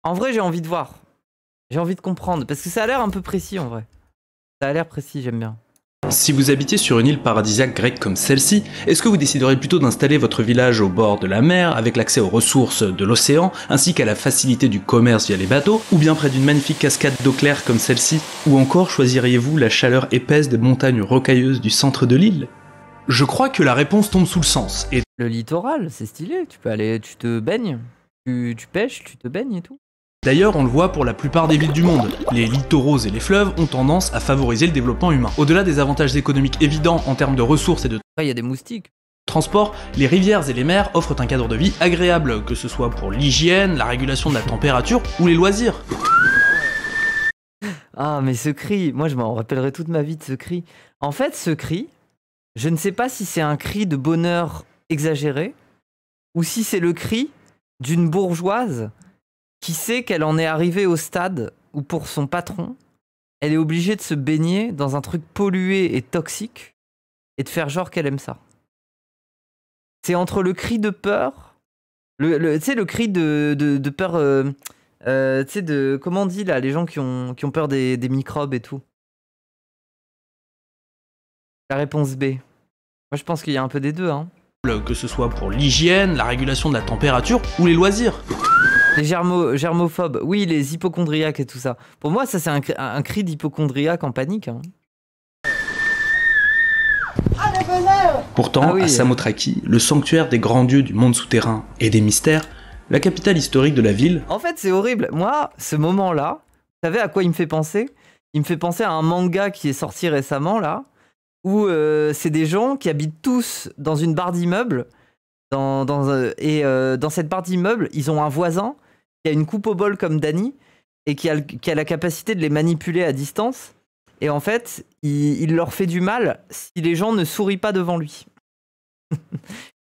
En vrai, j'ai envie de voir. J'ai envie de comprendre. Parce que ça a l'air un peu précis, en vrai. Ça a l'air précis, j'aime bien. Si vous habitiez sur une île paradisiaque grecque comme celle-ci, est-ce que vous déciderez plutôt d'installer votre village au bord de la mer, avec l'accès aux ressources de l'océan, ainsi qu'à la facilité du commerce via les bateaux, ou bien près d'une magnifique cascade d'eau claire comme celle-ci, ou encore choisiriez-vous la chaleur épaisse des montagnes rocailleuses du centre de l'île? Je crois que la réponse tombe sous le sens, et Le littoral, c'est stylé. Tu peux aller, tu te baignes. Tu pêches, tu te baignes et tout. d'ailleurs, on le voit pour la plupart des villes du monde, les littoraux et les fleuves ont tendance à favoriser le développement humain. Au-delà des avantages économiques évidents en termes de ressources et de Après, il y a des moustiques. transport, les rivières et les mers offrent un cadre de vie agréable, que ce soit pour l'hygiène, la régulation de la température ou les loisirs. Ah, mais ce cri, moi je m'en rappellerai toute ma vie de ce cri. En fait, ce cri, je ne sais pas si c'est un cri de bonheur exagéré ou si c'est le cri d'une bourgeoise qui sait qu'elle en est arrivée au stade où pour son patron, elle est obligée de se baigner dans un truc pollué et toxique et de faire genre qu'elle aime ça. C'est entre le cri de peur, tu sais, le cri de peur, tu sais, de, comment on dit là, les gens qui ont peur des microbes et tout. La réponse B. Moi je pense qu'il y a un peu des deux, hein. Que ce soit pour l'hygiène, la régulation de la température ou les loisirs. Les germophobes, oui, les hypochondriaques et tout ça. Pour moi, ça c'est un cri d'hypochondriaque en panique, hein. Pourtant, Ah oui. à Samothraki, le sanctuaire des grands dieux du monde souterrain et des mystères, la capitale historique de la ville, En fait, c'est horrible. Moi, ce moment-là, vous savez à quoi il me fait penser? Il me fait penser à un manga qui est sorti récemment, là, où c'est des gens qui habitent tous dans une barre d'immeuble. Dans cette barre d'immeuble, ils ont un voisin qui a une coupe au bol comme Dany et qui a la capacité de les manipuler à distance. Et en fait, il leur fait du mal si les gens ne sourient pas devant lui.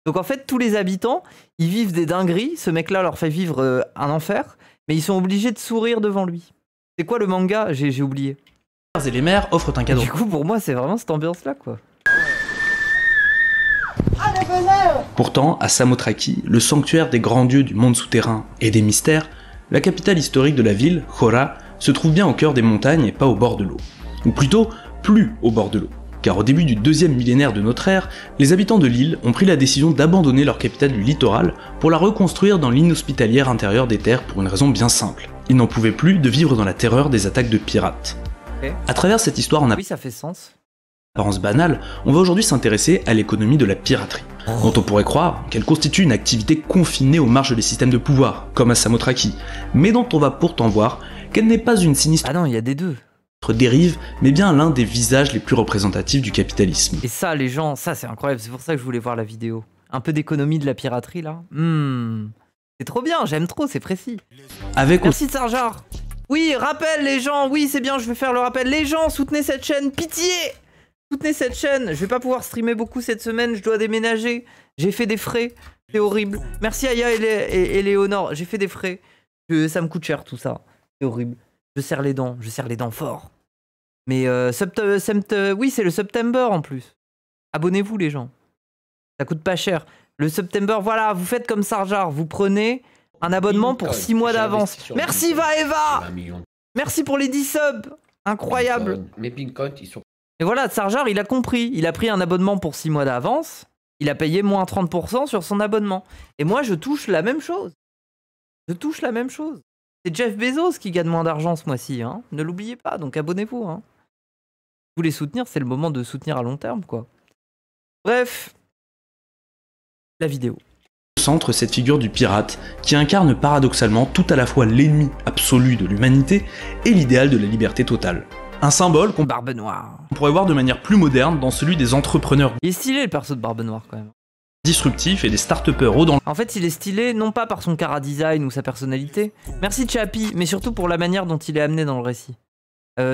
Donc en fait, tous les habitants, ils vivent des dingueries. Ce mec-là leur fait vivre un enfer, mais ils sont obligés de sourire devant lui. C'est quoi le manga? J'ai oublié. et les mers offrent un cadre. Du coup, pour moi, c'est vraiment cette ambiance-là, quoi. Pourtant, à Samothraki, le sanctuaire des grands dieux du monde souterrain et des mystères, la capitale historique de la ville, Chora, se trouve bien au cœur des montagnes et pas au bord de l'eau. Ou plutôt, plus au bord de l'eau. Car au début du 2e millénaire de notre ère, les habitants de l'île ont pris la décision d'abandonner leur capitale du littoral pour la reconstruire dans l'inhospitalière intérieure des terres pour une raison bien simple. Ils n'en pouvaient plus de vivre dans la terreur des attaques de pirates. Ok. À travers cette histoire en Oui, ça fait sens. apparence banale, on va aujourd'hui s'intéresser à l'économie de la piraterie, dont on pourrait croire qu'elle constitue une activité confinée aux marges des systèmes de pouvoir, comme à Samothraki, mais dont on va pourtant voir qu'elle n'est pas une sinistre Ah non, il y a des deux. dérive, mais bien l'un des visages les plus représentatifs du capitalisme. Et ça, les gens, ça c'est incroyable, c'est pour ça que je voulais voir la vidéo. Un peu d'économie de la piraterie là. C'est trop bien, j'aime trop, c'est précis. Avec Merci Sarjar. Oui, rappel les gens, oui c'est bien, je vais faire le rappel. Les gens, soutenez cette chaîne, pitié. Soutenez cette chaîne, je vais pas pouvoir streamer beaucoup cette semaine, je dois déménager. J'ai fait des frais, c'est horrible. Merci Aya et Léonore, j'ai fait des frais. Ça me coûte cher tout ça, c'est horrible. Je serre les dents fort. Mais oui, c'est le September en plus. Abonnez-vous les gens. Ça coûte pas cher. Le September, voilà, vous faites comme Sarjar, vous prenez un abonnement pour 6 mois d'avance. Merci Vaeva. Merci pour les 10 subs. Incroyable. Mes Bitcoins, ils sont... Et voilà, Sarjar, il a compris. Il a pris un abonnement pour 6 mois d'avance. Il a payé moins 30% sur son abonnement. Et moi, je touche la même chose. Je touche la même chose. C'est Jeff Bezos qui gagne moins d'argent ce mois-ci. Hein. Ne l'oubliez pas, donc abonnez-vous. Hein. Vous voulez soutenir, c'est le moment de soutenir à long terme, quoi. Bref, la vidéo. au centre cette figure du pirate qui incarne paradoxalement tout à la fois l'ennemi absolu de l'humanité et l'idéal de la liberté totale. Un symbole qu'on Barbe Noire. pourrait voir de manière plus moderne dans celui des entrepreneurs Il est stylé le perso de Barbe Noire quand même. disruptifs et des start-upers au danger. En fait, il est stylé non pas par son chara-design ou sa personnalité. Merci Chappie, mais surtout pour la manière dont il est amené dans le récit.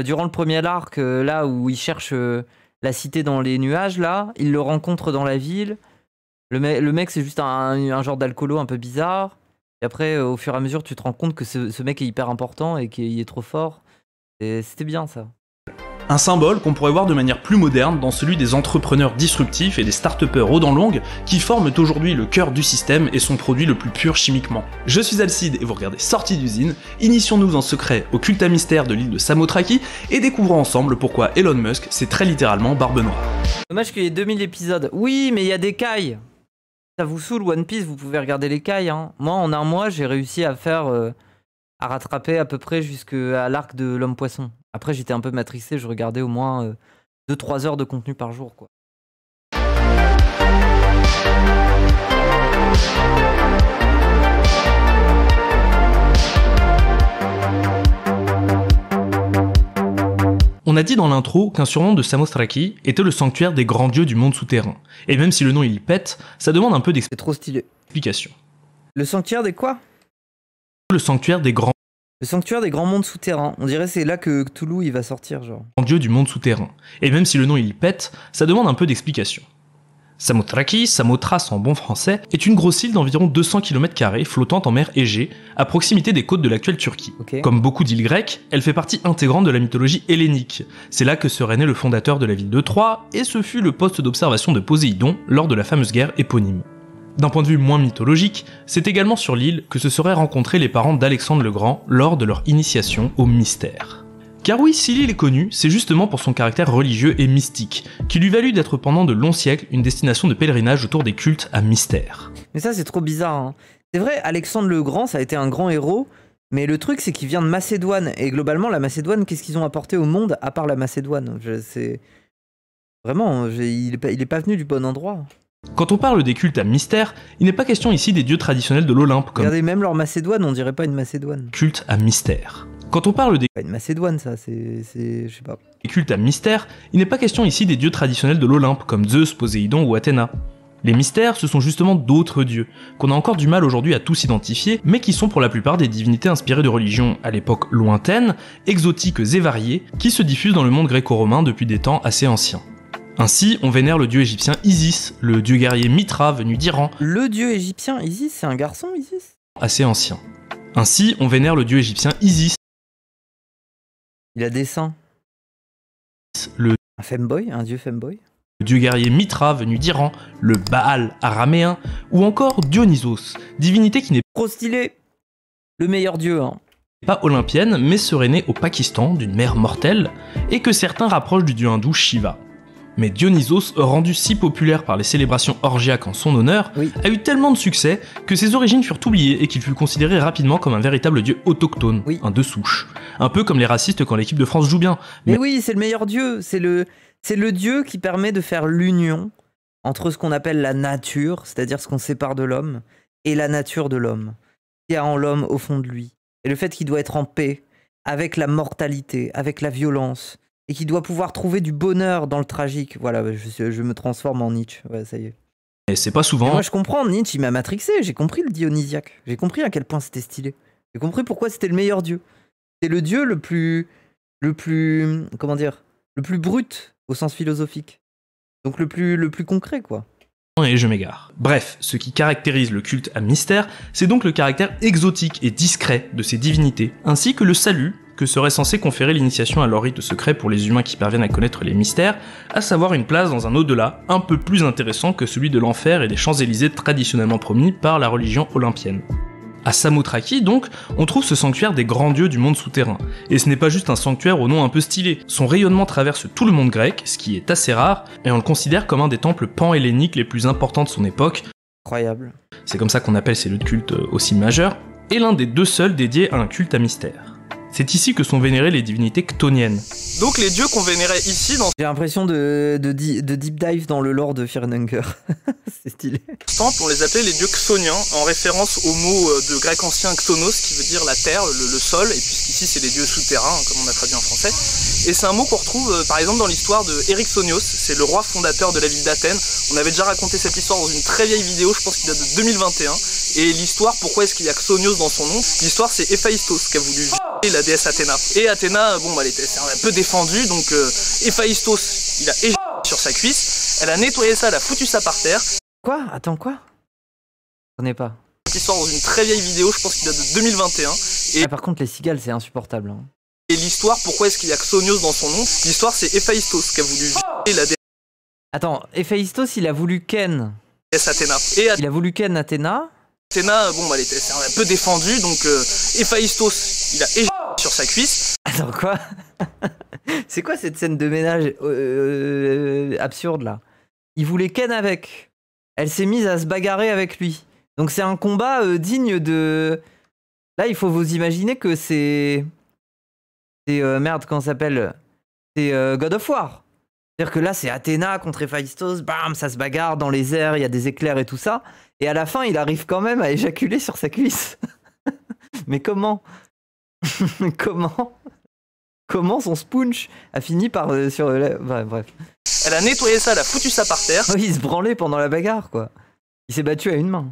Durant le premier arc, là où il cherche la cité dans les nuages, là, il le rencontre dans la ville. Le mec, c'est juste un genre d'alcoolo un peu bizarre. Et après, au fur et à mesure, tu te rends compte que ce mec est hyper important et qu'il est trop fort. C'était bien ça. Un symbole qu'on pourrait voir de manière plus moderne dans celui des entrepreneurs disruptifs et des start-upers aux dents longues qui forment aujourd'hui le cœur du système et son produit le plus pur chimiquement. Je suis Alcide et vous regardez Sortie d'usine, initions-nous en secret au culte à mystère de l'île de Samothraki et découvrons ensemble pourquoi Elon Musk c'est très littéralement Barbe Noire. Dommage qu'il y ait 2000 épisodes. Oui, mais il y a des cailles. Ça vous saoule One Piece, vous pouvez regarder les cailles. Hein. Moi, en un mois, j'ai réussi à faire... à rattraper à peu près jusqu'à l'arc de l'homme-poisson. Après, j'étais un peu matrixé, je regardais au moins 2-3 heures de contenu par jour, quoi. On a dit dans l'intro qu'un surnom de Samothraki était le sanctuaire des grands dieux du monde souterrain. Et même si le nom il y pète, ça demande un peu C'est trop stylé. d'explication. Le sanctuaire des quoi? Le sanctuaire des grands Le sanctuaire des grands mondes souterrains. On dirait c'est là que Cthulhu il va sortir, genre. dieux du monde souterrain. Et même si le nom il y pète, ça demande un peu d'explication. Samothraki, Samothrace en bon français, est une grosse île d'environ 200 km² flottant en mer Égée, à proximité des côtes de l'actuelle Turquie. Okay. Comme beaucoup d'îles grecques, elle fait partie intégrante de la mythologie hellénique. C'est là que serait né le fondateur de la ville de Troie, et ce fut le poste d'observation de Poséidon lors de la fameuse guerre éponyme. D'un point de vue moins mythologique, c'est également sur l'île que se seraient rencontrés les parents d'Alexandre le Grand lors de leur initiation au mystère. Car oui, si l'île est connue, c'est justement pour son caractère religieux et mystique, qui lui valut d'être pendant de longs siècles une destination de pèlerinage autour des cultes à mystère. Mais ça, c'est trop bizarre. Hein. C'est vrai, Alexandre le Grand, ça a été un grand héros, mais le truc, c'est qu'il vient de Macédoine. Et globalement, la Macédoine, qu'est-ce qu'ils ont apporté au monde à part la Macédoine? C'est... Vraiment, il est pas venu du bon endroit. Quand on parle des cultes à mystère, il n'est pas question ici des dieux traditionnels de l'Olympe comme Regardez, même leur Macédoine, on dirait pas une Macédoine. culte à mystère. Quand on parle des Pas une Macédoine, ça, c'est... Je sais pas. cultes à mystère, il n'est pas question ici des dieux traditionnels de l'Olympe comme Zeus, Poséidon ou Athéna. Les mystères, ce sont justement d'autres dieux, qu'on a encore du mal aujourd'hui à tous identifier, mais qui sont pour la plupart des divinités inspirées de religions à l'époque lointaines, exotiques et variées, qui se diffusent dans le monde gréco-romain depuis des temps assez anciens. Ainsi, on vénère le dieu égyptien Isis, le dieu guerrier Mitra venu d'Iran, Le dieu égyptien, Isis, c'est un garçon, Isis? assez ancien. Ainsi, on vénère le dieu égyptien Isis, Il a des seins. le Un femboy? Un dieu femboy? dieu guerrier Mitra venu d'Iran, le Baal araméen, ou encore Dionysos, divinité qui n'est Trop stylé! Le meilleur dieu, hein. pas olympienne, mais serait née au Pakistan d'une mère mortelle, et que certains rapprochent du dieu hindou Shiva. Mais Dionysos, rendu si populaire par les célébrations orgiaques en son honneur, Oui. a eu tellement de succès que ses origines furent oubliées et qu'il fut considéré rapidement comme un véritable dieu autochtone, Oui. un de souche. Un peu comme les racistes quand l'équipe de France joue bien. Mais oui, c'est le meilleur dieu. C'est le dieu qui permet de faire l'union entre ce qu'on appelle la nature, c'est-à-dire ce qu'on sépare de l'homme, et la nature de l'homme, qui a en l'homme au fond de lui. Et le fait qu'il doit être en paix avec la mortalité, avec la violence, et qu'il doit pouvoir trouver du bonheur dans le tragique. Voilà, je me transforme en Nietzsche. Ouais, ça y est. Et c'est pas Et souvent. moi, je comprends, Nietzsche, il m'a matrixé. J'ai compris le dionysiaque. J'ai compris à quel point c'était stylé. J'ai compris pourquoi c'était le meilleur dieu. C'est le dieu le plus, comment dire, le plus brut au sens philosophique. Donc le plus concret, quoi. Et je m'égare. Bref, ce qui caractérise le culte à mystère, c'est donc le caractère exotique et discret de ces divinités, ainsi que le salut que serait censé conférer l'initiation à leur rite secret pour les humains qui parviennent à connaître les mystères, à savoir une place dans un au-delà un peu plus intéressant que celui de l'enfer et des Champs-Élysées traditionnellement promis par la religion olympienne. À Samothraki, donc, on trouve ce sanctuaire des grands dieux du monde souterrain. Et ce n'est pas juste un sanctuaire au nom un peu stylé. Son rayonnement traverse tout le monde grec, ce qui est assez rare, et on le considère comme un des temples pan-helléniques les plus importants de son époque. Incroyable. C'est comme ça qu'on appelle ces lieux de culte aussi majeurs, et l'un des deux seuls dédiés à un culte à mystère. C'est ici que sont vénérées les divinités chtoniennes. Donc les dieux qu'on vénérait ici dans J'ai l'impression de deep dive dans le lore de Fear and Hunger. C'est stylé. ce temple, on les appelait les dieux chthoniens, en référence au mot de grec ancien chtonos, qui veut dire la terre, le sol, et puisqu'ici c'est les dieux souterrains, comme on a traduit en français. Et c'est un mot qu'on retrouve par exemple dans l'histoire de Eryxonios, c'est le roi fondateur de la ville d'Athènes. On avait déjà raconté cette histoire dans une très vieille vidéo, je pense qu'il date de 2021. Et l'histoire, pourquoi est-ce qu'il y a Xonios dans son nom? L'histoire, c'est Héphaïstos qui a voulu violer la déesse Athéna. Et Athéna, bon, elle était un peu défendue, donc Héphaïstos, il a éjaculé sur sa cuisse, elle a nettoyé ça, elle a foutu ça par terre. Quoi? Attends, quoi? Je connais pas. Cette histoire dans une très vieille vidéo, je pense qu'il date de 2021. Et Ah, par contre, les cigales, c'est insupportable. Hein. Et l'histoire, pourquoi est-ce qu'il y a Xonios dans son nom? L'histoire, c'est Héphaïstos qui a voulu violer la Attends, Héphaïstos, il a voulu ken. déesse Athéna. Et Il a voulu ken Athéna. Athéna, bon, bah, elle était un peu défendue, donc Héphaïstos, il a éjaculé sur sa cuisse. Attends, quoi? C'est quoi cette scène de ménage absurde, là? Il voulait ken avec. Elle s'est mise à se bagarrer avec lui. Donc c'est un combat digne de... Là, il faut vous imaginer que c'est... merde, comment ça s'appelle? C'est God of War. C'est-à-dire que là, c'est Athéna contre Héphaïstos, bam, ça se bagarre dans les airs, il y a des éclairs et tout ça. Et à la fin, il arrive quand même à éjaculer sur sa cuisse. Mais comment? Comment son sponge a fini par... bref. Elle a nettoyé ça, elle a foutu ça par terre. Oh, il se branlait pendant la bagarre, quoi. Il s'est battu à une main.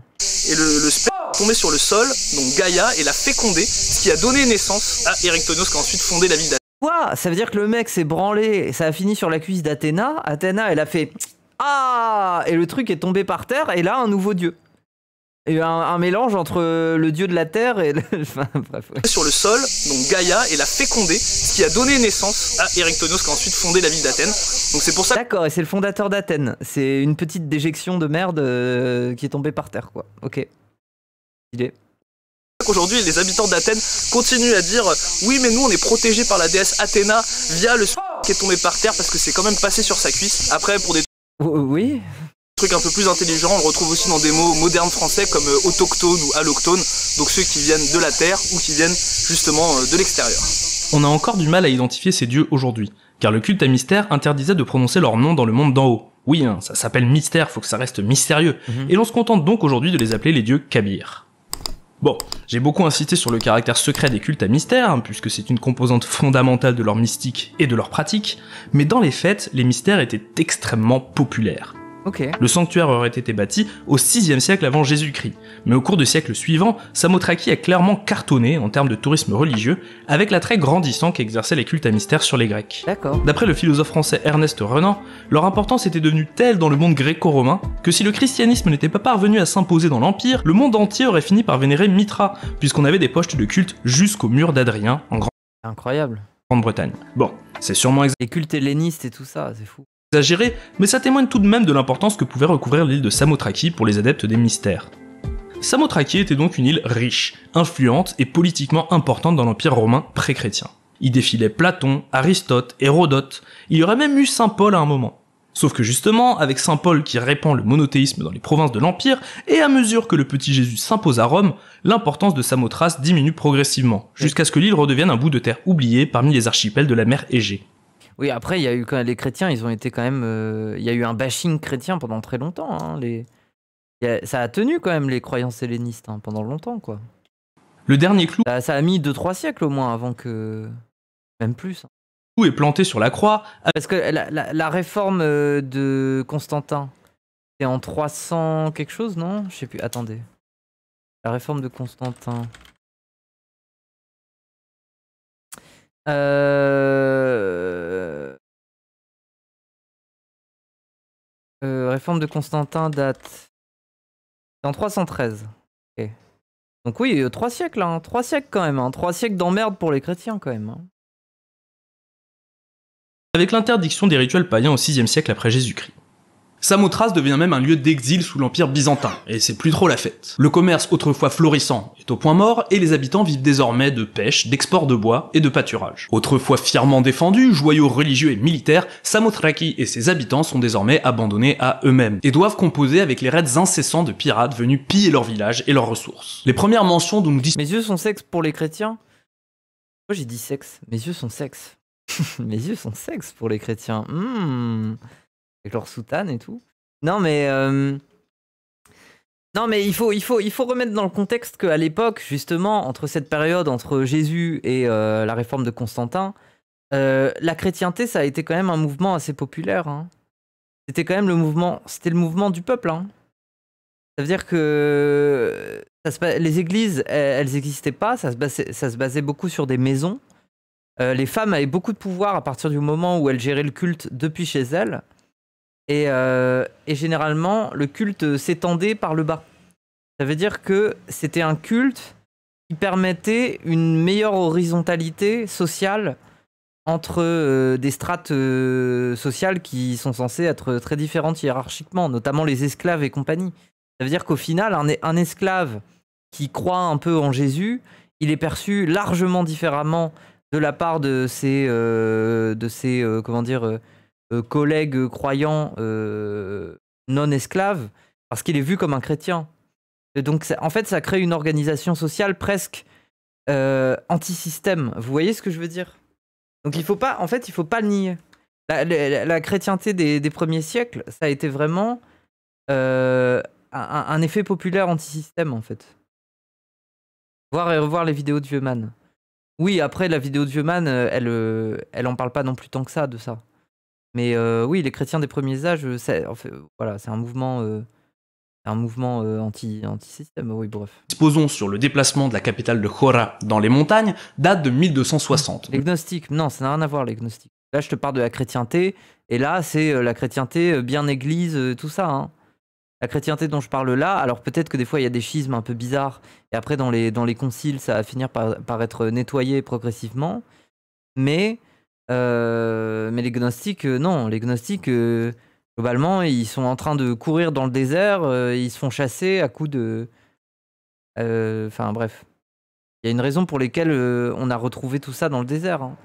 Et le sperme est tombé sur le sol, donc Gaïa, et l'a fécondé, ce qui a donné naissance à Érectonios qui a ensuite fondé la ville d'Athènes. Quoi? Ça veut dire que le mec s'est branlé, ça a fini sur la cuisse d'Athéna. Athéna, elle a fait... Ah! Et le truc est tombé par terre, et là, un nouveau dieu. Et un mélange entre le dieu de la terre et... Enfin, bref, ouais. Sur le sol, donc Gaïa, et l'a fécondé, ce qui a donné naissance à Érectonios qui a ensuite fondé la ville d'Athènes. Donc c'est pour ça... D'accord, et c'est le fondateur d'Athènes. C'est une petite déjection de merde qui est tombée par terre, quoi. Ok. Il est... Qu'aujourd'hui, les habitants d'Athènes continuent à dire oui, mais nous on est protégés par la déesse Athéna via le qui est tombé par terre parce que c'est quand même passé sur sa cuisse. Après, pour des Oui. trucs un peu plus intelligents, on le retrouve aussi dans des mots modernes français comme autochtone ou alloctone, donc ceux qui viennent de la terre ou qui viennent justement de l'extérieur. On a encore du mal à identifier ces dieux aujourd'hui, car le culte à mystère interdisait de prononcer leur nom dans le monde d'en haut. Oui, hein, ça s'appelle mystère, faut que ça reste mystérieux, et l'on se contente donc aujourd'hui de les appeler les dieux Kabir. Bon, j'ai beaucoup insisté sur le caractère secret des cultes à mystère, hein, puisque c'est une composante fondamentale de leur mystique et de leur pratique, mais dans les faits, les mystères étaient extrêmement populaires. Ok. Le sanctuaire aurait été bâti au 6e siècle avant Jésus-Christ, mais au cours des siècles suivants, Samothraki a clairement cartonné en termes de tourisme religieux, avec l'attrait grandissant qu'exerçaient les cultes à mystère sur les Grecs. D'accord. D'après le philosophe français Ernest Renan, leur importance était devenue telle dans le monde gréco-romain que si le christianisme n'était pas parvenu à s'imposer dans l'Empire, le monde entier aurait fini par vénérer Mithra, puisqu'on avait des postes de culte jusqu'au mur d'Adrien en Incroyable. Grande-Bretagne. Bon, c'est sûrement Les cultes hellénistes et tout ça, c'est fou. exagéré, mais ça témoigne tout de même de l'importance que pouvait recouvrir l'île de Samothraki pour les adeptes des mystères. Samothraki était donc une île riche, influente et politiquement importante dans l'Empire romain pré-chrétien. Y défilaient Platon, Aristote, Hérodote, il y aurait même eu Saint Paul à un moment. Sauf que justement, avec Saint Paul qui répand le monothéisme dans les provinces de l'Empire, et à mesure que le petit Jésus s'impose à Rome, l'importance de Samothrace diminue progressivement, jusqu'à ce que l'île redevienne un bout de terre oublié parmi les archipels de la mer Égée. Oui, après, il y a eu quand même les chrétiens, ils ont été quand même... Il y a eu un bashing chrétien pendant très longtemps. Hein, ça a tenu quand même les croyances hellénistes hein, pendant longtemps, quoi. Le dernier clou Ça a mis 2-3 siècles au moins avant que... Même plus. est planté sur la croix. Parce que la réforme de Constantin, c'est en 300 quelque chose, non? Je sais plus, attendez. La réforme de Constantin... réforme de Constantin date... C'est en 313. Okay. Donc oui, 3 siècles, hein, 3 siècles quand même. Hein, 3 siècles d'emmerde pour les chrétiens quand même. Hein. Avec l'interdiction des rituels païens au 6e siècle après Jésus-Christ. Samothrace devient même un lieu d'exil sous l'Empire byzantin, et c'est plus trop la fête. Le commerce autrefois florissant est au point mort, et les habitants vivent désormais de pêche, d'export de bois et de pâturage. Autrefois fièrement défendus, joyaux religieux et militaires, Samothraki et ses habitants sont désormais abandonnés à eux-mêmes, et doivent composer avec les raids incessants de pirates venus piller leurs villages et leurs ressources. Les premières mentions dont nous disposons... Mes yeux sont sexes pour les chrétiens. Moi j'ai dit sexe, mes yeux sont sexes. Mes yeux sont sexes pour les chrétiens. Avec leur soutane et tout. Non mais il faut remettre dans le contexte qu'à l'époque, justement, entre cette période, entre Jésus et la réforme de Constantin, la chrétienté, ça a été quand même un mouvement assez populaire. Hein. C'était quand même le mouvement du peuple. Hein. Ça veut dire que les églises, elles n'existaient pas, ça se basait beaucoup sur des maisons. Les femmes avaient beaucoup de pouvoir à partir du moment où elles géraient le culte depuis chez elles. Et généralement, le culte s'étendait par le bas. Ça veut dire que c'était un culte qui permettait une meilleure horizontalité sociale entre des strates sociales qui sont censées être très différentes hiérarchiquement, notamment les esclaves et compagnie. Ça veut dire qu'au final, un esclave qui croit un peu en Jésus, il est perçu largement différemment de la part de ses collègues croyants non esclaves, parce qu'il est vu comme un chrétien. Et donc, en fait, ça crée une organisation sociale presque anti-système. Vous voyez ce que je veux dire? Donc, il faut pas le nier. La chrétienté des premiers siècles, ça a été vraiment un effet populaire anti-système, en fait. Voir et revoir les vidéos de Vieuxman. Oui, après, la vidéo de Vieuxman, elle en parle pas non plus tant que ça, de ça. Mais oui, les chrétiens des premiers âges, c'est un mouvement anti-système, oui, bref. Disposons sur le déplacement de la capitale de Jora dans les montagnes, date de 1260. Les gnostiques, non, ça n'a rien à voir, les gnostiques. Là, je te parle de la chrétienté, et là, c'est la chrétienté bien église, tout ça, hein. La chrétienté dont je parle là, alors peut-être que des fois il y a des schismes un peu bizarres, et après dans les conciles ça va finir par être nettoyé progressivement, mais les gnostiques, non, les gnostiques, globalement, ils sont en train de courir dans le désert, ils se font chasser à coups de... Enfin bref, il y a une raison pour laquelle on a retrouvé tout ça dans le désert, hein.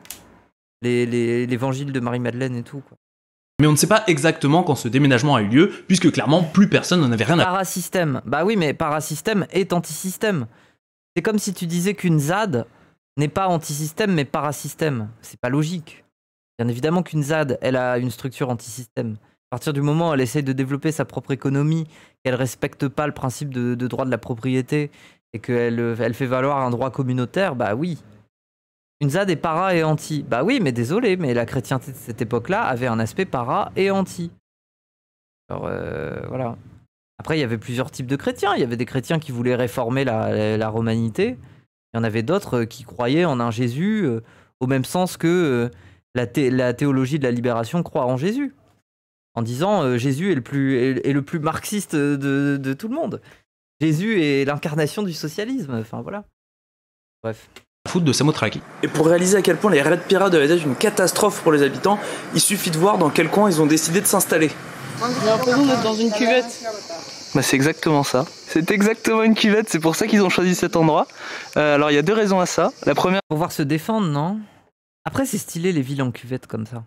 L'évangile de Marie-Madeleine et tout, quoi. Mais on ne sait pas exactement quand ce déménagement a eu lieu, puisque clairement plus personne n'en avait rien à... Parasystème. Bah oui, mais parasystème est antisystème. C'est comme si tu disais qu'une ZAD n'est pas antisystème, mais parasystème. C'est pas logique. Bien évidemment qu'une ZAD, elle a une structure antisystème. À partir du moment où elle essaye de développer sa propre économie, qu'elle respecte pas le principe de droit de la propriété, et qu'elle fait valoir un droit communautaire, bah oui. Une ZAD est para et anti. Bah oui, mais désolé, mais la chrétienté de cette époque-là avait un aspect para et anti. Alors, voilà. Après, il y avait plusieurs types de chrétiens. Il y avait des chrétiens qui voulaient réformer la romanité. Il y en avait d'autres qui croyaient en un Jésus au même sens que la théologie de la libération croit en Jésus. En disant Jésus est le plus marxiste de tout le monde. Jésus est l'incarnation du socialisme. Enfin, voilà. Bref. Foot de Samothraki. Et pour réaliser à quel point les raids pirates devaient être une catastrophe pour les habitants, il suffit de voir dans quel coin ils ont décidé de s'installer. J'ai l'impression d'être dans une cuvette. Bah c'est exactement ça. C'est exactement une cuvette, c'est pour ça qu'ils ont choisi cet endroit. Alors il y a deux raisons à ça. La première, Pour pouvoir se défendre, non? Après, c'est stylé les villes en cuvette comme ça.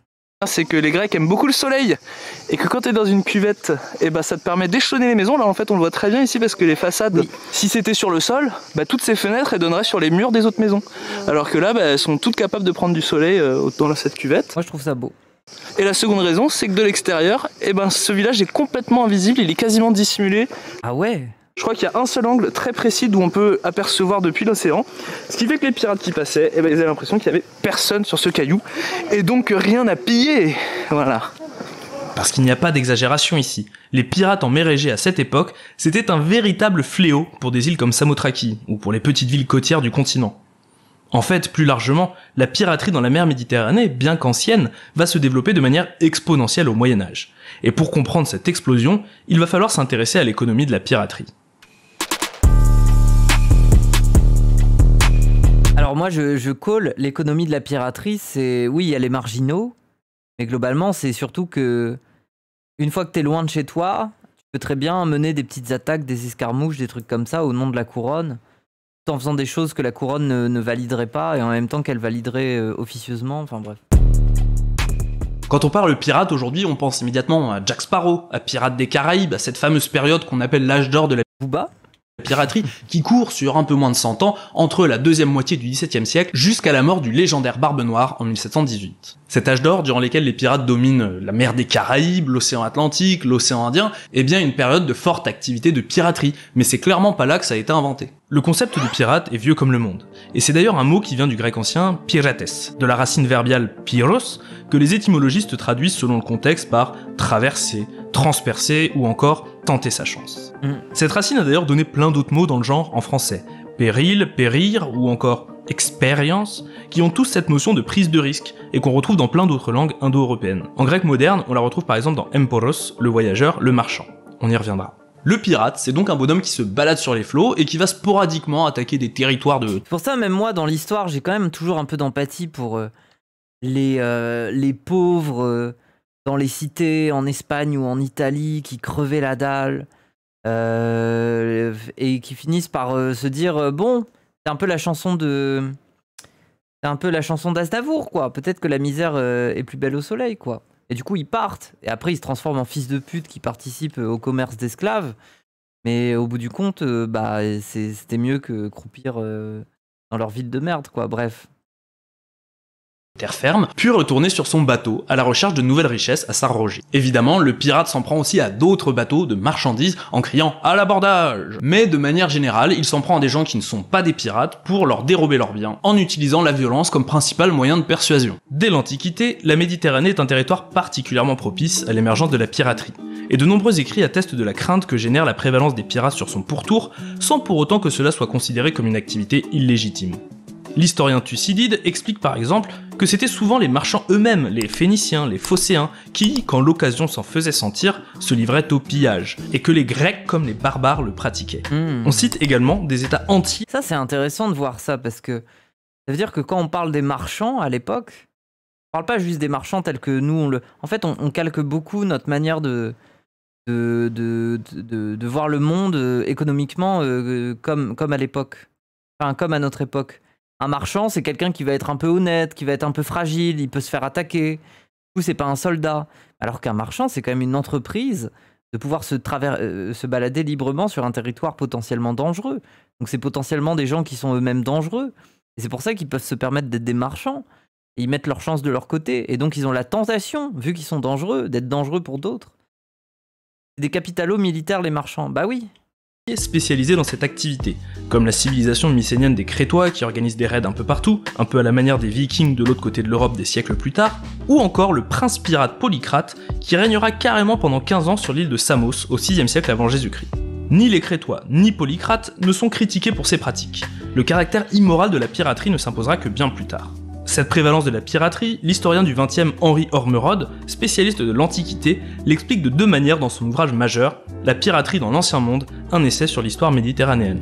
c'est que les Grecs aiment beaucoup le soleil et que quand tu es dans une cuvette, et bah, ça te permet d'échelonner les maisons. Là en fait on le voit très bien ici parce que les façades, Oui. si c'était sur le sol, bah, toutes ces fenêtres elles donneraient sur les murs des autres maisons. Alors que là bah, elles sont toutes capables de prendre du soleil dans cette cuvette. Moi, je trouve ça beau. Et la seconde raison c'est que de l'extérieur, et ben, ce village est complètement invisible, il est quasiment dissimulé. Ah ouais? Je crois qu'il y a un seul angle très précis d'où on peut apercevoir depuis l'océan. Ce qui fait que les pirates qui passaient, eh ben, ils avaient l'impression qu'il n'y avait personne sur ce caillou. Et donc que rien à piller. Voilà. Parce qu'il n'y a pas d'exagération ici. Les pirates en mer Égée à cette époque, c'était un véritable fléau pour des îles comme Samothraki, ou pour les petites villes côtières du continent. En fait, plus largement, la piraterie dans la mer Méditerranée, bien qu'ancienne, va se développer de manière exponentielle au Moyen-Âge. Et pour comprendre cette explosion, il va falloir s'intéresser à l'économie de la piraterie. Alors moi, je call l'économie de la piraterie, c'est... Oui, il y a les marginaux, mais globalement, c'est surtout que... Une fois que t'es loin de chez toi, tu peux très bien mener des petites attaques, des escarmouches, des trucs comme ça au nom de la couronne, tout en faisant des choses que la couronne ne validerait pas, et en même temps qu'elle validerait officieusement, enfin bref. Quand on parle pirate aujourd'hui, on pense immédiatement à Jack Sparrow, à Pirates des Caraïbes, à cette fameuse période qu'on appelle l'âge d'or de la Booba ? piraterie, qui court sur un peu moins de 100 ans, entre la deuxième moitié du XVIIe siècle jusqu'à la mort du légendaire Barbe Noire en 1718. Cet âge d'or, durant lequel les pirates dominent la mer des Caraïbes, l'océan Atlantique, l'océan Indien, est bien une période de forte activité de piraterie, mais c'est clairement pas là que ça a été inventé. Le concept du pirate est vieux comme le monde, et c'est d'ailleurs un mot qui vient du grec ancien pirates, de la racine verbiale pyros, que les étymologistes traduisent selon le contexte par traverser, transpercer ou encore tenter sa chance. Cette racine a d'ailleurs donné plein d'autres mots dans le genre en français, péril, périr ou encore expérience, qui ont tous cette notion de prise de risque et qu'on retrouve dans plein d'autres langues indo-européennes. En grec moderne, on la retrouve par exemple dans emporos, le voyageur, le marchand. On y reviendra. Le pirate, c'est donc un bonhomme qui se balade sur les flots et qui va sporadiquement attaquer des territoires de... Pour ça, même moi, dans l'histoire, j'ai quand même toujours un peu d'empathie pour les pauvres dans les cités en Espagne ou en Italie qui crevaient la dalle et qui finissent par se dire bon, c'est un peu la chanson de... C'est un peu la chanson d'Aznavour, quoi. Peut-être que la misère est plus belle au soleil, quoi. Et du coup, ils partent. Et après, ils se transforment en fils de pute qui participent au commerce d'esclaves. Mais au bout du compte, c'était mieux que croupir dans leur ville de merde, quoi. Bref. Terre ferme, puis retourner sur son bateau à la recherche de nouvelles richesses à Saint-Roger. Évidemment, le pirate s'en prend aussi à d'autres bateaux de marchandises en criant à l'abordage. Mais de manière générale, il s'en prend à des gens qui ne sont pas des pirates pour leur dérober leurs biens, en utilisant la violence comme principal moyen de persuasion. Dès l'Antiquité, la Méditerranée est un territoire particulièrement propice à l'émergence de la piraterie. Et de nombreux écrits attestent de la crainte que génère la prévalence des pirates sur son pourtour, sans pour autant que cela soit considéré comme une activité illégitime. L'historien Thucydide explique par exemple que c'était souvent les marchands eux-mêmes, les Phéniciens, les Phocéens, qui, quand l'occasion s'en faisait sentir, se livraient au pillage, et que les Grecs comme les barbares le pratiquaient. On cite également des états entiers. Ça, c'est intéressant de voir ça, parce que ça veut dire que quand on parle des marchands à l'époque, on parle pas juste des marchands tels que nous, en fait, on calque beaucoup notre manière de voir le monde économiquement comme à l'époque, enfin comme à notre époque. Un marchand, c'est quelqu'un qui va être un peu honnête, qui va être un peu fragile, il peut se faire attaquer. Du coup, c'est pas un soldat. Alors qu'un marchand, c'est quand même une entreprise de pouvoir se balader librement sur un territoire potentiellement dangereux. Donc c'est potentiellement des gens qui sont eux-mêmes dangereux. Et c'est pour ça qu'ils peuvent se permettre d'être des marchands. Et ils mettent leur chance de leur côté. Et donc ils ont la tentation, vu qu'ils sont dangereux, d'être dangereux pour d'autres. C'est des capitalos militaires, les marchands. Bah oui. Spécialisés dans cette activité, comme la civilisation mycénienne des Crétois qui organisent des raids un peu partout, un peu à la manière des Vikings de l'autre côté de l'Europe des siècles plus tard, ou encore le prince pirate Polycrate qui régnera carrément pendant 15 ans sur l'île de Samos au 6e siècle avant Jésus-Christ. Ni les Crétois, ni Polycrate ne sont critiqués pour ces pratiques. Le caractère immoral de la piraterie ne s'imposera que bien plus tard. Cette prévalence de la piraterie, l'historien du XXe Henri Ormerod, spécialiste de l'Antiquité, l'explique de deux manières dans son ouvrage majeur, La piraterie dans l'Ancien Monde, un essai sur l'histoire méditerranéenne.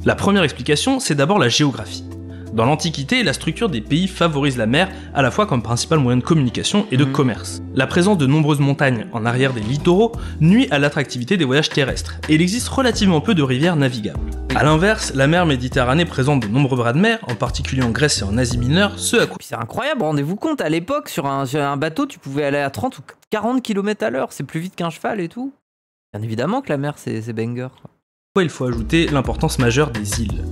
La première explication, c'est d'abord la géographie. Dans l'Antiquité, la structure des pays favorise la mer à la fois comme principal moyen de communication et de commerce. La présence de nombreuses montagnes en arrière des littoraux nuit à l'attractivité des voyages terrestres, et il existe relativement peu de rivières navigables. A l'inverse, la mer Méditerranée présente de nombreux bras de mer, en particulier en Grèce et en Asie mineure, ce à quoi... C'est incroyable, rendez-vous compte, à l'époque, sur un bateau, tu pouvais aller à 30 ou 40 km à l'heure, c'est plus vite qu'un cheval et tout. Bien évidemment que la mer, c'est banger, quoi. Il faut ajouter l'importance majeure des îles.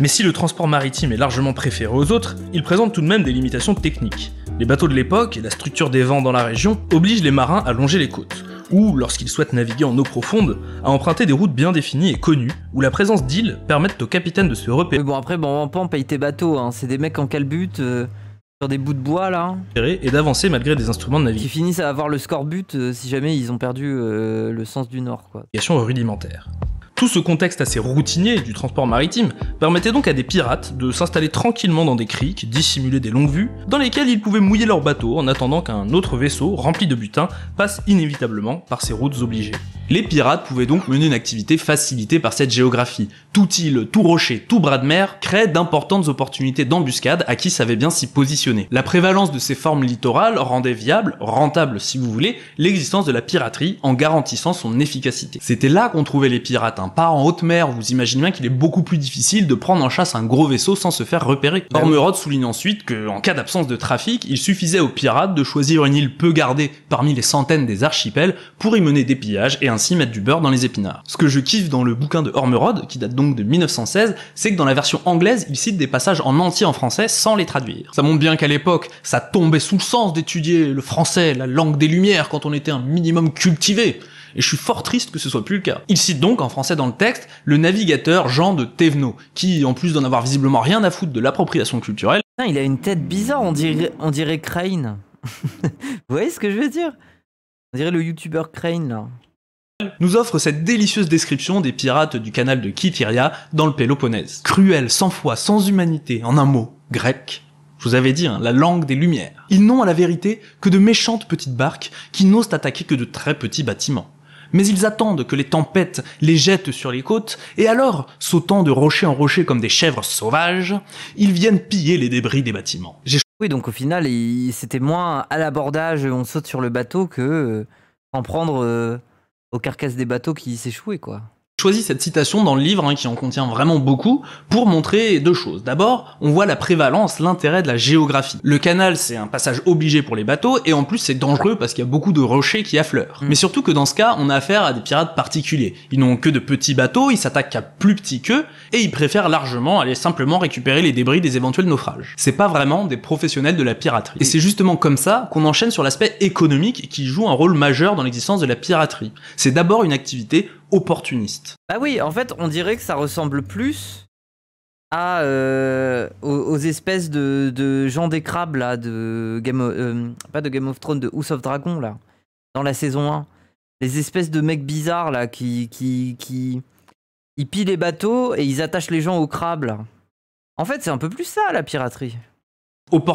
Mais si le transport maritime est largement préféré aux autres, il présente tout de même des limitations techniques. Les bateaux de l'époque et la structure des vents dans la région obligent les marins à longer les côtes, ou, lorsqu'ils souhaitent naviguer en eau profonde, à emprunter des routes bien définies et connues, où la présence d'îles permettent aux capitaines de se repérer. Mais bon, après, on paye tes bateaux, hein. C'est des mecs en calbut, sur des bouts de bois, là. Et d'avancer malgré des instruments de navigation. Qui finissent à avoir le scorbut si jamais ils ont perdu le sens du nord, quoi. Rudimentaire. Tout ce contexte assez routinier du transport maritime permettait donc à des pirates de s'installer tranquillement dans des criques, dissimulés des longues vues, dans lesquelles ils pouvaient mouiller leur bateau en attendant qu'un autre vaisseau, rempli de butin, passe inévitablement par ces routes obligées. Les pirates pouvaient donc mener une activité facilitée par cette géographie. Toute île, tout rocher, tout bras de mer créait d'importantes opportunités d'embuscade à qui savait bien s'y positionner. La prévalence de ces formes littorales rendait viable, rentable si vous voulez, l'existence de la piraterie en garantissant son efficacité. C'était là qu'on trouvait les pirates, pas en haute mer, vous imaginez bien qu'il est beaucoup plus difficile de prendre en chasse un gros vaisseau sans se faire repérer. Ormerod souligne ensuite que, en cas d'absence de trafic, il suffisait aux pirates de choisir une île peu gardée parmi les centaines des archipels pour y mener des pillages et ainsi mettre du beurre dans les épinards. Ce que je kiffe dans le bouquin de Ormerod, qui date donc de 1916, c'est que dans la version anglaise, il cite des passages en entier en français sans les traduire. Ça montre bien qu'à l'époque, ça tombait sous le sens d'étudier le français, la langue des Lumières, quand on était un minimum cultivé. Et je suis fort triste que ce soit plus le cas. Il cite donc en français dans le texte le navigateur Jean de Thévenot, qui, en plus d'en avoir visiblement rien à foutre de l'appropriation culturelle... Putain, il a une tête bizarre, on dirait Crane. Vous voyez ce que je veux dire? On dirait le youtubeur Crane, là. Nous offre cette délicieuse description des pirates du canal de Kythyria dans le Péloponnèse. Cruels, sans foi, sans humanité, en un mot, grec. Je vous avais dit, la langue des Lumières. Ils n'ont à la vérité que de méchantes petites barques qui n'osent attaquer que de très petits bâtiments. Mais ils attendent que les tempêtes les jettent sur les côtes, et alors, sautant de rocher en rocher comme des chèvres sauvages, ils viennent piller les débris des bâtiments. Oui, donc au final, c'était moins à l'abordage, on saute sur le bateau que en prendre aux carcasses des bateaux qui s'échouaient, quoi. J'ai choisi cette citation dans le livre, qui en contient vraiment beaucoup, pour montrer deux choses. D'abord, on voit la prévalence, l'intérêt de la géographie. Le canal, c'est un passage obligé pour les bateaux, et en plus c'est dangereux parce qu'il y a beaucoup de rochers qui affleurent. Mais surtout que dans ce cas, on a affaire à des pirates particuliers. Ils n'ont que de petits bateaux, ils s'attaquent à plus petits qu'eux, et ils préfèrent largement aller simplement récupérer les débris des éventuels naufrages. C'est pas vraiment des professionnels de la piraterie. Et c'est justement comme ça qu'on enchaîne sur l'aspect économique qui joue un rôle majeur dans l'existence de la piraterie. C'est d'abord une activité opportuniste. Bah oui, en fait, on dirait que ça ressemble plus à aux espèces de gens des crabes là, de pas de Game of Thrones, de House of Dragon là, dans la saison 1. Les espèces de mecs bizarres là qui ils pillent les bateaux et ils attachent les gens aux crabes là. En fait, c'est un peu plus ça la piraterie.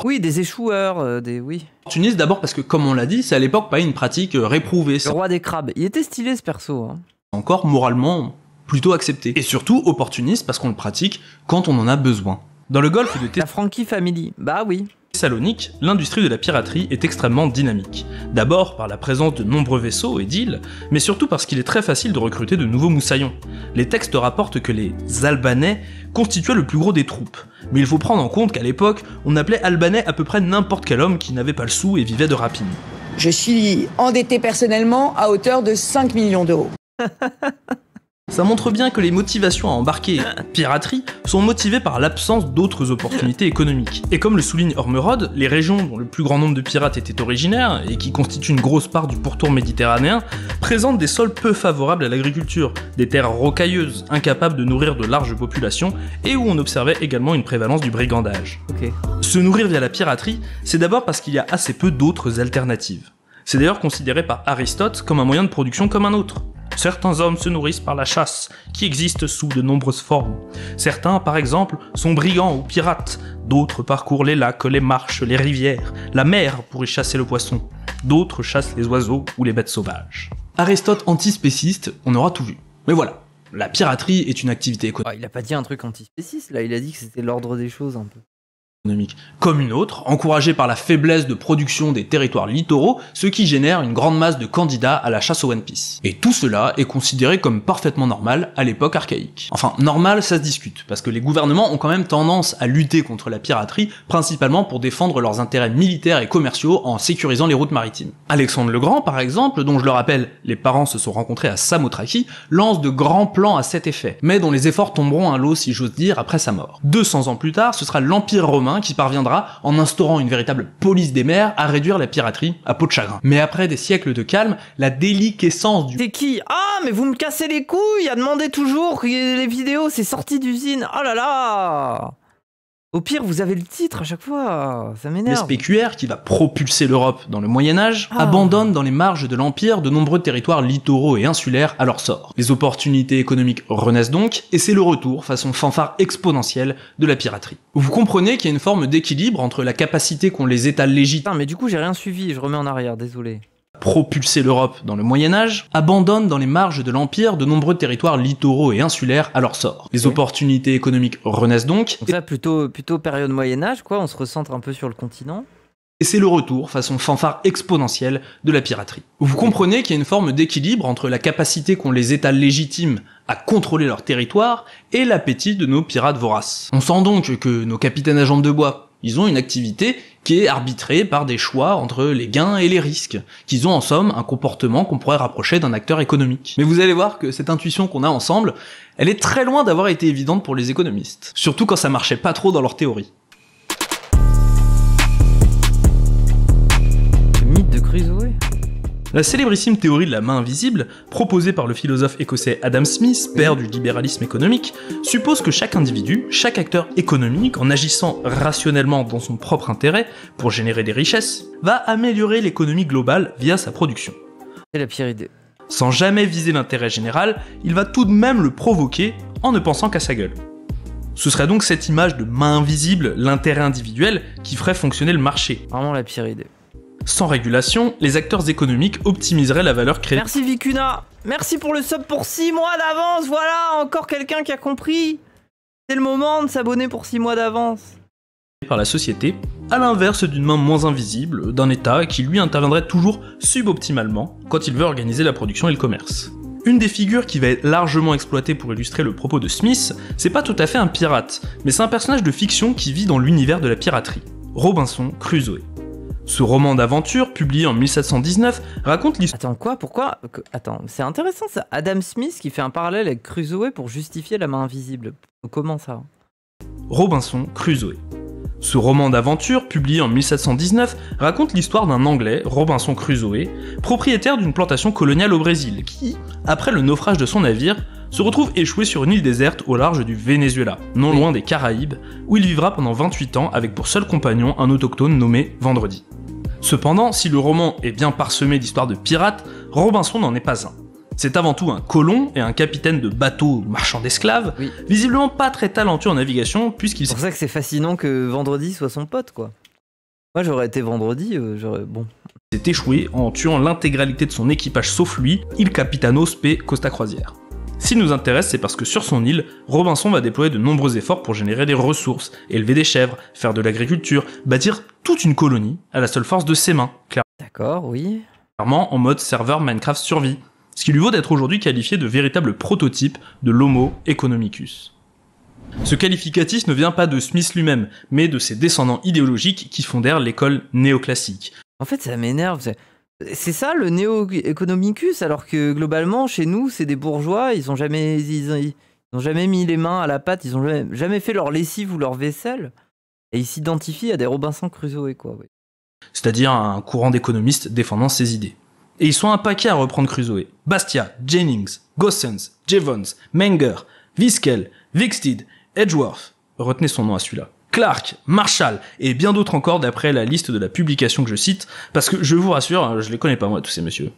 Oui, des échoueurs, oui. Opportuniste d'abord parce que, comme on l'a dit, c'est à l'époque pas une pratique réprouvée. Le roi des crabes, il était stylé ce perso. Hein. Encore moralement plutôt accepté. Et surtout opportuniste parce qu'on le pratique quand on en a besoin. Dans le golfe de la Frankie Family, bah oui. Thessalonique, l'industrie de la piraterie est extrêmement dynamique. D'abord par la présence de nombreux vaisseaux et d'îles, mais surtout parce qu'il est très facile de recruter de nouveaux moussaillons. Les textes rapportent que les Albanais constituaient le plus gros des troupes. Mais il faut prendre en compte qu'à l'époque, on appelait Albanais à peu près n'importe quel homme qui n'avait pas le sou et vivait de rapine. Je suis endetté personnellement à hauteur de 5 millions d'euros. Ça montre bien que les motivations à embarquer piraterie sont motivées par l'absence d'autres opportunités économiques. Et comme le souligne Ormerod, les régions dont le plus grand nombre de pirates étaient originaires, et qui constituent une grosse part du pourtour méditerranéen, présentent des sols peu favorables à l'agriculture, des terres rocailleuses, incapables de nourrir de larges populations, et où on observait également une prévalence du brigandage. Se nourrir via la piraterie, c'est d'abord parce qu'il y a assez peu d'autres alternatives. C'est d'ailleurs considéré par Aristote comme un moyen de production comme un autre. Certains hommes se nourrissent par la chasse, qui existe sous de nombreuses formes. Certains, par exemple, sont brigands ou pirates. D'autres parcourent les lacs, les marches, les rivières, la mer pour y chasser le poisson. D'autres chassent les oiseaux ou les bêtes sauvages. Aristote antispéciste, on aura tout vu. Mais voilà, la piraterie est une activité économique. Il a pas dit un truc antispéciste, là, il a dit que c'était l'ordre des choses un peu. Comme une autre, encouragée par la faiblesse de production des territoires littoraux, ce qui génère une grande masse de candidats à la chasse au One Piece. Et tout cela est considéré comme parfaitement normal à l'époque archaïque. Enfin, normal, ça se discute, parce que les gouvernements ont quand même tendance à lutter contre la piraterie, principalement pour défendre leurs intérêts militaires et commerciaux en sécurisant les routes maritimes. Alexandre le Grand, par exemple, dont je le rappelle, les parents se sont rencontrés à Samothraki, lance de grands plans à cet effet, mais dont les efforts tomberont à l'eau, si j'ose dire, après sa mort. 200 ans plus tard, ce sera l'Empire romain qui parviendra, en instaurant une véritable police des mers, à réduire la piraterie à peau de chagrin. Mais après des siècles de calme, la déliquescence du... C'est qui? Ah, mais vous me cassez les couilles à demander toujours que les vidéos, c'est sorti d'usine. Oh là là! Au pire, vous avez le titre à chaque fois, ça m'énerve. L'SPQR, qui va propulser l'Europe dans le Moyen-Âge, abandonne dans les marges de l'Empire de nombreux territoires littoraux et insulaires à leur sort. Les opportunités économiques renaissent donc, et c'est le retour, façon fanfare exponentielle, de la piraterie. Vous comprenez qu'il y a une forme d'équilibre entre la capacité qu'ont les États légitimes... Putain, mais du coup, j'ai rien suivi, je remets en arrière, désolé. Propulser l'Europe dans le Moyen-Âge, abandonne dans les marges de l'Empire de nombreux territoires littoraux et insulaires à leur sort. Les opportunités économiques renaissent donc. Donc là, plutôt période Moyen-Âge, quoi, on se recentre un peu sur le continent. Et c'est le retour, façon fanfare exponentielle, de la piraterie. Vous comprenez qu'il y a une forme d'équilibre entre la capacité qu'ont les États légitimes à contrôler leur territoire et l'appétit de nos pirates voraces. On sent donc que nos capitaines à jambes de bois, ils ont une activité qui est arbitrée par des choix entre les gains et les risques, qu'ils ont en somme un comportement qu'on pourrait rapprocher d'un acteur économique. Mais vous allez voir que cette intuition qu'on a ensemble, elle est très loin d'avoir été évidente pour les économistes, surtout quand ça marchait pas trop dans leur théorie. Le mythe de Crusoe. La célébrissime théorie de la main invisible, proposée par le philosophe écossais Adam Smith, père du libéralisme économique, suppose que chaque individu, chaque acteur économique, en agissant rationnellement dans son propre intérêt pour générer des richesses, va améliorer l'économie globale via sa production. C'est la pire idée. Sans jamais viser l'intérêt général, il va tout de même le provoquer en ne pensant qu'à sa gueule. Ce serait donc cette image de main invisible, l'intérêt individuel, qui ferait fonctionner le marché. Vraiment la pire idée. Sans régulation, les acteurs économiques optimiseraient la valeur créée Merci Vicuna. Merci pour le sub pour 6 mois d'avance. Voilà, encore quelqu'un qui a compris. C'est le moment de s'abonner pour 6 mois d'avance. par la société, à l'inverse d'une main moins invisible, d'un État qui lui interviendrait toujours suboptimalement quand il veut organiser la production et le commerce. Une des figures qui va être largement exploitée pour illustrer le propos de Smith, c'est pas tout à fait un pirate, mais c'est un personnage de fiction qui vit dans l'univers de la piraterie, Robinson Crusoe. Ce roman d'aventure, publié en 1719, raconte l'histoire... Attends, quoi? Pourquoi? Attends, c'est intéressant ça. Adam Smith qui fait un parallèle avec Crusoe pour justifier la main invisible. Comment ça? Robinson Crusoe. Ce roman d'aventure, publié en 1719, raconte l'histoire d'un Anglais, Robinson Crusoe, propriétaire d'une plantation coloniale au Brésil, qui, après le naufrage de son navire, se retrouve échoué sur une île déserte au large du Venezuela, non loin des Caraïbes, où il vivra pendant 28 ans avec pour seul compagnon un autochtone nommé Vendredi. Cependant, si le roman est bien parsemé d'histoires de pirates, Robinson n'en est pas un. C'est avant tout un colon et un capitaine de bateau marchand d'esclaves, visiblement pas très talentueux en navigation puisqu'il... C'est pour ça que c'est fascinant que Vendredi soit son pote, quoi. Moi j'aurais été Vendredi, bon... s'est échoué en tuant l'intégralité de son équipage sauf lui, il Capitanos P. Costa Croisière. S'il nous intéresse, c'est parce que sur son île, Robinson va déployer de nombreux efforts pour générer des ressources, élever des chèvres, faire de l'agriculture, bâtir toute une colonie à la seule force de ses mains, D'accord, oui. clairement en mode serveur Minecraft survie, ce qui lui vaut d'être aujourd'hui qualifié de véritable prototype de l'Homo economicus. Ce qualificatif ne vient pas de Smith lui-même, mais de ses descendants idéologiques qui fondèrent l'école néoclassique. En fait, ça m'énerve. C'est ça le néo-economicus, alors que globalement, chez nous, c'est des bourgeois, ils ont jamais mis les mains à la pâte, ils ont jamais fait leur lessive ou leur vaisselle, et ils s'identifient à des Robinson Crusoe, quoi. Ouais. C'est-à-dire un courant d'économistes défendant ses idées. Et ils sont un paquet à reprendre Crusoe. Bastia, Jennings, Gossens, Jevons, Menger, Viskel, Wicksteed, Edgeworth, retenez son nom à celui-là, Clark, Marshall, et bien d'autres encore d'après la liste de la publication que je cite, parce que je vous rassure, je les connais pas moi tous ces messieurs.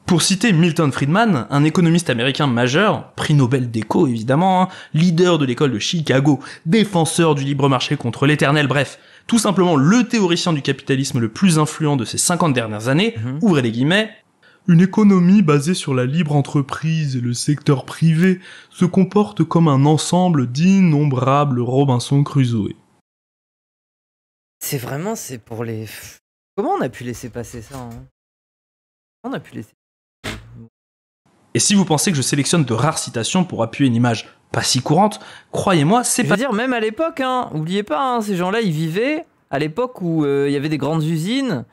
Pour citer Milton Friedman, un économiste américain majeur, prix Nobel d'éco évidemment, leader de l'école de Chicago, défenseur du libre marché contre l'éternel, bref, tout simplement le théoricien du capitalisme le plus influent de ces 50 dernières années, ouvrez les guillemets, une économie basée sur la libre entreprise et le secteur privé se comporte comme un ensemble d'innombrables Robinson Crusoe. C'est pour les... Comment on a pu laisser passer ça, hein? On a pu laisser... Et si vous pensez que je sélectionne de rares citations pour appuyer une image pas si courante, croyez-moi, c'est pas... Je veux dire, même à l'époque, hein, oubliez pas, hein, ces gens-là, ils vivaient à l'époque où il y avait des grandes usines,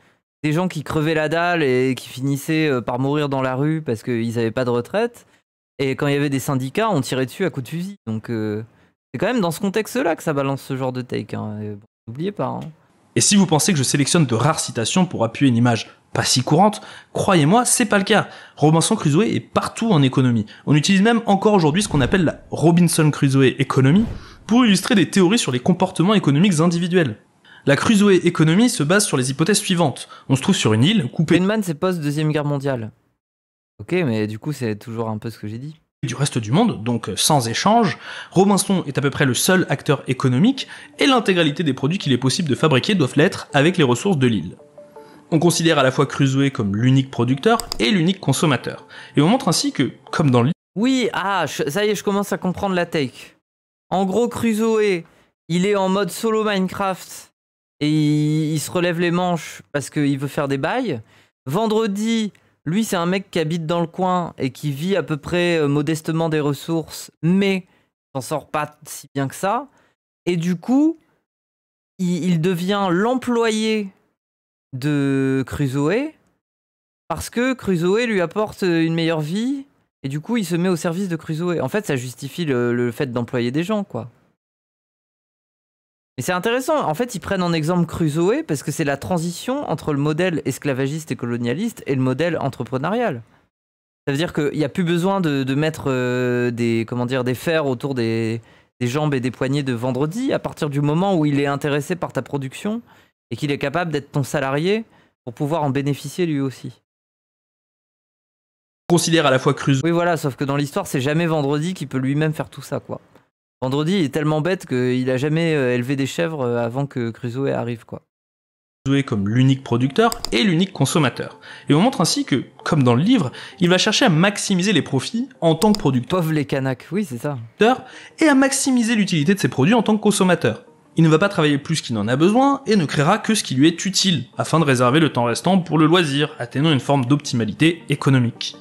des gens qui crevaient la dalle et qui finissaient par mourir dans la rue parce qu'ils n'avaient pas de retraite. Et quand il y avait des syndicats, on tirait dessus à coups de fusil. Donc c'est quand même dans ce contexte-là que ça balance ce genre de take. Hein. Bon, n'oubliez pas. Hein. Et si vous pensez que je sélectionne de rares citations pour appuyer une image pas si courante, croyez-moi, c'est pas le cas. Robinson Crusoe est partout en économie. On utilise même encore aujourd'hui ce qu'on appelle la Robinson Crusoe Economy pour illustrer des théories sur les comportements économiques individuels. La Crusoe Economy se base sur les hypothèses suivantes. On se trouve sur une île coupée... Friedman, c'est post-deuxième guerre mondiale. Ok, mais du coup, c'est toujours un peu ce que j'ai dit. Du reste du monde, donc sans échange, Robinson est à peu près le seul acteur économique et l'intégralité des produits qu'il est possible de fabriquer doivent l'être avec les ressources de l'île. On considère à la fois Crusoe comme l'unique producteur et l'unique consommateur. Et on montre ainsi que, comme dans l'île... Oui, ça y est, je commence à comprendre la take. En gros, Crusoe, il est en mode solo Minecraft et il se relève les manches parce qu'il veut faire des bails. Vendredi, lui, c'est un mec qui habite dans le coin et qui vit à peu près modestement des ressources, mais s'en sort pas si bien que ça. Et du coup, il devient l'employé de Crusoe parce que Crusoe lui apporte une meilleure vie et du coup, il se met au service de Crusoe. En fait, ça justifie le fait d'employer des gens, quoi. Mais c'est intéressant, en fait ils prennent en exemple Crusoe parce que c'est la transition entre le modèle esclavagiste et colonialiste et le modèle entrepreneurial. Ça veut dire qu'il n'y a plus besoin de mettre des fers autour des jambes et des poignets de Vendredi à partir du moment où il est intéressé par ta production et qu'il est capable d'être ton salarié pour pouvoir en bénéficier lui aussi. On considère à la fois Crusoe... Oui voilà, sauf que dans l'histoire c'est jamais Vendredi qui peut lui-même faire tout ça, quoi. Vendredi est tellement bête qu'il a jamais élevé des chèvres avant que Crusoe arrive, quoi. Crusoe comme l'unique producteur et l'unique consommateur. Et on montre ainsi que, comme dans le livre, il va chercher à maximiser les profits en tant que producteur Pauvres les canaques, oui c'est ça. et à maximiser l'utilité de ses produits en tant que consommateur. Il ne va pas travailler plus qu'il n'en a besoin et ne créera que ce qui lui est utile, afin de réserver le temps restant pour le loisir, atteignant une forme d'optimalité économique.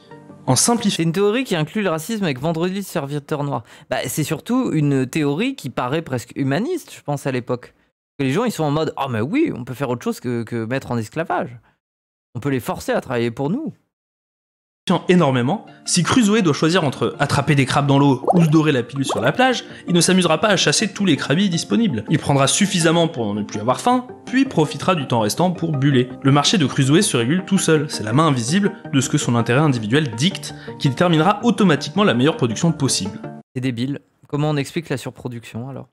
En simplifiant, C'est une théorie qui inclut le racisme avec Vendredi le serviteur noir. Bah, c'est surtout une théorie qui paraît presque humaniste, je pense, à l'époque. Que les gens, ils sont en mode « Ah, mais oui, on peut faire autre chose que mettre en esclavage. On peut les forcer à travailler pour nous. » énormément, si Crusoe doit choisir entre attraper des crabes dans l'eau ou se dorer la pilule sur la plage, il ne s'amusera pas à chasser tous les crabis disponibles. Il prendra suffisamment pour ne plus avoir faim, puis profitera du temps restant pour buller. Le marché de Crusoe se régule tout seul, c'est la main invisible de ce que son intérêt individuel dicte qui déterminera automatiquement la meilleure production possible. C'est débile. Comment on explique la surproduction, alors?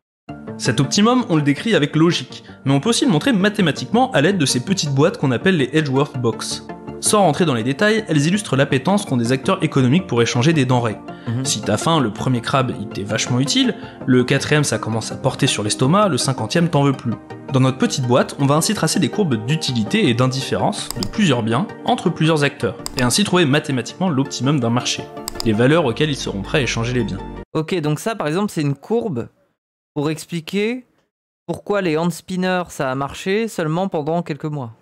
Cet optimum, on le décrit avec logique, mais on peut aussi le montrer mathématiquement à l'aide de ces petites boîtes qu'on appelle les Edgeworth Box. Sans rentrer dans les détails, elles illustrent l'appétence qu'ont des acteurs économiques pour échanger des denrées. Si t'as faim, le premier crabe, il t'est vachement utile, le quatrième, ça commence à porter sur l'estomac, le 50e, t'en veux plus. Dans notre petite boîte, on va ainsi tracer des courbes d'utilité et d'indifférence de plusieurs biens entre plusieurs acteurs, et ainsi trouver mathématiquement l'optimum d'un marché, les valeurs auxquelles ils seront prêts à échanger les biens. Ok, donc ça, par exemple, c'est une courbe pour expliquer pourquoi les hand spinners, ça a marché seulement pendant quelques mois.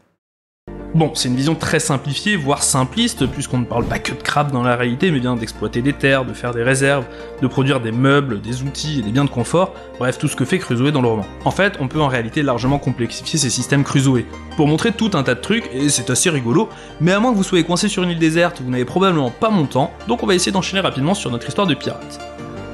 Bon, c'est une vision très simplifiée, voire simpliste, puisqu'on ne parle pas que de crabes dans la réalité, mais bien d'exploiter des terres, de faire des réserves, de produire des meubles, des outils et des biens de confort, bref, tout ce que fait Crusoe dans le roman. En fait, on peut en réalité largement complexifier ces systèmes Crusoe, pour montrer tout un tas de trucs, et c'est assez rigolo, mais à moins que vous soyez coincé sur une île déserte, vous n'avez probablement pas mon temps, donc on va essayer d'enchaîner rapidement sur notre histoire de pirate.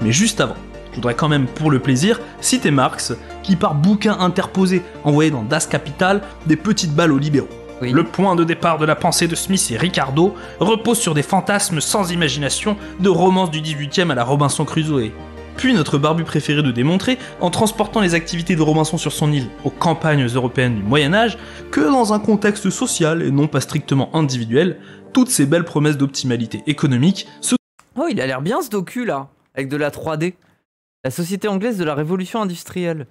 Mais juste avant, je voudrais quand même, pour le plaisir, citer Marx, qui par bouquin interposé envoyé dans Das Kapital des petites balles aux libéraux. Oui. Le point de départ de la pensée de Smith et Ricardo repose sur des fantasmes sans imagination de romances du 18e à la Robinson Crusoe. Puis notre barbu préféré de démontrer, en transportant les activités de Robinson sur son île aux campagnes européennes du Moyen-Âge, que dans un contexte social et non pas strictement individuel, toutes ces belles promesses d'optimalité économique se... Oh, il a l'air bien ce docu là, avec de la 3D. La société anglaise de la révolution industrielle.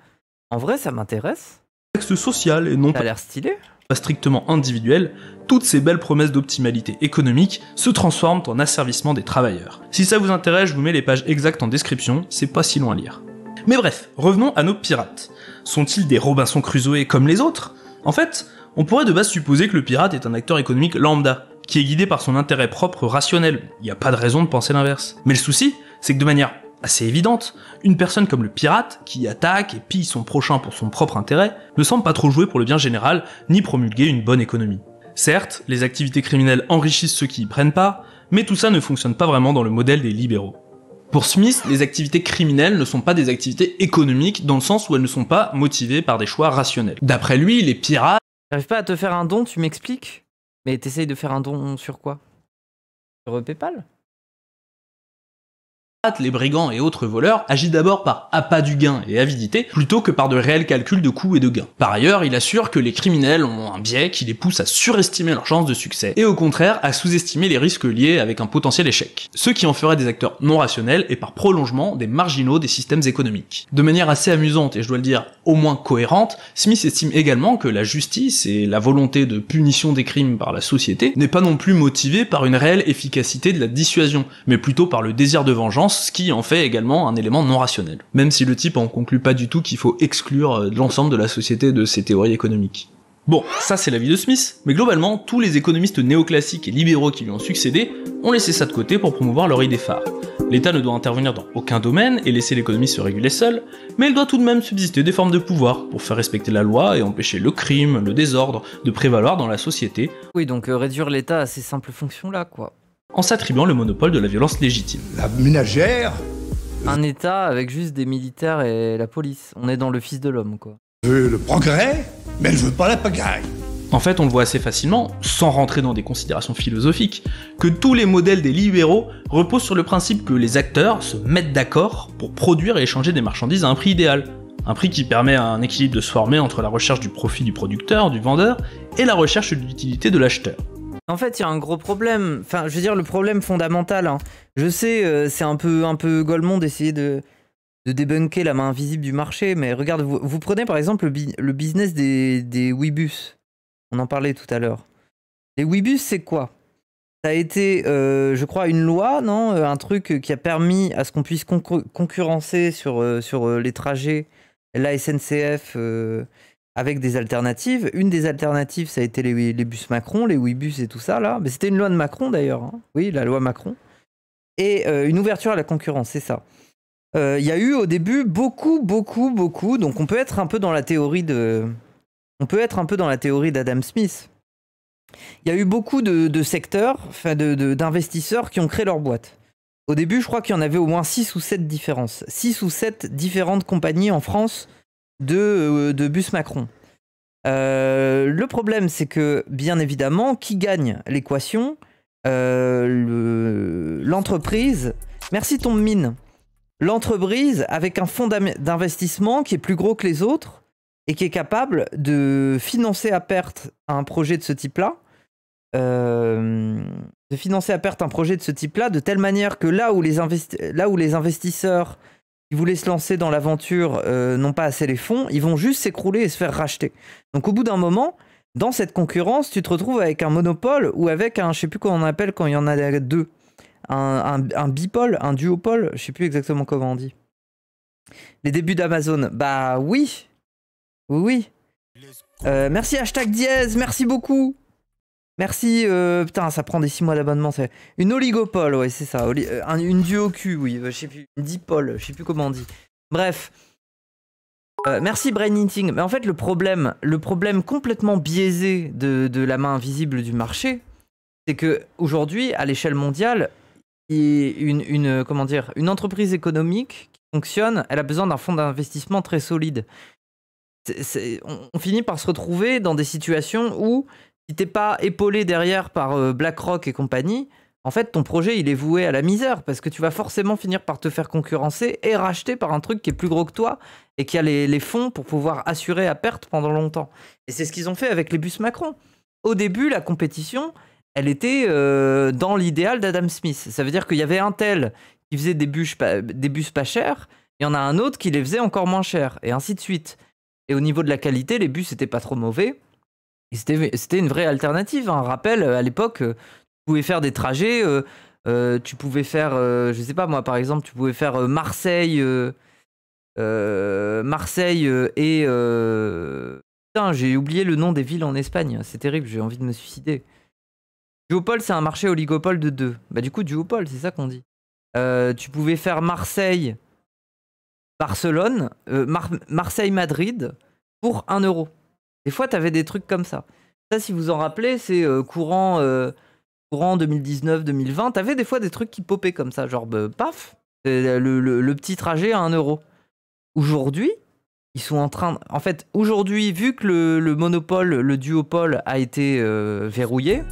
En vrai, ça m'intéresse. contexte social et non Ça a l'air stylé. pas strictement individuel, toutes ces belles promesses d'optimalité économique se transforment en asservissement des travailleurs. Si ça vous intéresse, je vous mets les pages exactes en description, c'est pas si long à lire. Mais bref, revenons à nos pirates. Sont-ils des Robinson Crusoe comme les autres? En fait, on pourrait de base supposer que le pirate est un acteur économique lambda, qui est guidé par son intérêt propre rationnel. Il n'y a pas de raison de penser l'inverse. Mais le souci, c'est que de manière assez évidente, une personne comme le pirate, qui attaque et pille son prochain pour son propre intérêt, ne semble pas trop jouer pour le bien général, ni promulguer une bonne économie. Certes, les activités criminelles enrichissent ceux qui y prennent part, mais tout ça ne fonctionne pas vraiment dans le modèle des libéraux. Pour Smith, les activités criminelles ne sont pas des activités économiques dans le sens où elles ne sont pas motivées par des choix rationnels. D'après lui, les pirates... J'arrive pas à te faire un don, tu m'expliques? Mais t'essayes de faire un don sur quoi? Sur PayPal? Les brigands et autres voleurs agissent d'abord par appât du gain et avidité, plutôt que par de réels calculs de coûts et de gains. Par ailleurs, il assure que les criminels ont un biais qui les pousse à surestimer leurs chances de succès, et au contraire à sous-estimer les risques liés avec un potentiel échec. Ce qui en ferait des acteurs non rationnels et par prolongement des marginaux des systèmes économiques. De manière assez amusante et je dois le dire au moins cohérente, Smith estime également que la justice et la volonté de punition des crimes par la société n'est pas non plus motivée par une réelle efficacité de la dissuasion, mais plutôt par le désir de vengeance, ce qui en fait également un élément non rationnel. Même si le type en conclut pas du tout qu'il faut exclure l'ensemble de la société de ses théories économiques. Bon, ça c'est l'avis de Smith, mais globalement, tous les économistes néoclassiques et libéraux qui lui ont succédé ont laissé ça de côté pour promouvoir leur idée phare. L'État ne doit intervenir dans aucun domaine et laisser l'économie se réguler seule, mais il doit tout de même subsister des formes de pouvoir pour faire respecter la loi et empêcher le crime, le désordre de prévaloir dans la société. Oui, donc réduire l'État à ces simples fonctions-là, quoi. En s'attribuant le monopole de la violence légitime. La ménagère Un État avec juste des militaires et la police. On est dans le fils de l'homme, quoi. veut le progrès, mais elle veut pas la pagaille. En fait, on le voit assez facilement, sans rentrer dans des considérations philosophiques, que tous les modèles des libéraux reposent sur le principe que les acteurs se mettent d'accord pour produire et échanger des marchandises à un prix idéal. Un prix qui permet à un équilibre de se former entre la recherche du profit du producteur, du vendeur, et la recherche de l'utilité de l'acheteur. En fait, il y a un gros problème. Enfin, je veux dire, le problème fondamental. Hein. Je sais, c'est un peu Golemont d'essayer de débunker la main invisible du marché, mais regarde, vous prenez par exemple le business des Ouibus. On en parlait tout à l'heure. Les Ouibus, c'est quoi? Ça a été, je crois, une loi, non? Un truc qui a permis à ce qu'on puisse concurrencer sur les trajets la SNCF avec des alternatives. Une des alternatives, ça a été les bus Macron, les Ouibus et tout ça, là. Mais c'était une loi de Macron, d'ailleurs. Hein. Oui, la loi Macron. Et une ouverture à la concurrence, c'est ça. Il y a eu au début beaucoup, donc on peut être un peu dans la théorie d'Adam Smith. Il y a eu beaucoup de secteurs, enfin d'investisseurs qui ont créé leur boîte. Au début, je crois qu'il y en avait au moins 6 ou 7 différences. 6 ou 7 différentes compagnies en France de bus Macron. Le problème, c'est que, bien évidemment, qui gagne l'équation? L'entreprise. Merci Tombe Mine. L'entreprise avec un fonds d'investissement qui est plus gros que les autres et qui est capable de financer à perte un projet de ce type-là. De telle manière que là où les investisseurs qui voulaient se lancer dans l'aventure n'ont pas assez les fonds, ils vont juste s'écrouler et se faire racheter. Donc au bout d'un moment, dans cette concurrence, tu te retrouves avec un monopole ou avec un, je sais plus comment on appelle quand il y en a deux, un bipole, un duopole, je sais plus exactement comment on dit. Les débuts d'Amazon, bah oui. Merci hashtag dièse, merci beaucoup. Merci, putain, ça prend des 6 mois d'abonnement. Une oligopole, ouais, c'est ça. Une duo-Q, oui, je sais plus. Une dipole, je sais plus comment on dit. Bref. Merci Brain Eating. Mais en fait, le problème complètement biaisé de la main invisible du marché, c'est que aujourd'hui, à l'échelle mondiale, une entreprise économique qui fonctionne, elle a besoin d'un fonds d'investissement très solide. On finit par se retrouver dans des situations où si t'es pas épaulé derrière par BlackRock et compagnie, en fait ton projet il est voué à la misère parce que tu vas forcément finir par te faire concurrencer et racheter par un truc qui est plus gros que toi et qui a les fonds pour pouvoir assurer à perte pendant longtemps. Et c'est ce qu'ils ont fait avec les bus Macron. Au début, la compétition, elle était dans l'idéal d'Adam Smith. Ça veut dire qu'il y avait un tel qui faisait des bus pas chers, il y en a un autre qui les faisait encore moins chers, et ainsi de suite. Et au niveau de la qualité, les bus n'étaient pas trop mauvais. Et c'était une vraie alternative. Un rappel, à l'époque, tu pouvais faire des trajets. Tu pouvais faire, je sais pas moi, par exemple, tu pouvais faire Marseille et... Putain, j'ai oublié le nom des villes en Espagne. C'est terrible, j'ai envie de me suicider. Duopole, c'est un marché oligopole de 2. Bah du coup, duopole, c'est ça qu'on dit. Tu pouvais faire Marseille... Barcelone, Marseille-Madrid pour 1 euro. Des fois, tu avais des trucs comme ça. Ça, si vous en rappelez, c'est courant 2019-2020. Tu avais des fois des trucs qui popaient comme ça, genre paf, le petit trajet à 1 euro. Aujourd'hui, ils sont en train... En fait, aujourd'hui, vu que le monopole, le duopole a été verrouillé,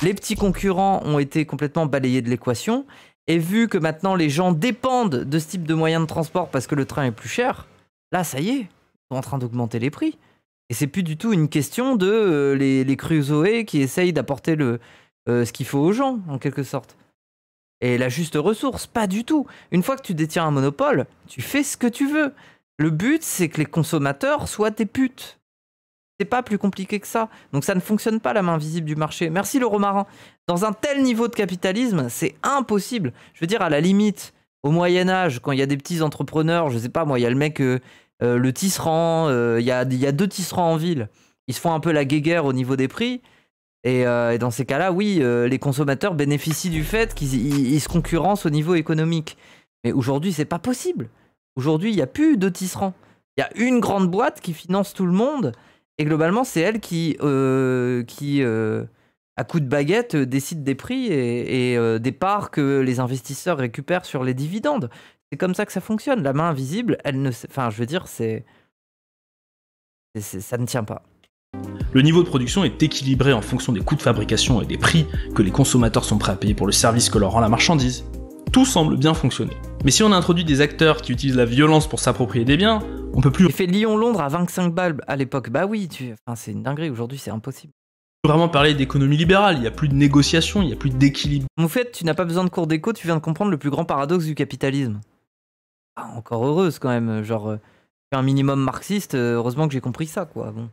les petits concurrents ont été complètement balayés de l'équation. Et vu que maintenant les gens dépendent de ce type de moyens de transport parce que le train est plus cher, là ça y est, ils sont en train d'augmenter les prix. Et c'est plus du tout une question de les Crusoe qui essayent d'apporter ce qu'il faut aux gens, en quelque sorte. Et la juste ressource, pas du tout. Une fois que tu détiens un monopole, tu fais ce que tu veux. Le but, c'est que les consommateurs soient tes putes. C'est pas plus compliqué que ça. Donc ça ne fonctionne pas, la main visible du marché. Merci le romarin. Dans un tel niveau de capitalisme, c'est impossible. Je veux dire, à la limite, au Moyen-Âge, quand il y a des petits entrepreneurs, je sais pas moi, il y a le mec, le tisserand, il y a 2 tisserands en ville. Ils se font un peu la guéguerre au niveau des prix. Et dans ces cas-là, oui, les consommateurs bénéficient du fait qu'ils se concurrencent au niveau économique. Mais aujourd'hui, c'est pas possible. Aujourd'hui, il n'y a plus de tisserands. Il y a une grande boîte qui finance tout le monde. Et globalement, c'est elle qui à coup de baguette, décide des prix et des parts que les investisseurs récupèrent sur les dividendes. C'est comme ça que ça fonctionne. La main invisible, elle ne... Enfin, je veux dire, ça ne tient pas. Le niveau de production est équilibré en fonction des coûts de fabrication et des prix que les consommateurs sont prêts à payer pour le service que leur rend la marchandise. Tout semble bien fonctionner. Mais si on introduit des acteurs qui utilisent la violence pour s'approprier des biens, on peut plus... J'ai fait Lyon-Londres à 25 balles à l'époque. Bah oui, enfin, c'est une dinguerie. Aujourd'hui, c'est impossible. Vraiment parler d'économie libérale, il n'y a plus de négociation, il n'y a plus d'équilibre. En fait, tu n'as pas besoin de cours d'éco, tu viens de comprendre le plus grand paradoxe du capitalisme. Ah, encore heureuse quand même, genre, un minimum marxiste, heureusement que j'ai compris ça, quoi. Bon.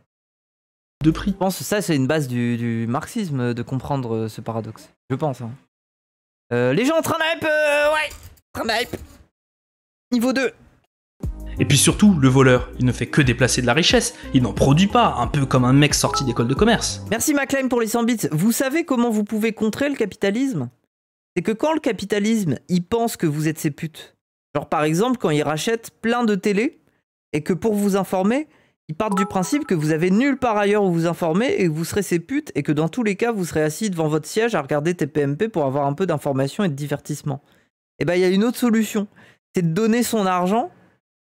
de prix. Je pense que ça, c'est une base du marxisme de comprendre ce paradoxe. Je pense. Hein. Les gens en train d'hype, ouais, train d'hype. Niveau 2. Et puis surtout, le voleur, il ne fait que déplacer de la richesse, il n'en produit pas, un peu comme un mec sorti d'école de commerce. Merci MacLime pour les 100 bits. Vous savez comment vous pouvez contrer le capitalisme? C'est que quand le capitalisme, il pense que vous êtes ses putes. Genre par exemple, quand il rachète plein de télé, et que pour vous informer, ils partent du principe que vous avez nulle part ailleurs où vous informer et que vous serez ces putes et que dans tous les cas, vous serez assis devant votre siège à regarder TPMP pour avoir un peu d'information et de divertissement. Et ben, il y a une autre solution. C'est de donner son argent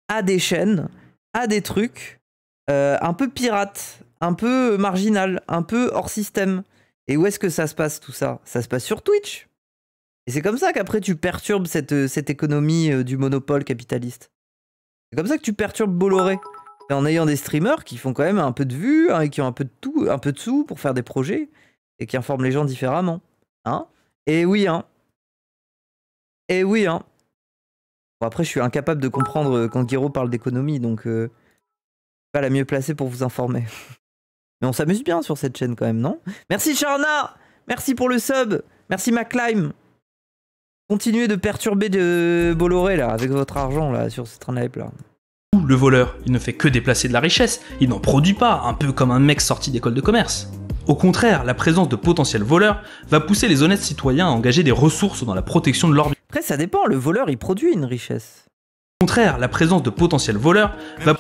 à des chaînes, à des trucs un peu pirates, un peu marginal, un peu hors système. Et où est-ce que ça se passe tout ça? Ça se passe sur Twitch. Et c'est comme ça qu'après tu perturbes cette économie du monopole capitaliste. C'est comme ça que tu perturbes Bolloré. Et en ayant des streamers qui font quand même un peu de vues, hein, et qui ont un peu de tout, un peu de sous pour faire des projets, et qui informent les gens différemment. Hein? Et oui, hein. Et oui, hein. Bon, après, je suis incapable de comprendre quand Guiraud parle d'économie, donc pas la mieux placée pour vous informer. Mais on s'amuse bien sur cette chaîne quand même, non? Merci Charna! Merci pour le sub! Merci MacLime! Continuez de perturber de Bolloré là, avec votre argent là, sur ce train de hype là. Le voleur, il ne fait que déplacer de la richesse, il n'en produit pas, un peu comme un mec sorti d'école de commerce. Au contraire, la présence de potentiels voleurs va pousser les honnêtes citoyens à engager des ressources dans la protection de leur bien. Après ça dépend, le voleur il produit une richesse. Au contraire, la présence de potentiels voleurs va...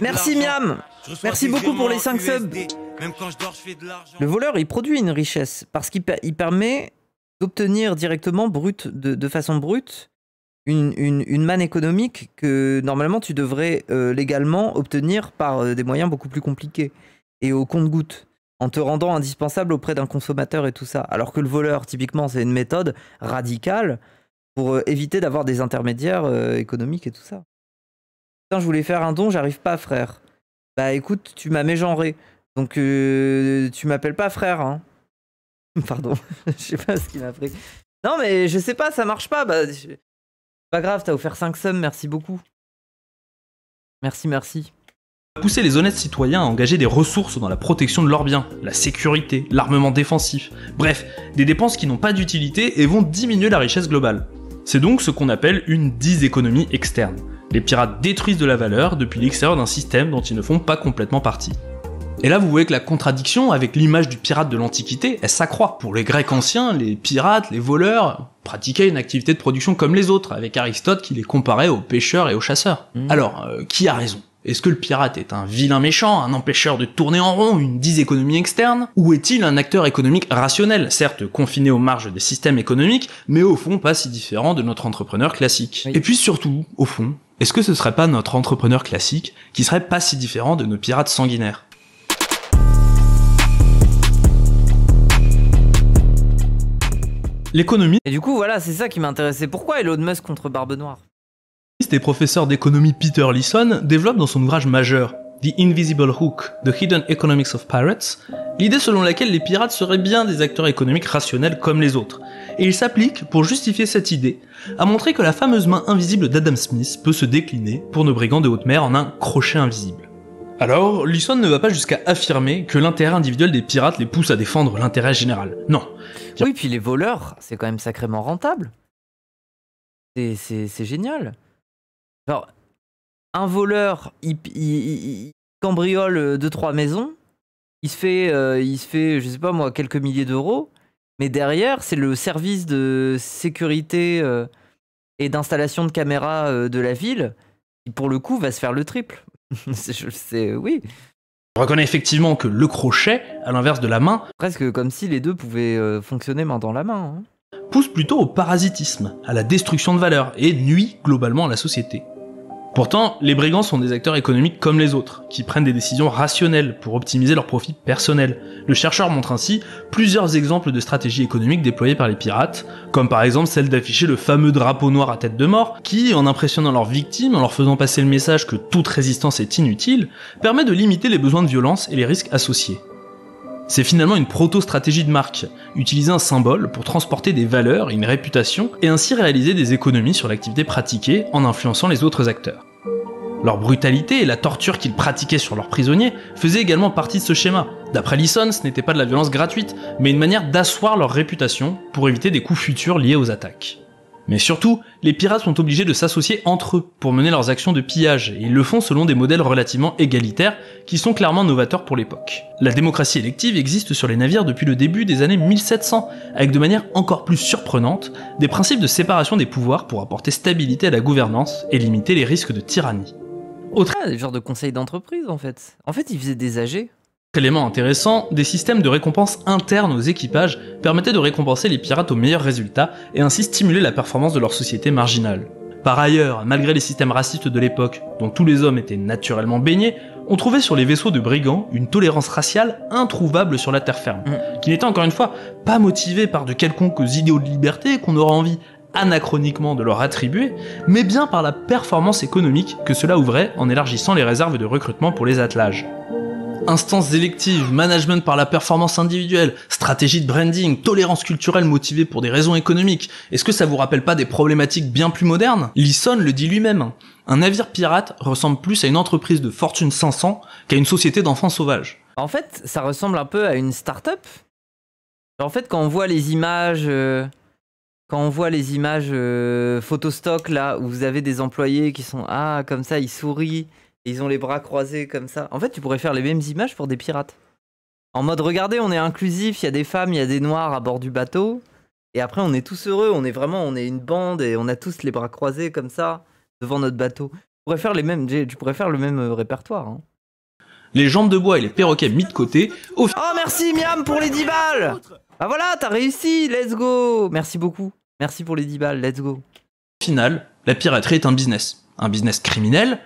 Merci Miam! Merci beaucoup pour les 5 subs! Le voleur il produit une richesse, parce qu'il permet d'obtenir directement, de façon brute, une manne économique que normalement tu devrais légalement obtenir par des moyens beaucoup plus compliqués et au compte-gouttes, en te rendant indispensable auprès d'un consommateur et tout ça. Alors que le voleur, typiquement, c'est une méthode radicale pour éviter d'avoir des intermédiaires économiques et tout ça. Putain, je voulais faire un don, j'arrive pas, frère. Bah écoute, tu m'as mégenré, donc tu m'appelles pas frère, hein. Pardon, je sais pas ce qu'il m'a pris. Non mais je sais pas, ça marche pas, bah... Pas grave, t'as offert 5 subs, merci beaucoup. Merci, merci. Pousser les honnêtes citoyens à engager des ressources dans la protection de leurs biens, la sécurité, l'armement défensif, bref, des dépenses qui n'ont pas d'utilité et vont diminuer la richesse globale. C'est donc ce qu'on appelle une diséconomie externe. Les pirates détruisent de la valeur depuis l'extérieur d'un système dont ils ne font pas complètement partie. Et là, vous voyez que la contradiction avec l'image du pirate de l'Antiquité, elle s'accroît. Pour les Grecs anciens, les pirates, les voleurs, pratiquaient une activité de production comme les autres, avec Aristote qui les comparait aux pêcheurs et aux chasseurs. Alors, qui a raison? Est-ce que le pirate est un vilain méchant, un empêcheur de tourner en rond, une diséconomie externe? Ou est-il un acteur économique rationnel, certes confiné aux marges des systèmes économiques, mais au fond pas si différent de notre entrepreneur classique? Oui. Et puis surtout, au fond, est-ce que ce serait pas notre entrepreneur classique qui serait pas si différent de nos pirates sanguinaires? L'économie. Et du coup, voilà, c'est ça qui m'intéressait. Pourquoi Elon Musk contre Barbe Noire? Et professeur d'économie Peter Leeson développe dans son ouvrage majeur The Invisible Hook, The Hidden Economics of Pirates, l'idée selon laquelle les pirates seraient bien des acteurs économiques rationnels comme les autres. Et il s'applique, pour justifier cette idée, à montrer que la fameuse main invisible d'Adam Smith peut se décliner, pour nos brigands de haute mer, en un crochet invisible. Alors, Leeson ne va pas jusqu'à affirmer que l'intérêt individuel des pirates les pousse à défendre l'intérêt général. Non. Oui, puis les voleurs, c'est quand même sacrément rentable. C'est génial. Alors, un voleur, il cambriole 2-3 maisons, il se fait, je sais pas moi, quelques milliers d'euros, mais derrière, c'est le service de sécurité et d'installation de caméras de la ville qui, pour le coup, va se faire le triple. Oui. On reconnaît effectivement que le crochet, à l'inverse de la main, presque comme si les deux pouvaient fonctionner main dans la main, hein, pousse plutôt au parasitisme, à la destruction de valeur, et nuit globalement à la société. Pourtant, les brigands sont des acteurs économiques comme les autres, qui prennent des décisions rationnelles pour optimiser leurs profits personnels. Le chercheur montre ainsi plusieurs exemples de stratégies économiques déployées par les pirates, comme par exemple celle d'afficher le fameux drapeau noir à tête de mort, qui, en impressionnant leurs victimes, en leur faisant passer le message que toute résistance est inutile, permet de limiter les besoins de violence et les risques associés. C'est finalement une proto-stratégie de marque, utiliser un symbole pour transporter des valeurs et une réputation, et ainsi réaliser des économies sur l'activité pratiquée en influençant les autres acteurs. Leur brutalité et la torture qu'ils pratiquaient sur leurs prisonniers faisaient également partie de ce schéma. D'après Leeson, ce n'était pas de la violence gratuite, mais une manière d'asseoir leur réputation pour éviter des coups futurs liés aux attaques. Mais surtout, les pirates sont obligés de s'associer entre eux pour mener leurs actions de pillage, et ils le font selon des modèles relativement égalitaires qui sont clairement novateurs pour l'époque. La démocratie élective existe sur les navires depuis le début des années 1700, avec de manière encore plus surprenante, des principes de séparation des pouvoirs pour apporter stabilité à la gouvernance et limiter les risques de tyrannie. Autre Des genres de conseils d'entreprise en fait. En fait, ils faisaient des AG. élément intéressant, des systèmes de récompense internes aux équipages permettaient de récompenser les pirates aux meilleurs résultats et ainsi stimuler la performance de leur société marginale. Par ailleurs, malgré les systèmes racistes de l'époque, dont tous les hommes étaient naturellement baignés, on trouvait sur les vaisseaux de brigands une tolérance raciale introuvable sur la terre ferme, qui n'était encore une fois pas motivée par de quelconques idéaux de liberté qu'on aura envie anachroniquement de leur attribuer, mais bien par la performance économique que cela ouvrait en élargissant les réserves de recrutement pour les attelages. Instances électives, management par la performance individuelle, stratégie de branding, tolérance culturelle motivée pour des raisons économiques, est-ce que ça vous rappelle pas des problématiques bien plus modernes? Leeson le dit lui-même, un navire pirate ressemble plus à une entreprise de Fortune 500 qu'à une société d'enfants sauvages. En fait, ça ressemble un peu à une start-up. En fait, quand on voit les images... photostock là, où vous avez des employés qui sont comme ça, ils sourient, et ils ont les bras croisés comme ça. En fait, tu pourrais faire les mêmes images pour des pirates. En mode, regardez, on est inclusif, il y a des femmes, il y a des noirs à bord du bateau, et après on est tous heureux, on est une bande, et on a tous les bras croisés comme ça, devant notre bateau. Tu pourrais faire le même répertoire. Hein. Les jambes de bois et les perroquets mis de côté, Oh merci Miam pour les 10 balles. Ah voilà, t'as réussi, let's go. Merci beaucoup. Merci pour les 10 balles, let's go. Au final, la piraterie est un business criminel,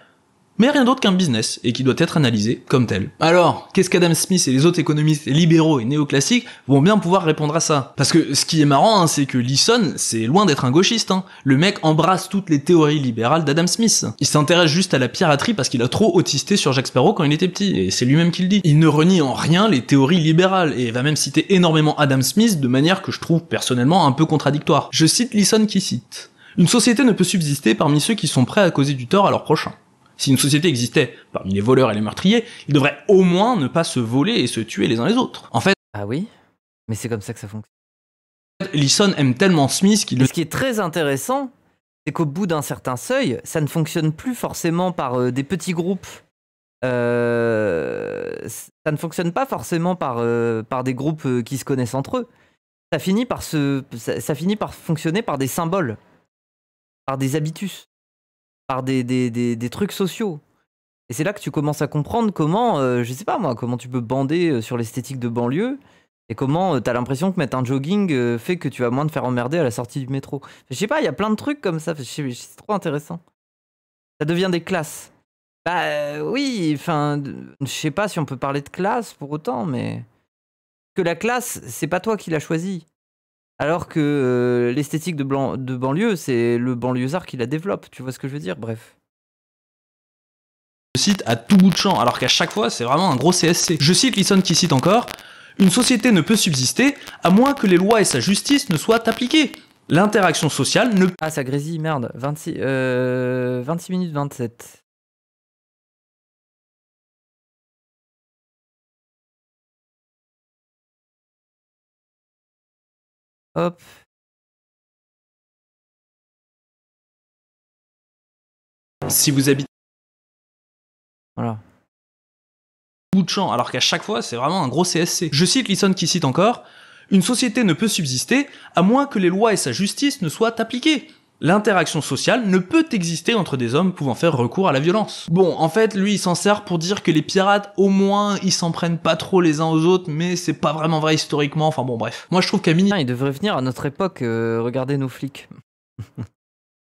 mais rien d'autre qu'un business, et qui doit être analysé comme tel. Alors, qu'est-ce qu'Adam Smith et les autres économistes libéraux et néoclassiques vont bien pouvoir répondre à ça? Parce que ce qui est marrant, c'est que Leeson, c'est loin d'être un gauchiste. Le mec embrasse toutes les théories libérales d'Adam Smith. Il s'intéresse juste à la piraterie parce qu'il a trop autisté sur Jack Sparrow quand il était petit, et c'est lui-même qui le dit. Il ne renie en rien les théories libérales, et va même citer énormément Adam Smith de manière que je trouve personnellement un peu contradictoire. Je cite Leeson qui cite « Une société ne peut subsister parmi ceux qui sont prêts à causer du tort à leurs prochains. Si une société existait parmi les voleurs et les meurtriers, ils devraient au moins ne pas se voler et se tuer les uns les autres. » En fait... Ah oui? Mais c'est comme ça que ça fonctionne. Leeson aime tellement Smith qu'il... Ce qui est très intéressant, c'est qu'au bout d'un certain seuil, ça ne fonctionne plus forcément par des petits groupes. Ça ne fonctionne pas forcément par des groupes qui se connaissent entre eux. Ça finit par fonctionner par des symboles, par des habitus, par des trucs sociaux. Et c'est là que tu commences à comprendre comment, je sais pas moi, comment tu peux bander sur l'esthétique de banlieue et comment t'as l'impression que mettre un jogging fait que tu vas moins te faire emmerder à la sortie du métro. Je sais pas, il y a plein de trucs comme ça, c'est trop intéressant. Ça devient des classes. Bah oui, enfin, je sais pas si on peut parler de classe pour autant, mais... Que la classe, c'est pas toi qui l'as choisi. Alors que l'esthétique de banlieue, c'est le banlieusard qui la développe, tu vois ce que je veux dire? Bref. Je cite à tout bout de champ, alors qu'à chaque fois, c'est vraiment un gros CSC. Je cite Leeson qui cite encore « Une société ne peut subsister à moins que les lois et sa justice ne soient appliquées. L'interaction sociale ne... » Ah, ça grésille, merde. 26 minutes 27. Hop. Si vous habitez... Voilà. Bout de champ, alors qu'à chaque fois, c'est vraiment un gros CSC. Je cite Leeson qui cite encore « Une société ne peut subsister à moins que les lois et sa justice ne soient appliquées. L'interaction sociale ne peut exister entre des hommes pouvant faire recours à la violence. » Bon, en fait, lui, il s'en sert pour dire que les pirates, au moins, ils s'en prennent pas trop les uns aux autres, mais c'est pas vraiment vrai historiquement, enfin bon, bref. Moi, je trouve qu'à minima... Il devrait venir à notre époque regarder nos flics.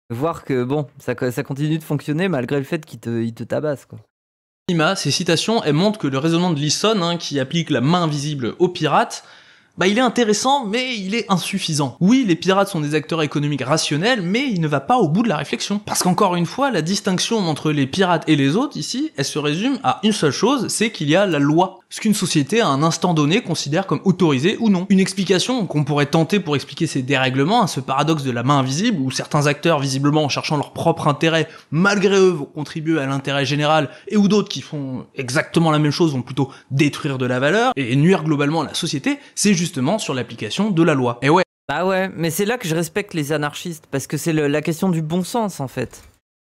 Voir que, bon, ça continue de fonctionner malgré le fait qu'ils te tabassent, quoi. Ces citations, elles montrent que le raisonnement de Leeson, qui applique la main invisible aux pirates, bah il est intéressant, mais il est insuffisant. Oui, les pirates sont des acteurs économiques rationnels, mais il ne va pas au bout de la réflexion. Parce qu'encore une fois, la distinction entre les pirates et les autres, ici, elle se résume à une seule chose, c'est qu'il y a la loi. ce qu'une société à un instant donné considère comme autorisé ou non. Une explication qu'on pourrait tenter pour expliquer ces dérèglements, ce paradoxe de la main invisible, où certains acteurs visiblement en cherchant leur propre intérêt, malgré eux vont contribuer à l'intérêt général, et où d'autres qui font exactement la même chose vont plutôt détruire de la valeur, et nuire globalement à la société, c'est justement sur l'application de la loi. Et ouais. Bah ouais, mais c'est là que je respecte les anarchistes, parce que c'est la question du bon sens en fait.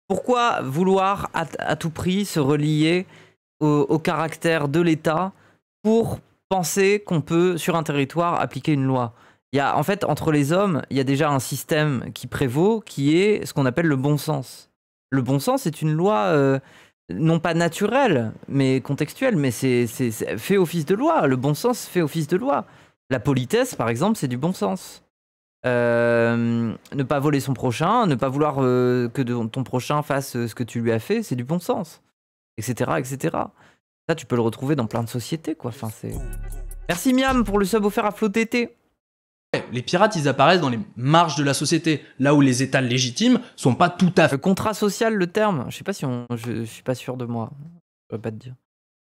Pourquoi vouloir à tout prix se relier au caractère de l'État pour penser qu'on peut, sur un territoire, appliquer une loi? Il y a, en fait, entre les hommes, il y a déjà un système qui prévaut, qui est ce qu'on appelle le bon sens. Le bon sens est une loi, non pas naturelle, mais contextuelle, mais c'est fait office de loi. Le bon sens fait office de loi. La politesse, par exemple, c'est du bon sens. Ne pas voler son prochain, ne pas vouloir que ton prochain fasse ce que tu lui as fait, c'est du bon sens, etc., etc. Ça, tu peux le retrouver dans plein de sociétés, quoi. Enfin, c'est... Merci Miam pour le sub offert à FloTT. Les pirates, ils apparaissent dans les marges de la société, là où les états légitimes sont pas tout à fait... Le contrat social, le terme, je sais pas si je suis pas sûr de moi, je peux pas te dire.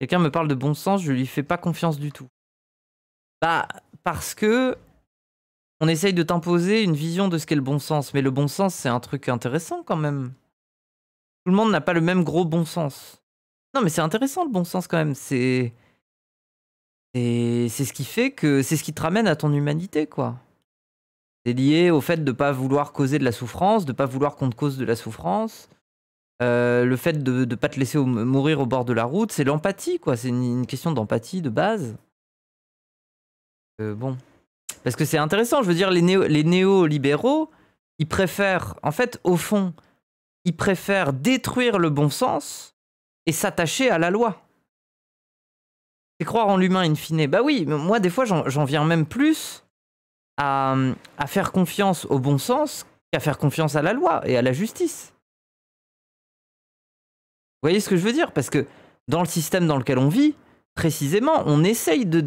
Quelqu'un me parle de bon sens, je lui fais pas confiance du tout. Bah, parce que on essaye de t'imposer une vision de ce qu'est le bon sens, mais le bon sens, c'est un truc intéressant quand même. Tout le monde n'a pas le même gros bon sens. Non, mais c'est intéressant le bon sens quand même. C'est ce qui fait que c'est ce qui te ramène à ton humanité, quoi. C'est lié au fait de pas vouloir causer de la souffrance, de pas vouloir qu'on te cause de la souffrance. Le fait de pas te laisser mourir au bord de la route, c'est l'empathie, quoi. C'est une question d'empathie de base. Bon. Parce que c'est intéressant, je veux dire, les néolibéraux, ils préfèrent, en fait, au fond, ils préfèrent détruire le bon sens et s'attacher à la loi. C'est croire en l'humain in fine. Bah oui, mais moi, des fois, j'en viens même plus à faire confiance au bon sens qu'à faire confiance à la loi et à la justice. Vous voyez ce que je veux dire? Parce que dans le système dans lequel on vit, précisément, on essaye de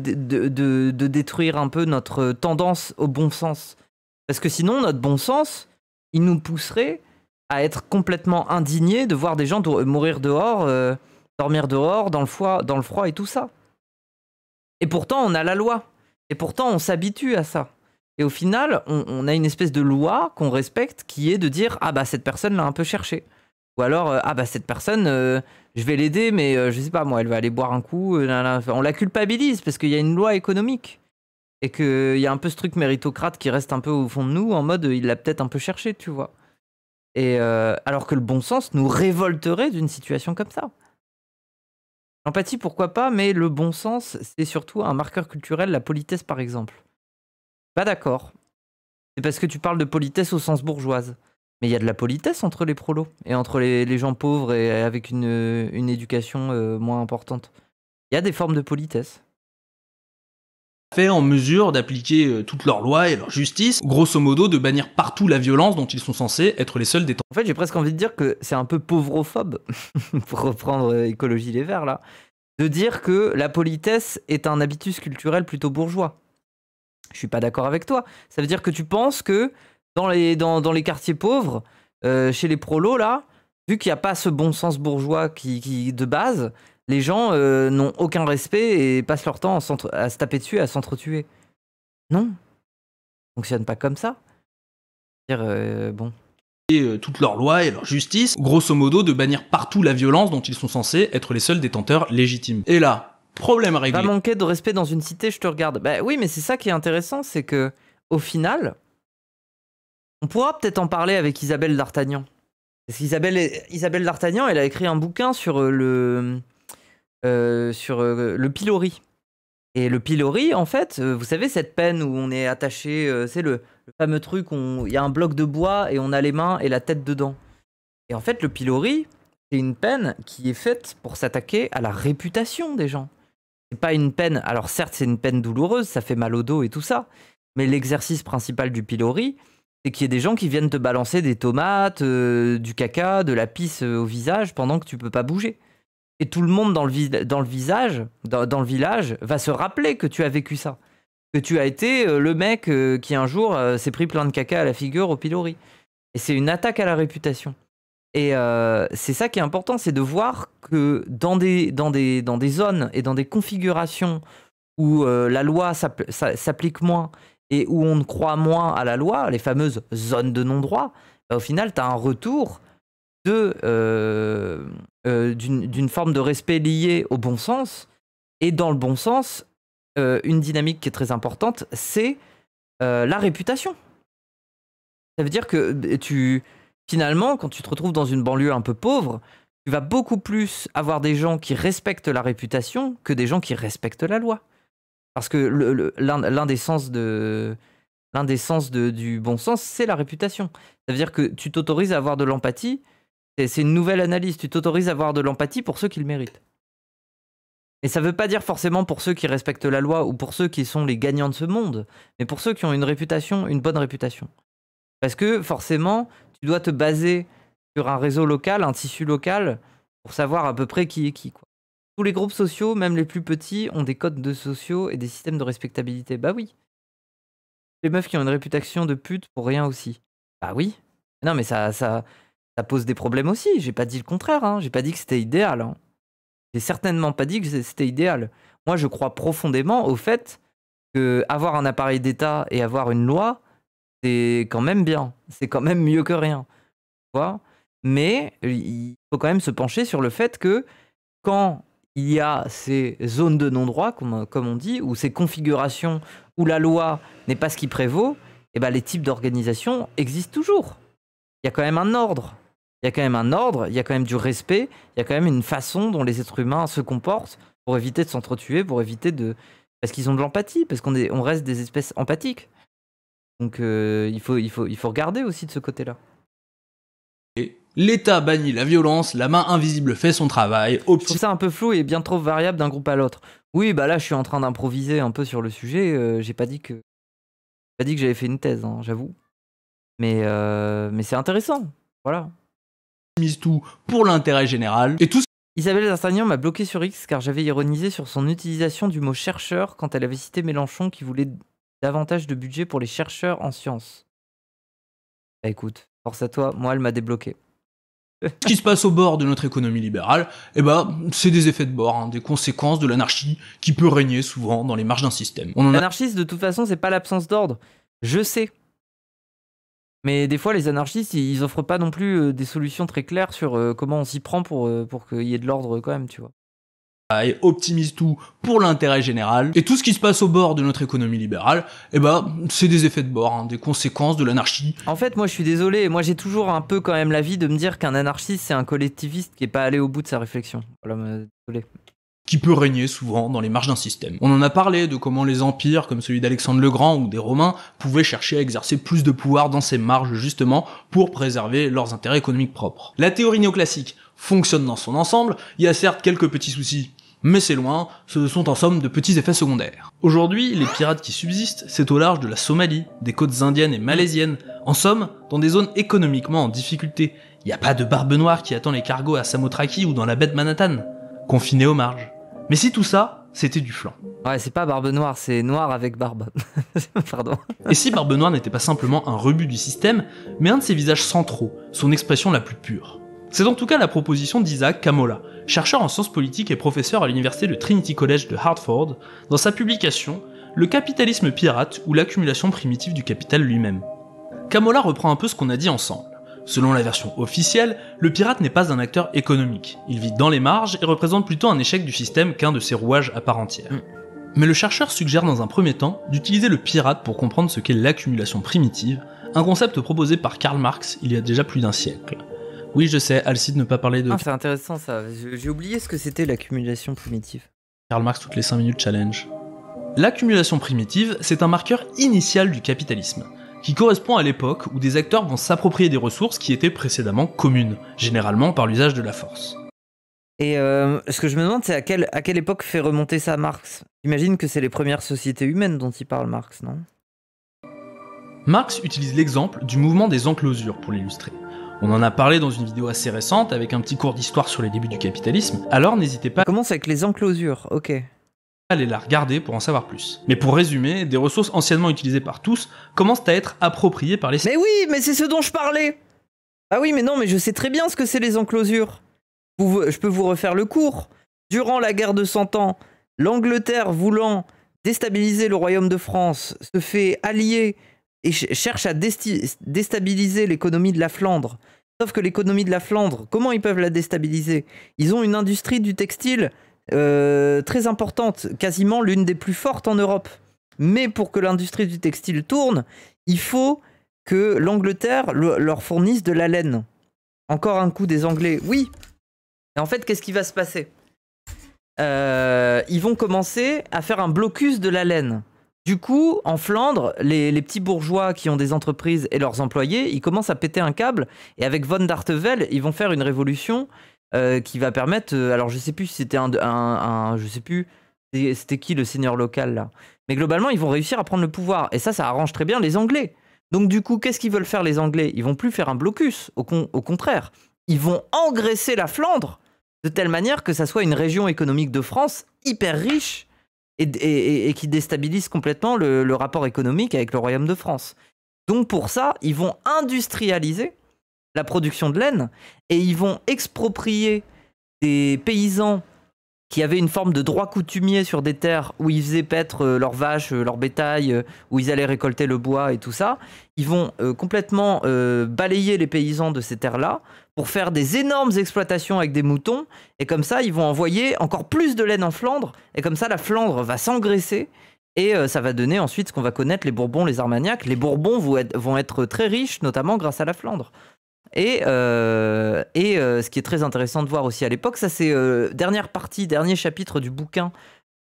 détruire un peu notre tendance au bon sens. Parce que sinon, notre bon sens, il nous pousserait à être complètement indignés de voir des gens mourir dehors, dormir dehors, dans le froid et tout ça. Et pourtant, on a la loi. Et pourtant, on s'habitue à ça. Et au final, on a une espèce de loi qu'on respecte qui est de dire « Ah bah, cette personne l'a un peu cherché ». Ou alors, ah bah cette personne, je vais l'aider, mais je sais pas moi, elle va aller boire un coup. On la culpabilise parce qu'il y a une loi économique. Et qu'il y a un peu ce truc méritocrate qui reste un peu au fond de nous, en mode il l'a peut-être un peu cherché, tu vois. Et alors que le bon sens nous révolterait d'une situation comme ça. L'empathie, pourquoi pas, mais le bon sens, c'est surtout un marqueur culturel, la politesse par exemple. Pas d'accord. C'est parce que tu parles de politesse au sens bourgeoise. Mais il y a de la politesse entre les prolos et entre les gens pauvres et avec une éducation moins importante. Il y a des formes de politesse. Fait en mesure d'appliquer toutes leurs lois et leur justice, grosso modo de bannir partout la violence dont ils sont censés être les seuls détenteurs. En fait, j'ai presque envie de dire que c'est un peu pauvrophobe, pour reprendre Écologie Les Verts là, de dire que la politesse est un habitus culturel plutôt bourgeois. Je suis pas d'accord avec toi. Ça veut dire que tu penses que dans les quartiers pauvres, chez les prolos, là, vu qu'il n'y a pas ce bon sens bourgeois qui de base, les gens n'ont aucun respect et passent leur temps à se taper dessus, à s'entretuer. Non. Ça fonctionne pas comme ça. C'est-à-dire, bon. Et toutes leurs lois et leur justice, grosso modo de bannir partout la violence dont ils sont censés être les seuls détenteurs légitimes. Et là, problème réglé. Pas manquer de respect dans une cité, je te regarde. Bah oui, mais c'est ça qui est intéressant, c'est que au final... On pourra peut-être en parler avec Isabelle d'Artagnan. Parce qu'Isabelle d'Artagnan, elle a écrit un bouquin sur le pilori. Et le pilori, en fait, vous savez, cette peine où on est attaché, c'est le fameux truc, il y a un bloc de bois et on a les mains et la tête dedans. Et en fait, le pilori, c'est une peine qui est faite pour s'attaquer à la réputation des gens. C'est pas une peine, alors certes, c'est une peine douloureuse, ça fait mal au dos et tout ça, mais l'exercice principal du pilori, c'est qu'il y ait des gens qui viennent te balancer des tomates, du caca, de la pisse au visage pendant que tu peux pas bouger. Et tout le monde dans le village va se rappeler que tu as vécu ça. Que tu as été le mec qui un jour s'est pris plein de caca à la figure au pilori. Et c'est une attaque à la réputation. Et c'est ça qui est important, c'est de voir que dans des zones et dans des configurations où la loi s'applique moins et où on croit moins à la loi, les fameuses zones de non-droit, au final, tu as un retour d'une forme de respect liée au bon sens. Et dans le bon sens, une dynamique qui est très importante, c'est la réputation. Ça veut dire que finalement, quand tu te retrouves dans une banlieue un peu pauvre, tu vas beaucoup plus avoir des gens qui respectent la réputation que des gens qui respectent la loi. Parce que l'un des sens du bon sens, c'est la réputation. Ça veut dire que tu t'autorises à avoir de l'empathie. C'est une nouvelle analyse. Tu t'autorises à avoir de l'empathie pour ceux qui le méritent. Et ça ne veut pas dire forcément pour ceux qui respectent la loi ou pour ceux qui sont les gagnants de ce monde, mais pour ceux qui ont une réputation, une bonne réputation. Parce que forcément, tu dois te baser sur un réseau local, un tissu local, pour savoir à peu près qui est qui, quoi. Tous les groupes sociaux, même les plus petits, ont des codes de sociaux et des systèmes de respectabilité. Bah oui. Les meufs qui ont une réputation de pute pour rien aussi. Bah oui. Non mais ça pose des problèmes aussi. J'ai pas dit le contraire, hein. J'ai pas dit que c'était idéal, hein. J'ai certainement pas dit que c'était idéal. Moi, je crois profondément au fait que avoir un appareil d'État et avoir une loi, c'est quand même bien. C'est quand même mieux que rien. Tu vois ? Mais il faut quand même se pencher sur le fait que quand il y a ces zones de non-droit, comme on dit, ou ces configurations où la loi n'est pas ce qui prévaut, et ben les types d'organisations existent toujours. Il y a quand même un ordre. Il y a quand même un ordre, il y a quand même du respect, il y a quand même une façon dont les êtres humains se comportent pour éviter de s'entretuer, pour éviter de... Parce qu'ils ont de l'empathie, parce on reste des espèces empathiques. Donc il faut regarder aussi de ce côté-là. L'État bannit la violence, la main invisible fait son travail. Je trouve ça un peu flou et bien trop variable d'un groupe à l'autre. Oui, bah là je suis en train d'improviser un peu sur le sujet, j'ai pas dit que j'avais fait une thèse, hein, j'avoue. Mais c'est intéressant, voilà. Mise tout pour l'intérêt général et tout. Isabelle D'Artagnan m'a bloqué sur X car j'avais ironisé sur son utilisation du mot chercheur quand elle avait cité Mélenchon qui voulait davantage de budget pour les chercheurs en sciences. Bah écoute, force à toi, moi elle m'a débloqué. Ce qui se passe au bord de notre économie libérale, c'est des effets de bord, hein, des conséquences de l'anarchie qui peut régner souvent dans les marges d'un système. L'anarchisme, de toute façon, c'est pas l'absence d'ordre. Je sais. Mais des fois, les anarchistes, ils offrent pas non plus des solutions très claires sur comment on s'y prend pour qu'il y ait de l'ordre quand même, tu vois. Et optimise tout pour l'intérêt général. Et tout ce qui se passe au bord de notre économie libérale, c'est des effets de bord, hein, des conséquences de l'anarchie. En fait, moi, je suis désolé. Moi, j'ai toujours un peu quand même l'avis de me dire qu'un anarchiste, c'est un collectiviste qui est pas allé au bout de sa réflexion. Voilà, désolé. Qui peut régner souvent dans les marges d'un système. On en a parlé de comment les empires, comme celui d'Alexandre le Grand ou des Romains, pouvaient chercher à exercer plus de pouvoir dans ces marges justement pour préserver leurs intérêts économiques propres. La théorie néoclassique fonctionne dans son ensemble, il y a certes quelques petits soucis, mais c'est loin, ce sont en somme de petits effets secondaires. Aujourd'hui, les pirates qui subsistent, c'est au large de la Somalie, des côtes indiennes et malaisiennes, en somme, dans des zones économiquement en difficulté. Il n'y a pas de Barbe Noire qui attend les cargos à Samothraki ou dans la baie de Manhattan, confinés aux marges. Mais si tout ça, c'était du flan. Ouais, c'est pas Barbe Noire, c'est noir avec barbe. Pardon. Et si Barbe Noire n'était pas simplement un rebut du système, mais un de ses visages centraux, son expression la plus pure. C'est en tout cas la proposition d'Isaac Kamola, chercheur en sciences politiques et professeur à l'université de Trinity College de Hartford, dans sa publication « Le capitalisme pirate ou l'accumulation primitive du capital lui-même ». Kamola reprend un peu ce qu'on a dit ensemble. Selon la version officielle, le pirate n'est pas un acteur économique. Il vit dans les marges et représente plutôt un échec du système qu'un de ses rouages à part entière. Mais le chercheur suggère dans un premier temps d'utiliser le pirate pour comprendre ce qu'est l'accumulation primitive, un concept proposé par Karl Marx il y a déjà plus d'un siècle. Oui, je sais, Alcide ne pas parler de... Ah, c'est intéressant ça, j'ai oublié ce que c'était l'accumulation primitive. Karl Marx toutes les 5 minutes challenge. L'accumulation primitive, c'est un marqueur initial du capitalisme, qui correspond à l'époque où des acteurs vont s'approprier des ressources qui étaient précédemment communes, généralement par l'usage de la force. Et ce que je me demande, c'est à quelle époque fait remonter ça Marx ? J'imagine que c'est les premières sociétés humaines dont il parle Marx, non ? Marx utilise l'exemple du mouvement des enclosures pour l'illustrer. On en a parlé dans une vidéo assez récente avec un petit cours d'histoire sur les débuts du capitalisme, alors n'hésitez pas... Commence avec les enclosures, ok. Allez la regarder pour en savoir plus. Mais pour résumer, des ressources anciennement utilisées par tous commencent à être appropriées par les... Mais oui, mais c'est ce dont je parlais. Ah oui, mais non, mais je sais très bien ce que c'est les enclosures. Je peux vous refaire le cours. Durant la guerre de 100 ans, l'Angleterre, voulant déstabiliser le royaume de France, se fait allier et cherche à déstabiliser l'économie de la Flandre. Sauf que l'économie de la Flandre, comment ils peuvent la déstabiliser? Ils ont une industrie du textile très importante, quasiment l'une des plus fortes en Europe. Mais pour que l'industrie du textile tourne, il faut que l'Angleterre leur fournisse de la laine. Encore un coup des Anglais, oui. Et en fait, qu'est-ce qui va se passer? Ils vont commencer à faire un blocus de la laine. Du coup, en Flandre, les petits bourgeois qui ont des entreprises et leurs employés, ils commencent à péter un câble. Et avec Von d'Artevelde, ils vont faire une révolution qui va permettre... alors, je sais plus si c'était je sais plus... C'était qui le seigneur local, là? Mais globalement, ils vont réussir à prendre le pouvoir. Et ça arrange très bien les Anglais. Donc du coup, qu'est-ce qu'ils veulent faire les Anglais? Ils vont plus faire un blocus, au contraire. Ils vont engraisser la Flandre de telle manière que ça soit une région économique de France hyper riche et qui déstabilise complètement le rapport économique avec le Royaume de France. Donc pour ça, ils vont industrialiser la production de laine et ils vont exproprier des paysans qui avaient une forme de droit coutumier sur des terres où ils faisaient paître leurs vaches, leur bétail, où ils allaient récolter le bois et tout ça. Ils vont complètement balayer les paysans de ces terres-là pour faire des énormes exploitations avec des moutons. Et comme ça, ils vont envoyer encore plus de laine en Flandre. Et comme ça, la Flandre va s'engraisser. Et ça va donner ensuite ce qu'on va connaître, les Bourbons, les Armagnacs. Les Bourbons vont être très riches, notamment grâce à la Flandre. Et ce qui est très intéressant de voir aussi à l'époque, ça c'est dernier chapitre du bouquin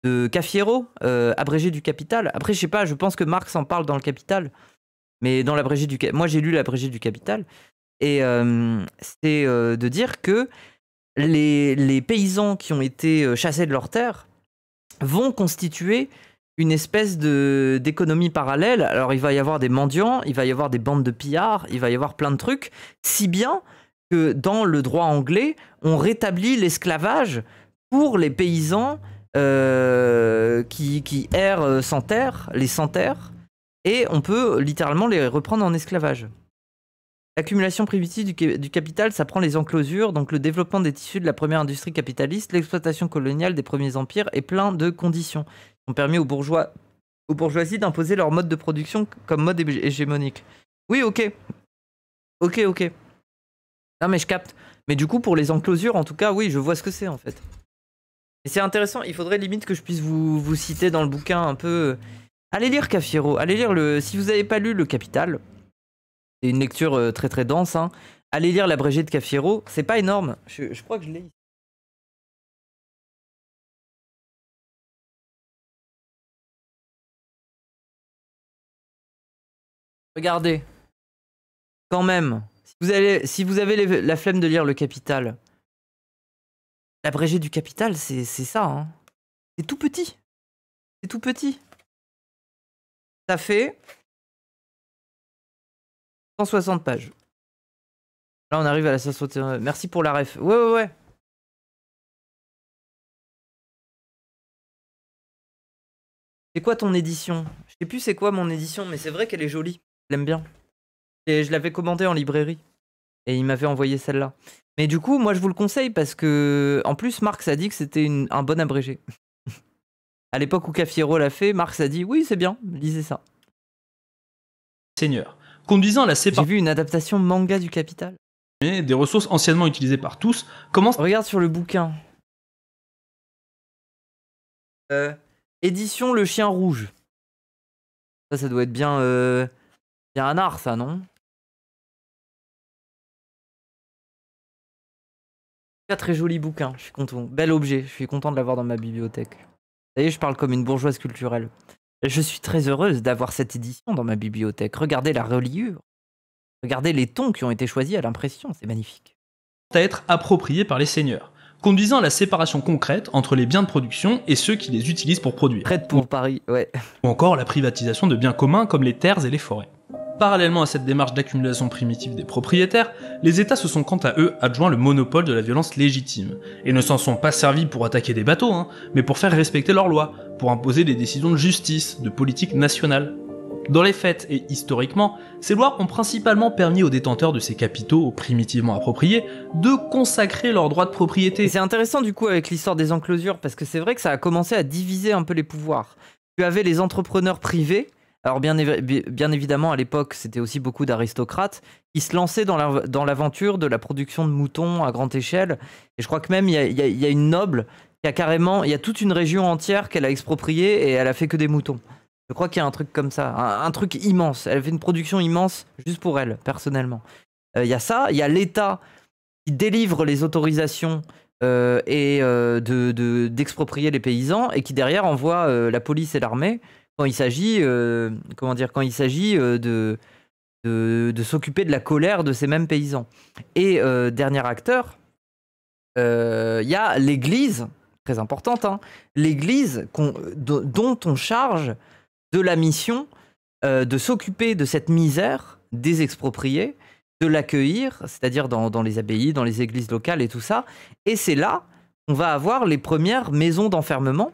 de Cafiero, abrégé du Capital. Après, je sais pas, je pense que Marx en parle dans le Capital, mais dans l'abrégé du moi j'ai lu l'abrégé du Capital, et c'est de dire que les paysans qui ont été chassés de leurs terres vont constituer une espèce d'économie parallèle. Alors il va y avoir des mendiants, il va y avoir des bandes de pillards, il va y avoir plein de trucs, si bien que dans le droit anglais, on rétablit l'esclavage pour les paysans qui errent sans terre, les sans-terre, et on peut littéralement les reprendre en esclavage. L'accumulation primitive du capital, ça prend les enclosures, donc le développement des tissus de la première industrie capitaliste, l'exploitation coloniale des premiers empires et plein de conditions ont permis aux bourgeoisies d'imposer leur mode de production comme mode hégémonique. Oui, ok. Ok. Non, mais je capte. Mais du coup, pour les enclosures, en tout cas, oui, je vois ce que c'est, en fait. Et c'est intéressant, il faudrait limite que je puisse vous citer dans le bouquin un peu... Allez lire Cafiero, allez lire si vous n'avez pas lu Le Capital, c'est une lecture très très dense, hein. Allez lire l'abrégé de Cafiero, c'est pas énorme, je crois que je l'ai ici. Regardez, quand même, si vous avez la flemme de lire Le Capital, l'abrégé du Capital, c'est ça, hein. C'est tout petit. C'est tout petit. Ça fait 160 pages. Là, on arrive à la 161. Merci pour la ref. Ouais. C'est quoi ton édition? Je sais plus c'est quoi mon édition, mais c'est vrai qu'elle est jolie. Je l'aime bien. Et je l'avais commandée en librairie. Et il m'avait envoyé celle-là. Mais du coup, moi, je vous le conseille parce que... En plus, Marx a dit que c'était un bon abrégé. À l'époque où Cafiero l'a fait, Marx a dit « Oui, c'est bien, lisez ça. » Seigneur, conduisant à la J'ai vu une adaptation manga du Capital. Des ressources anciennement utilisées par tous, commence... Regarde sur le bouquin. Édition Le Chien Rouge. Ça doit être bien... bien un art, ça, non? Très joli bouquin, je suis content. Bel objet, je suis content de l'avoir dans ma bibliothèque. Vous voyez, je parle comme une bourgeoise culturelle. Je suis très heureuse d'avoir cette édition dans ma bibliothèque. Regardez la reliure. Regardez les tons qui ont été choisis à l'impression, c'est magnifique. À être appropriés par les seigneurs, conduisant à la séparation concrète entre les biens de production et ceux qui les utilisent pour produire. Prête pour Paris, ouais. Ou encore la privatisation de biens communs comme les terres et les forêts. Parallèlement à cette démarche d'accumulation primitive des propriétaires, les États se sont quant à eux adjoints le monopole de la violence légitime, et ne s'en sont pas servis pour attaquer des bateaux, mais pour faire respecter leurs lois, pour imposer des décisions de justice, de politique nationale. Dans les faits et historiquement, ces lois ont principalement permis aux détenteurs de ces capitaux primitivement appropriés de consacrer leurs droits de propriété. Et c'est intéressant du coup avec l'histoire des enclosures, parce que c'est vrai que ça a commencé à diviser un peu les pouvoirs. Tu avais les entrepreneurs privés, alors bien évidemment à l'époque c'était aussi beaucoup d'aristocrates, qui se lançaient dans l'aventure de la production de moutons à grande échelle, et je crois que même il y a une noble qui a carrément, il y a toute une région entière qu'elle a expropriée et elle a fait que des moutons. Je crois qu'il y a un truc comme ça, un truc immense. Elle fait une production immense juste pour elle, personnellement. Il y a ça, il y a l'État qui délivre les autorisations d'exproprier les paysans et qui derrière envoie la police et l'armée quand il s'agit de s'occuper de la colère de ces mêmes paysans. Et dernier acteur, il y a l'Église, très importante, hein, l'Église dont on charge de la mission de s'occuper de cette misère des expropriés, de l'accueillir, c'est-à-dire dans les abbayes, dans les églises locales et tout ça. Et c'est là qu'on va avoir les premières maisons d'enfermement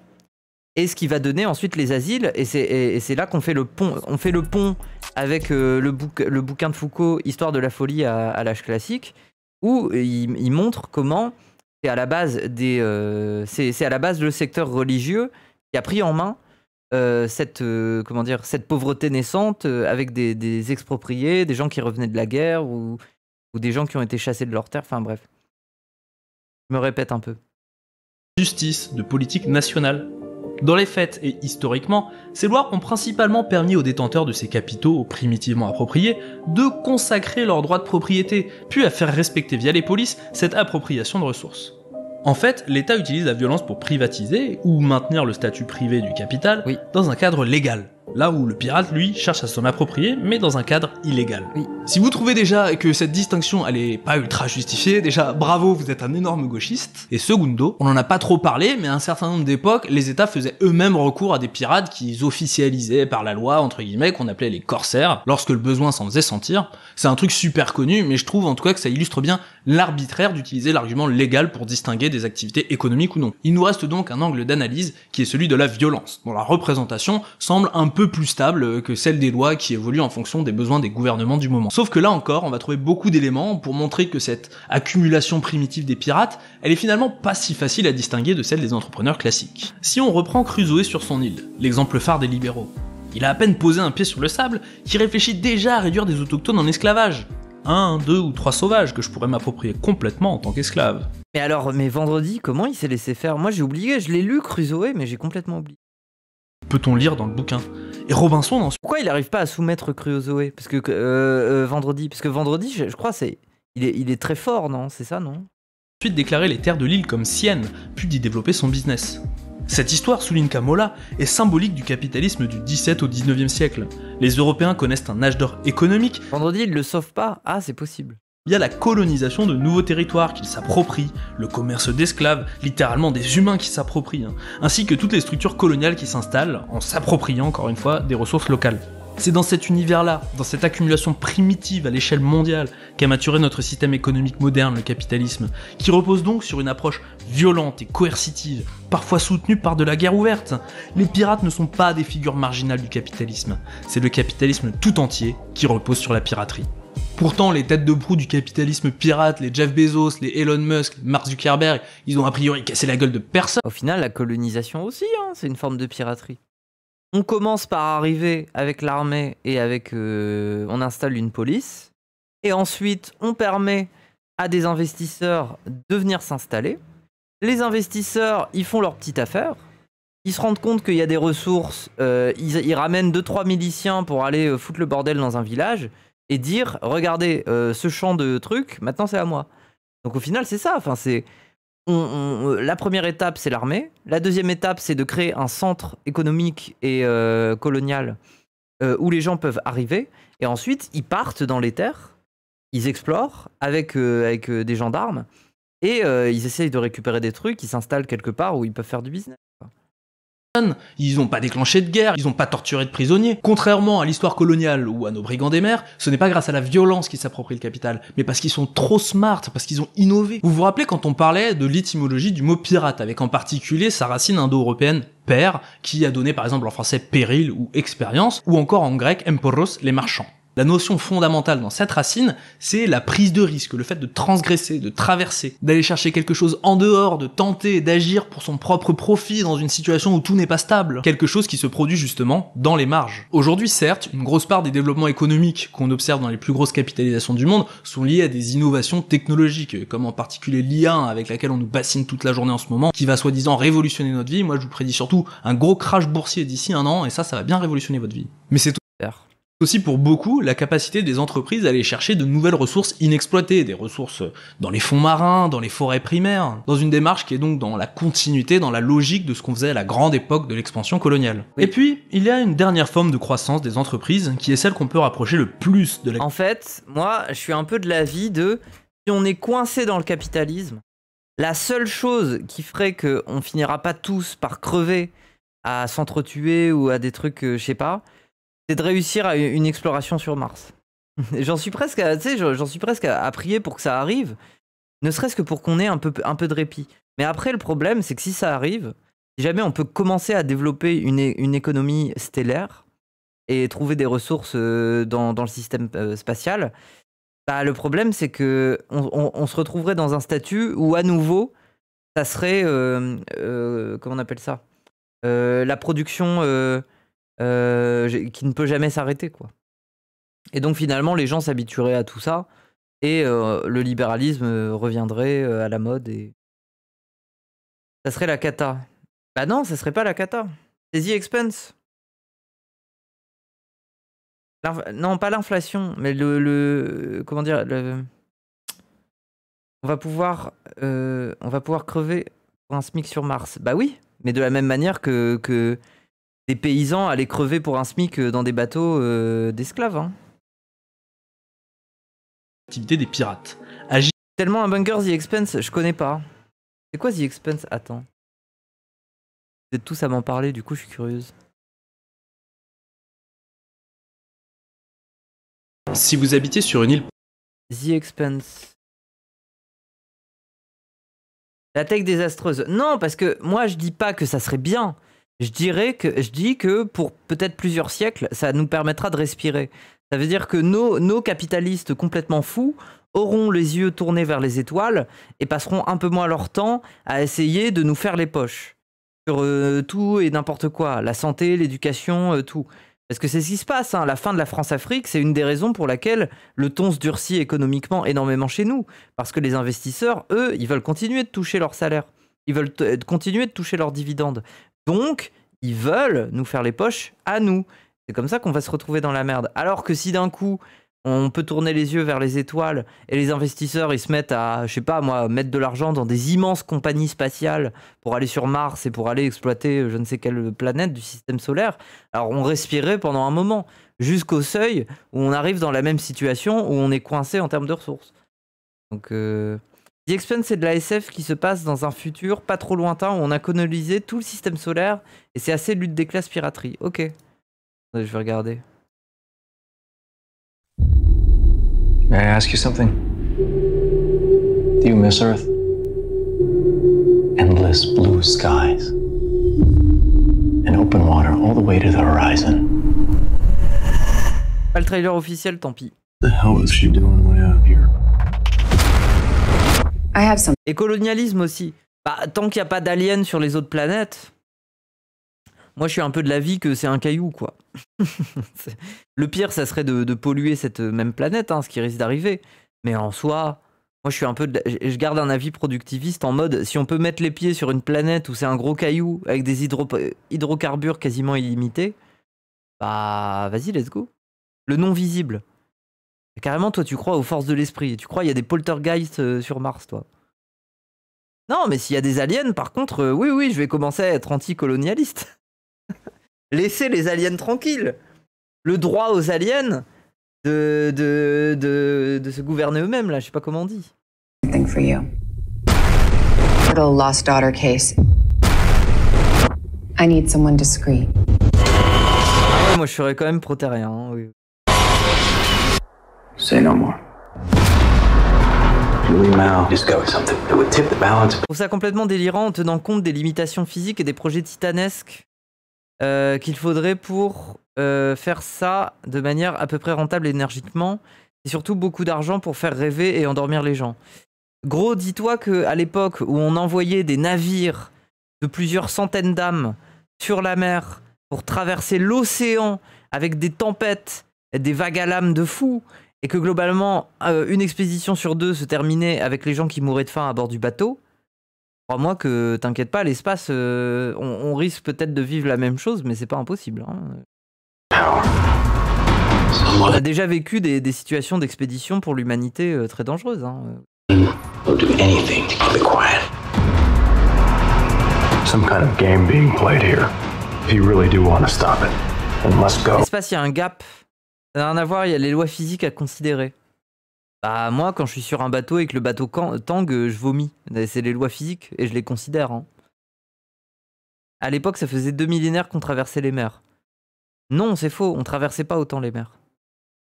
et ce qui va donner ensuite les asiles. Et c'est là qu'on fait le pont. On fait le pont avec le bouquin de Foucault, Histoire de la folie à l'âge classique, où il montre comment c'est à la base c'est à la base le secteur religieux qui a pris en main cette pauvreté naissante avec des expropriés, des gens qui revenaient de la guerre ou des gens qui ont été chassés de leur terre, enfin bref. Je me répète un peu. Justice, de politique nationale. Dans les faits et historiquement, ces lois ont principalement permis aux détenteurs de ces capitaux primitivement appropriés de consacrer leurs droits de propriété, puis à faire respecter via les polices cette appropriation de ressources. En fait, l'État utilise la violence pour privatiser ou maintenir le statut privé du capital dans un cadre légal, là où le pirate, lui, cherche à s'en approprier, mais dans un cadre illégal. Oui. Si vous trouvez déjà que cette distinction, elle est pas ultra justifiée, déjà, bravo, vous êtes un énorme gauchiste. Et secundo, on en a pas trop parlé, mais à un certain nombre d'époques, les États faisaient eux-mêmes recours à des pirates qu'ils officialisaient par la loi, entre guillemets, qu'on appelait les corsaires, lorsque le besoin s'en faisait sentir. C'est un truc super connu, mais je trouve en tout cas que ça illustre bien l'arbitraire d'utiliser l'argument légal pour distinguer des activités économiques ou non. Il nous reste donc un angle d'analyse qui est celui de la violence, dont la représentation semble un peu plus stable que celle des lois qui évoluent en fonction des besoins des gouvernements du moment. Sauf que là encore, on va trouver beaucoup d'éléments pour montrer que cette accumulation primitive des pirates, elle est finalement pas si facile à distinguer de celle des entrepreneurs classiques. Si on reprend Crusoe sur son île, l'exemple phare des libéraux, il a à peine posé un pied sur le sable qu'il réfléchit déjà à réduire des autochtones en esclavage. 1, 2 ou 3 sauvages que je pourrais m'approprier complètement en tant qu'esclave. Mais Vendredi, comment il s'est laissé faire? Moi j'ai oublié, je l'ai lu Crusoe, mais j'ai complètement oublié. Peut-on lire dans le bouquin? Et Robinson dans Pourquoi il n'arrive pas à soumettre Crusoe? Parce que Vendredi, je crois il est très fort, non? C'est ça, non? Ensuite déclarer les terres de l'île comme siennes, puis d'y développer son business. Cette histoire, souligne Kamola, est symbolique du capitalisme du 17 au 19e siècle. Les Européens connaissent un âge d'or économique. Vendredi, il le sauve pas? Ah, c'est possible. Via la colonisation de nouveaux territoires qu'ils s'approprient, le commerce d'esclaves, littéralement des humains qui s'approprient, ainsi que toutes les structures coloniales qui s'installent en s'appropriant, encore une fois, des ressources locales. C'est dans cet univers-là, dans cette accumulation primitive à l'échelle mondiale, qu'a maturé notre système économique moderne, le capitalisme, qui repose donc sur une approche violente et coercitive, parfois soutenue par de la guerre ouverte. Les pirates ne sont pas des figures marginales du capitalisme, c'est le capitalisme tout entier qui repose sur la piraterie. Pourtant, les têtes de proue du capitalisme pirate, les Jeff Bezos, les Elon Musk, les Mark Zuckerberg, ils ont a priori cassé la gueule de personne. Au final, la colonisation aussi, c'est une forme de piraterie. On commence par arriver avec l'armée et on installe une police. Et ensuite, on permet à des investisseurs de venir s'installer. Les investisseurs, ils font leur petite affaire. Ils se rendent compte qu'il y a des ressources. Ils ramènent 2-3 miliciens pour aller foutre le bordel dans un village et dire, regardez, ce champ de trucs, maintenant c'est à moi. Donc au final, c'est ça. Enfin, c'est... la première étape, c'est l'armée. La deuxième étape, c'est de créer un centre économique et colonial où les gens peuvent arriver. Et ensuite, ils partent dans les terres, ils explorent avec des gendarmes et ils essayent de récupérer des trucs, ils s'installent quelque part où ils peuvent faire du business. Ils n'ont pas déclenché de guerre, ils n'ont pas torturé de prisonniers. Contrairement à l'histoire coloniale ou à nos brigands des mers, ce n'est pas grâce à la violence qu'ils s'approprient le capital, mais parce qu'ils sont trop smart, parce qu'ils ont innové. Vous vous rappelez quand on parlait de l'étymologie du mot pirate, avec en particulier sa racine indo-européenne per, qui a donné par exemple en français péril ou expérience, ou encore en grec emporos, les marchands. La notion fondamentale dans cette racine, c'est la prise de risque, le fait de transgresser, de traverser, d'aller chercher quelque chose en dehors, de tenter d'agir pour son propre profit dans une situation où tout n'est pas stable. Quelque chose qui se produit justement dans les marges. Aujourd'hui, certes, une grosse part des développements économiques qu'on observe dans les plus grosses capitalisations du monde sont liés à des innovations technologiques, comme en particulier l'IA avec laquelle on nous bassine toute la journée en ce moment, qui va soi-disant révolutionner notre vie. Moi, je vous prédis surtout un gros crash boursier d'ici 1 an, et ça va bien révolutionner votre vie. Mais c'est aussi pour beaucoup la capacité des entreprises à aller chercher de nouvelles ressources inexploitées, des ressources dans les fonds marins, dans les forêts primaires, dans une démarche qui est donc dans la continuité, dans la logique de ce qu'on faisait à la grande époque de l'expansion coloniale. Oui. Et puis, il y a une dernière forme de croissance des entreprises, qui est celle qu'on peut rapprocher le plus de la... En fait, moi, je suis un peu de l'avis de, si on est coincé dans le capitalisme, la seule chose qui ferait qu'on finira pas tous par crever à s'entretuer ou à des trucs, je sais pas, c'est de réussir à une exploration sur Mars. J'en suis presque à prier pour que ça arrive, ne serait-ce que pour qu'on ait un peu de répit. Mais après, le problème, c'est que si ça arrive, si jamais on peut commencer à développer une économie stellaire et trouver des ressources dans le système spatial, bah, le problème, c'est que on se retrouverait dans un statut où, à nouveau, ça serait... comment on appelle ça, la production... qui ne peut jamais s'arrêter, quoi. Et donc finalement les gens s'habitueraient à tout ça et le libéralisme reviendrait à la mode et ça serait la cata. Bah non, ça serait pas la cata, c'est The Expanse. Non, pas l'inflation, mais comment dire, on va pouvoir crever pour un SMIC sur Mars. Bah oui, mais de la même manière que des paysans allaient crever pour un SMIC dans des bateaux d'esclaves. Hein. L'activité des pirates. Tellement un bunker The Expanse, je connais pas. C'est quoi The Expanse? Attends. Vous êtes tous à m'en parler, du coup je suis curieuse. Si vous habitiez sur une île... The Expanse. La tech désastreuse. Non, parce que moi je dis pas que ça serait bien. Je dis que pour peut-être plusieurs siècles, ça nous permettra de respirer. Ça veut dire que nos capitalistes complètement fous auront les yeux tournés vers les étoiles et passeront un peu moins leur temps à essayer de nous faire les poches. Sur tout et n'importe quoi. La santé, l'éducation, tout. Parce que c'est ce qui se passe. Hein. La fin de la France-Afrique, c'est une des raisons pour laquelle le ton se durcit économiquement énormément chez nous. Parce que les investisseurs, eux, ils veulent continuer de toucher leur salaire. Ils veulent continuer de toucher leurs dividendes. Donc, ils veulent nous faire les poches à nous. C'est comme ça qu'on va se retrouver dans la merde. Alors que si d'un coup, on peut tourner les yeux vers les étoiles et les investisseurs, ils se mettent à, je sais pas moi, mettre de l'argent dans des immenses compagnies spatiales pour aller sur Mars et pour aller exploiter je ne sais quelle planète du système solaire, alors on respirait pendant un moment, jusqu'au seuil où on arrive dans la même situation où on est coincé en termes de ressources. Donc... The Expanse, c'est de la SF qui se passe dans un futur pas trop lointain où on a colonisé tout le système solaire et c'est assez lutte des classes piraterie. Ok. Je vais regarder. May I ask you something? Do you miss Earth? Endless blue skies. And open water all the way to the horizon. Pas le trailer officiel, tant pis. What the hell is she doing way out here? Et colonialisme aussi. Bah, tant qu'il n'y a pas d'aliens sur les autres planètes, moi je suis un peu de l'avis que c'est un caillou, quoi. Le pire, ça serait de polluer cette même planète, hein, ce qui risque d'arriver. Mais en soi, moi je suis un peu je garde un avis productiviste en mode, si on peut mettre les pieds sur une planète où c'est un gros caillou avec des hydrocarbures quasiment illimités, bah vas-y, let's go. Le non visible. Carrément, toi, tu crois aux forces de l'esprit. Tu crois qu'il y a des poltergeists sur Mars, toi. Non, mais s'il y a des aliens, par contre, oui, je vais commencer à être anticolonialiste. Laissez les aliens tranquilles. Le droit aux aliens de se gouverner eux-mêmes, là, je sais pas comment on dit. For you. Lost daughter case. I need someone discreet. Ah ouais, moi je serais quand même pro-terrien. Hein, oui. Say no more. Julie Mao discovered something that would tip the balance. Je trouve ça complètement délirant en tenant compte des limitations physiques et des projets titanesques qu'il faudrait pour faire ça de manière à peu près rentable énergiquement et surtout beaucoup d'argent pour faire rêver et endormir les gens. Gros, dis-toi qu'à l'époque où on envoyait des navires de plusieurs centaines d'âmes sur la mer pour traverser l'océan avec des tempêtes et des vagues à lames de fou, et que globalement, une expédition sur 2 se terminait avec les gens qui mouraient de faim à bord du bateau, crois-moi que, t'inquiète pas, l'espace, on risque peut-être de vivre la même chose, mais c'est pas impossible. Hein. On a déjà vécu des situations d'expédition pour l'humanité très dangereuses. Hein. Will do anything to keep it quiet. Some kind of game being played here. If you really do want to stop it, then let's go. L'espace, il y a un gap. Ça n'a rien à voir, il y a les lois physiques à considérer. Bah moi, quand je suis sur un bateau et que le bateau tangue, je vomis. C'est les lois physiques et je les considère. Hein. À l'époque, ça faisait 2 millénaires qu'on traversait les mers. Non, c'est faux, on traversait pas autant les mers.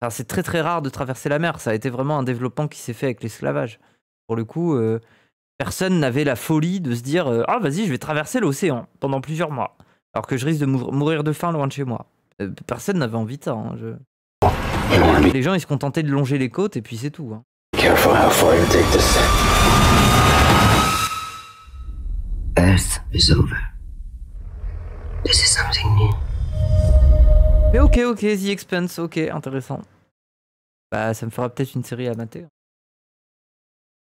Enfin, c'est très très rare de traverser la mer. Ça a été vraiment un développement qui s'est fait avec l'esclavage. Pour le coup, personne n'avait la folie de se dire « Ah, vas-y, je vais traverser l'océan pendant plusieurs mois. » Alors que je risque de mourir de faim loin de chez moi. Personne n'avait envie de ça. Hein, Les gens, ils se contentaient de longer les côtes et puis c'est tout. Hein. Careful how far you take this. Earth is over. This is something new. Mais ok, The Expanse, ok, intéressant. Bah, ça me fera peut-être une série à mater.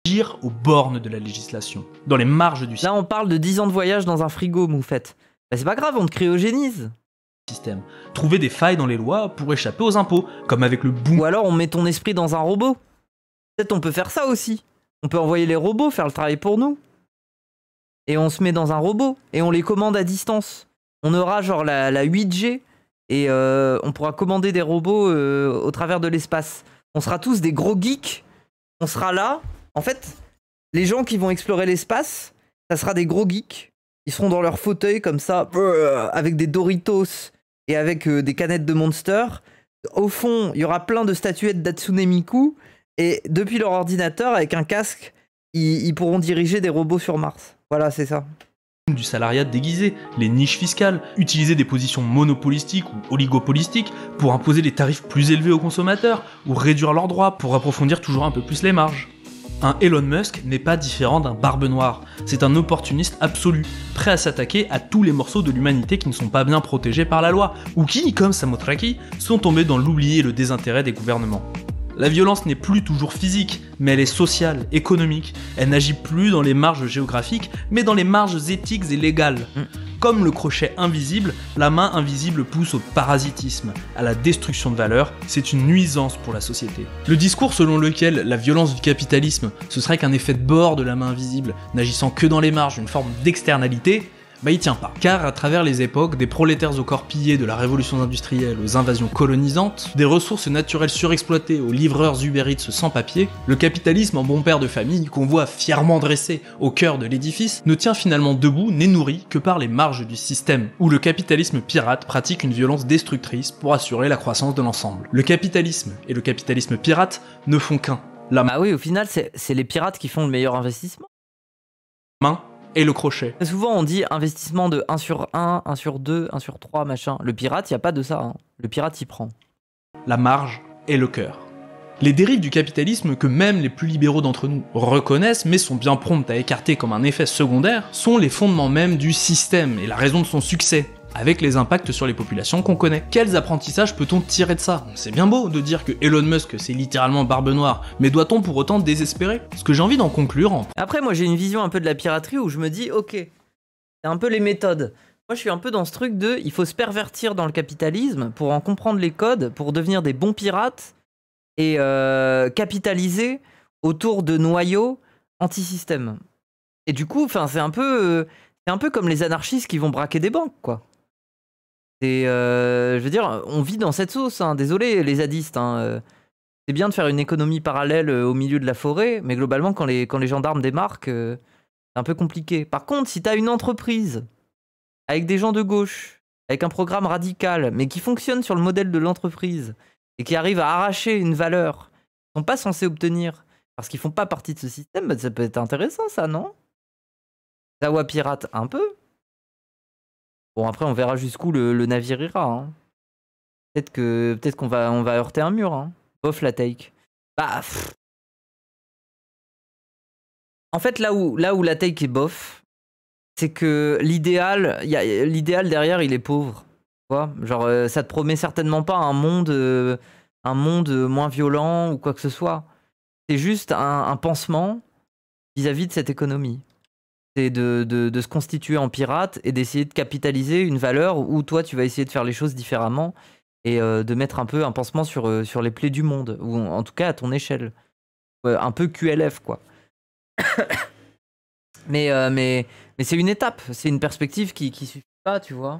Agir aux bornes de la législation, dans les marges du Là, on parle de 10 ans de voyage dans un frigo, Moufette. Bah, c'est pas grave, on te cryogénise. système. Trouver des failles dans les lois pour échapper aux impôts, comme avec le boom. Ou alors on met ton esprit dans un robot. Peut-être on peut faire ça aussi. On peut envoyer les robots faire le travail pour nous. Et on se met dans un robot et on les commande à distance. On aura genre la 8G et on pourra commander des robots au travers de l'espace. On sera tous des gros geeks. On sera là. En fait, les gens qui vont explorer l'espace, ça sera des gros geeks. Ils seront dans leur fauteuil comme ça, avec des Doritos et avec des canettes de Monster. Au fond, il y aura plein de statuettes d'Hatsune Miku. Et depuis leur ordinateur, avec un casque, ils pourront diriger des robots sur Mars. Voilà, c'est ça. Du salariat déguisé, les niches fiscales, utiliser des positions monopolistiques ou oligopolistiques pour imposer des tarifs plus élevés aux consommateurs, ou réduire leurs droits pour approfondir toujours un peu plus les marges. Un Elon Musk n'est pas différent d'un Barbe Noire, c'est un opportuniste absolu, prêt à s'attaquer à tous les morceaux de l'humanité qui ne sont pas bien protégés par la loi, ou qui, comme Samothraki, sont tombés dans l'oubli et le désintérêt des gouvernements. La violence n'est plus toujours physique, mais elle est sociale, économique. Elle n'agit plus dans les marges géographiques, mais dans les marges éthiques et légales. Comme le crochet invisible, la main invisible pousse au parasitisme, à la destruction de valeurs. C'est une nuisance pour la société. Le discours selon lequel la violence du capitalisme, ce serait qu'un effet de bord de la main invisible, n'agissant que dans les marges, une forme d'externalité, bah il tient pas. Car à travers les époques, des prolétaires au corps pillé de la révolution industrielle aux invasions colonisantes, des ressources naturelles surexploitées aux livreurs Uber Eats sans papier, le capitalisme en bon père de famille qu'on voit fièrement dressé au cœur de l'édifice ne tient finalement debout n'est nourri que par les marges du système, où le capitalisme pirate pratique une violence destructrice pour assurer la croissance de l'ensemble. Le capitalisme et le capitalisme pirate ne font qu'un. La Ah oui, au final, c'est les pirates qui font le meilleur investissement. main et le crochet. Souvent, on dit investissement de 1 sur 1, 1 sur 2, 1 sur 3, machin. Le pirate, il n'y a pas de ça. Hein. Le pirate, il prend. La marge et le cœur. Les dérives du capitalisme que même les plus libéraux d'entre nous reconnaissent, mais sont bien promptes à écarter comme un effet secondaire, sont les fondements même du système et la raison de son succès, avec les impacts sur les populations qu'on connaît. Quels apprentissages peut-on tirer de ça? C'est bien beau de dire que Elon Musk c'est littéralement Barbe Noire, mais doit-on pour autant désespérer? Ce que j'ai envie d'en conclure en... Après, moi, j'ai une vision un peu de la piraterie où je me dis, ok, c'est un peu les méthodes. Moi, je suis un peu dans ce truc de, il faut se pervertir dans le capitalisme pour en comprendre les codes, pour devenir des bons pirates et capitaliser autour de noyaux anti-système. Et du coup, c'est un peu comme les anarchistes qui vont braquer des banques, quoi. Et je veux dire, on vit dans cette sauce, hein. Désolé les zadistes. Hein. C'est bien de faire une économie parallèle au milieu de la forêt, mais globalement, quand les gendarmes démarquent, c'est un peu compliqué. Par contre, si t'as une entreprise avec des gens de gauche, avec un programme radical, mais qui fonctionne sur le modèle de l'entreprise et qui arrivent à arracher une valeur qu'ils sont pas censés obtenir parce qu'ils font pas partie de ce système, bah, ça peut être intéressant, ça, non? Zawa pirate un peu. Bon, après, on verra jusqu'où le navire ira. Hein. Peut-être qu'on va heurter un mur. Hein. Bof la take. Bah, en fait, là où la take est bof, c'est que l'idéal derrière, il est pauvre. Tu vois, genre, ça te promet certainement pas un monde moins violent ou quoi que ce soit. C'est juste un pansement vis-à-vis de cette économie. C'est de se constituer en pirate et d'essayer de capitaliser une valeur où toi, tu vas essayer de faire les choses différemment et de mettre un peu un pansement sur les plaies du monde, ou en tout cas à ton échelle. Un peu QLF, quoi. mais c'est une étape, c'est une perspective qui suffit pas, tu vois.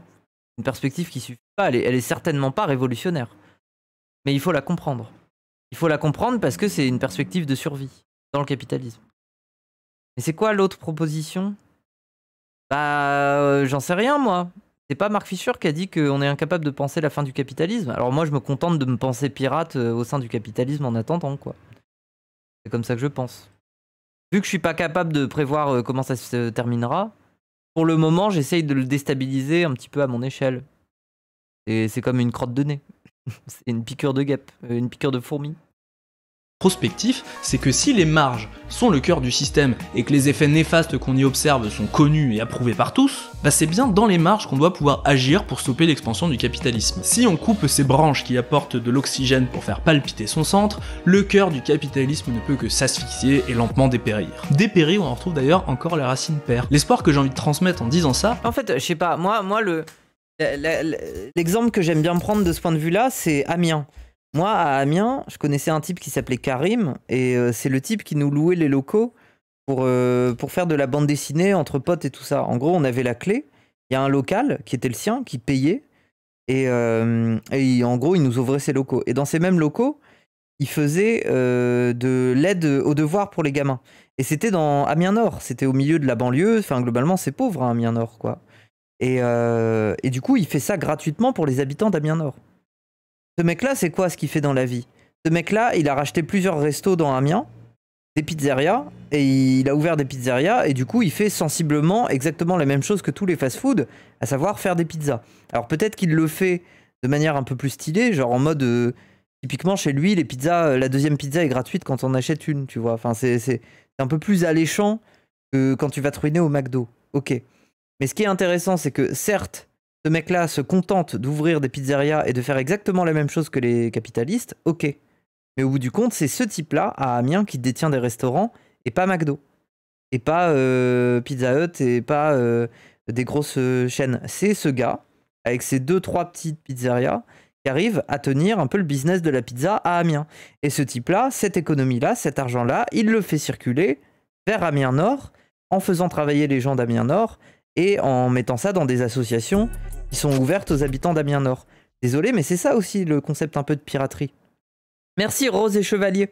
Une perspective qui suffit pas, elle est certainement pas révolutionnaire. Mais il faut la comprendre. Il faut la comprendre parce que c'est une perspective de survie dans le capitalisme. Mais c'est quoi l'autre proposition? Bah, j'en sais rien, moi. C'est pas Mark Fisher qui a dit qu'on est incapable de penser la fin du capitalisme. Alors moi, je me contente de me penser pirate au sein du capitalisme en attendant, quoi. C'est comme ça que je pense. Vu que je suis pas capable de prévoir comment ça se terminera, pour le moment, j'essaye de le déstabiliser un petit peu à mon échelle. Et c'est comme une crotte de nez. C'est une piqûre de guêpe, une piqûre de fourmi. Prospectif, c'est que si les marges sont le cœur du système et que les effets néfastes qu'on y observe sont connus et approuvés par tous, bah c'est bien dans les marges qu'on doit pouvoir agir pour stopper l'expansion du capitalisme. Si on coupe ces branches qui apportent de l'oxygène pour faire palpiter son centre, le cœur du capitalisme ne peut que s'asphyxier et lentement dépérir. Dépérir où on retrouve d'ailleurs encore la racine père. L'espoir que j'ai envie de transmettre en disant ça... En fait, je sais pas, moi l'exemple que j'aime bien prendre de ce point de vue-là, c'est Amiens. Moi, à Amiens, je connaissais un type qui s'appelait Karim, et c'est le type qui nous louait les locaux pour faire de la bande dessinée entre potes et tout ça. En gros, on avait la clé, il y a un local qui était le sien, qui payait, et en gros, il nous ouvrait ses locaux. Et dans ces mêmes locaux, il faisait de l'aide aux devoirs pour les gamins. Et c'était dans Amiens Nord, c'était au milieu de la banlieue, enfin globalement, c'est pauvre, hein, Amiens Nord, quoi. Et du coup, il fait ça gratuitement pour les habitants d'Amiens Nord. Ce mec-là, c'est quoi ce qu'il fait dans la vie? Ce mec-là, il a racheté plusieurs restos dans Amiens, des pizzerias, et il a ouvert des pizzerias, et du coup, il fait sensiblement exactement la même chose que tous les fast-food, à savoir faire des pizzas. Alors peut-être qu'il le fait de manière un peu plus stylée, genre en mode... typiquement, chez lui, les pizzas, la deuxième pizza est gratuite quand on achète une, tu vois. Enfin, c'est un peu plus alléchant que quand tu vas te ruiner au McDo. Ok. Mais ce qui est intéressant, c'est que certes, ce mec-là se contente d'ouvrir des pizzerias et de faire exactement la même chose que les capitalistes, ok. Mais au bout du compte, c'est ce type-là, à Amiens, qui détient des restaurants, et pas McDo. Et pas Pizza Hut, et pas des grosses chaînes. C'est ce gars, avec ses 2-3 petites pizzerias, qui arrive à tenir un peu le business de la pizza à Amiens. Et ce type-là, cette économie-là, cet argent-là, il le fait circuler vers Amiens Nord, en faisant travailler les gens d'Amiens Nord, et en mettant ça dans des associations qui sont ouvertes aux habitants d'Amiens Nord. Désolé, mais c'est ça aussi le concept un peu de piraterie. Merci Rose et Chevalier.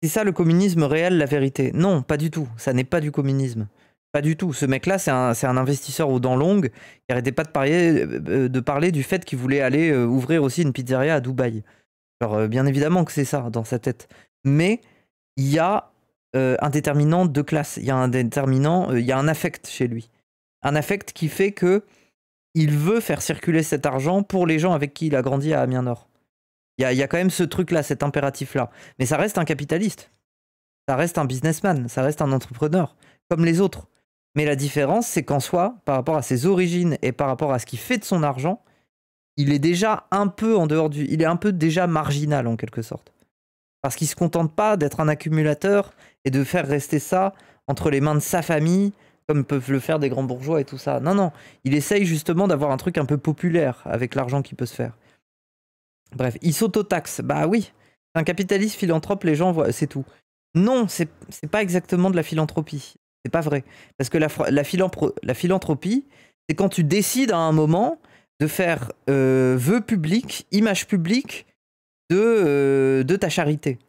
C'est ça le communisme réel, la vérité? Non, pas du tout. Ça n'est pas du communisme. Pas du tout. Ce mec-là, c'est un investisseur aux dents longues qui arrêtait pas de parler du fait qu'il voulait aller ouvrir aussi une pizzeria à Dubaï. Alors, bien évidemment que c'est ça dans sa tête. Mais il y a un déterminant de classe. Il y a un déterminant, il y a un affect chez lui. Un affect qui fait que il veut faire circuler cet argent pour les gens avec qui il a grandi à Amiens Nord. Il y a quand même ce truc-là, cet impératif-là. Mais ça reste un capitaliste. Ça reste un businessman. Ça reste un entrepreneur. Comme les autres. Mais la différence, c'est qu'en soi, par rapport à ses origines et par rapport à ce qu'il fait de son argent, il est déjà un peu en dehors du... Il est un peu déjà marginal, en quelque sorte. Parce qu'il ne se contente pas d'être un accumulateur et de faire rester ça entre les mains de sa famille, comme peuvent le faire des grands bourgeois et tout ça. Non, non. Il essaye justement d'avoir un truc un peu populaire avec l'argent qui peut se faire. Bref, il s'autotaxe. Bah oui, un capitaliste philanthrope, les gens voient, c'est tout. Non, c'est pas exactement de la philanthropie. C'est pas vrai. Parce que la philanthropie, c'est quand tu décides à un moment de faire vœu public, image publique de ta charité.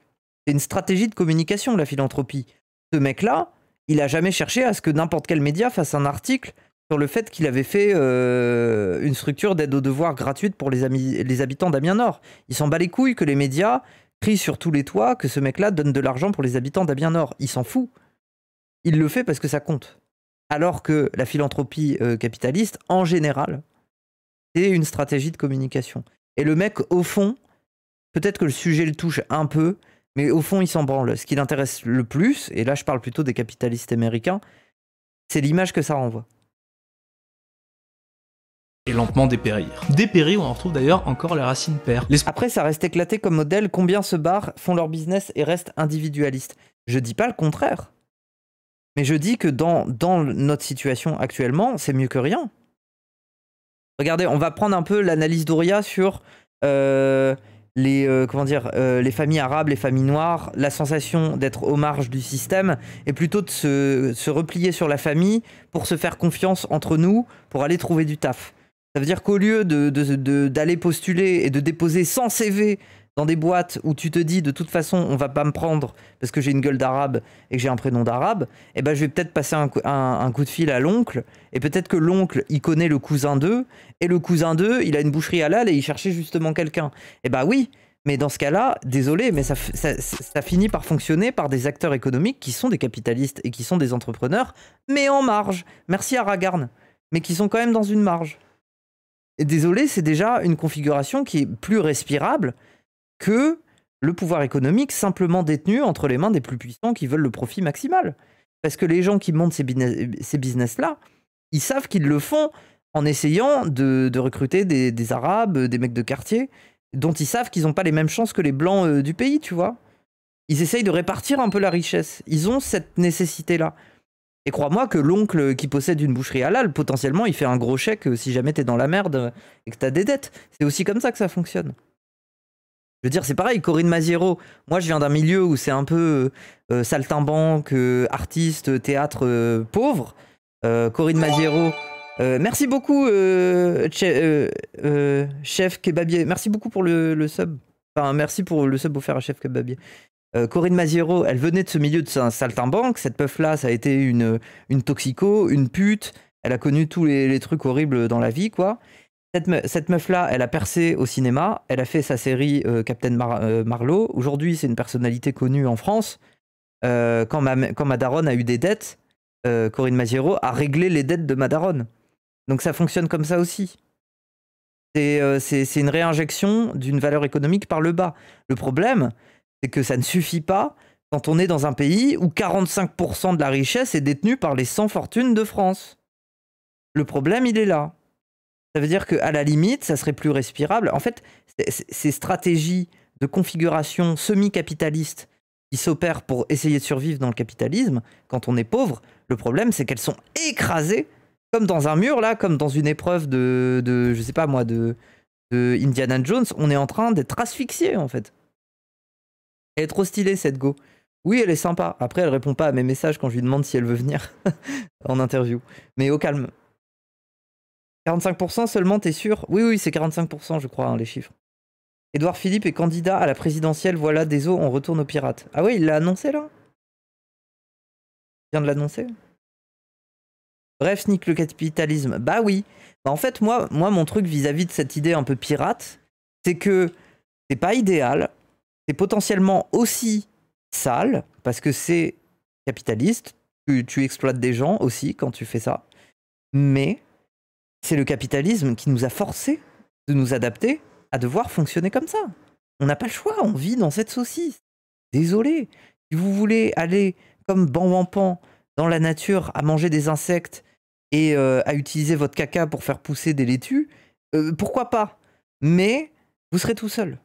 C'est une stratégie de communication, la philanthropie. Ce mec-là, il a jamais cherché à ce que n'importe quel média fasse un article sur le fait qu'il avait fait une structure d'aide aux devoirs gratuite pour les habitants d'Amiens Nord. Il s'en bat les couilles que les médias crient sur tous les toits que ce mec-là donne de l'argent pour les habitants d'Amiens Nord. Il s'en fout. Il le fait parce que ça compte. Alors que la philanthropie capitaliste, en général, c'est une stratégie de communication. Et le mec, au fond, peut-être que le sujet le touche un peu, mais au fond, il s'en branle. Ce qui l'intéresse le plus, et là je parle plutôt des capitalistes américains, c'est l'image que ça renvoie. Et lentement dépérir. Dépérir où on retrouve d'ailleurs encore les racines pères. Après, ça reste éclaté comme modèle. Combien se barrent, font leur business et restent individualistes? Je dis pas le contraire. Mais je dis que dans notre situation actuellement, c'est mieux que rien. Regardez, on va prendre un peu l'analyse d'Auria sur les familles arabes, les familles noires, la sensation d'être aux marges du système, et plutôt de se replier sur la famille pour se faire confiance entre nous, pour aller trouver du taf. Ça veut dire qu'au lieu d'aller postuler et de déposer 100 CV dans des boîtes où tu te dis de toute façon on va pas me prendre parce que j'ai une gueule d'arabe et que j'ai un prénom d'arabe, eh ben je vais peut-être passer un coup de fil à l'oncle, et peut-être que l'oncle il connaît le cousin d'eux, et le cousin d'eux il a une boucherie halal et il cherchait justement quelqu'un. Eh ben oui, mais dans ce cas-là, désolé, mais ça finit par fonctionner par des acteurs économiques qui sont des capitalistes et qui sont des entrepreneurs, mais en marge. Merci Aragorn, mais qui sont quand même dans une marge. Et désolé, c'est déjà une configuration qui est plus respirable que le pouvoir économique simplement détenu entre les mains des plus puissants qui veulent le profit maximal. Parce que les gens qui montent ces business-là, ils savent qu'ils le font en essayant de recruter des Arabes, des mecs de quartier, dont ils savent qu'ils n'ont pas les mêmes chances que les Blancs du pays, tu vois. Ils essayent de répartir un peu la richesse. Ils ont cette nécessité-là. Et crois-moi que l'oncle qui possède une boucherie halal, potentiellement, il fait un gros chèque si jamais t'es dans la merde et que t'as des dettes. C'est aussi comme ça que ça fonctionne. Je veux dire, c'est pareil, Corinne Maziero. Moi, je viens d'un milieu où c'est un peu saltimbanque, artiste, théâtre pauvre. Corinne Maziero. Merci beaucoup, Chef Kebabier. Merci beaucoup pour le sub. Enfin, merci pour le sub offert à Chef Kebabier. Corinne Maziero, elle venait de ce milieu de saltimbanque. Cette meuf-là, ça a été une toxico, une pute. Elle a connu tous les trucs horribles dans la vie, quoi. Cette meuf-là, elle a percé au cinéma. Elle a fait sa série Captain Marlowe. Aujourd'hui, c'est une personnalité connue en France. Quand ma daronne a eu des dettes, Corinne Maziero a réglé les dettes de ma daronne. Donc ça fonctionne comme ça aussi. C'est une réinjection d'une valeur économique par le bas. Le problème, c'est que ça ne suffit pas quand on est dans un pays où 45% de la richesse est détenue par les 100 fortunes de France. Le problème, il est là. Ça veut dire qu'à la limite, ça serait plus respirable. En fait, ces stratégies de configuration semi-capitaliste qui s'opèrent pour essayer de survivre dans le capitalisme, quand on est pauvre, le problème, c'est qu'elles sont écrasées comme dans un mur, là, comme dans une épreuve de je sais pas moi, de Indiana Jones. On est en train d'être asphyxié, en fait. Elle est trop stylée, cette go. Oui, elle est sympa. Après, elle répond pas à mes messages quand je lui demande si elle veut venir en interview. Mais au calme. 45% seulement, t'es sûr? Oui, c'est 45%, je crois, hein, les chiffres. Édouard Philippe est candidat à la présidentielle. Voilà, désolé, on retourne aux pirates. Ah ouais, il l'a annoncé, là? Il vient de l'annoncer? Bref, sneak le capitalisme. Bah oui. Bah en fait, moi, mon truc vis-à-vis de cette idée un peu pirate, c'est que c'est pas idéal. C'est potentiellement aussi sale, parce que c'est capitaliste. Tu exploites des gens aussi quand tu fais ça. Mais c'est le capitalisme qui nous a forcés de nous adapter à devoir fonctionner comme ça. On n'a pas le choix, on vit dans cette saucisse. Désolé. Si vous voulez aller comme Bamwampan dans la nature à manger des insectes et à utiliser votre caca pour faire pousser des laitues, pourquoi pas? Mais vous serez tout seul.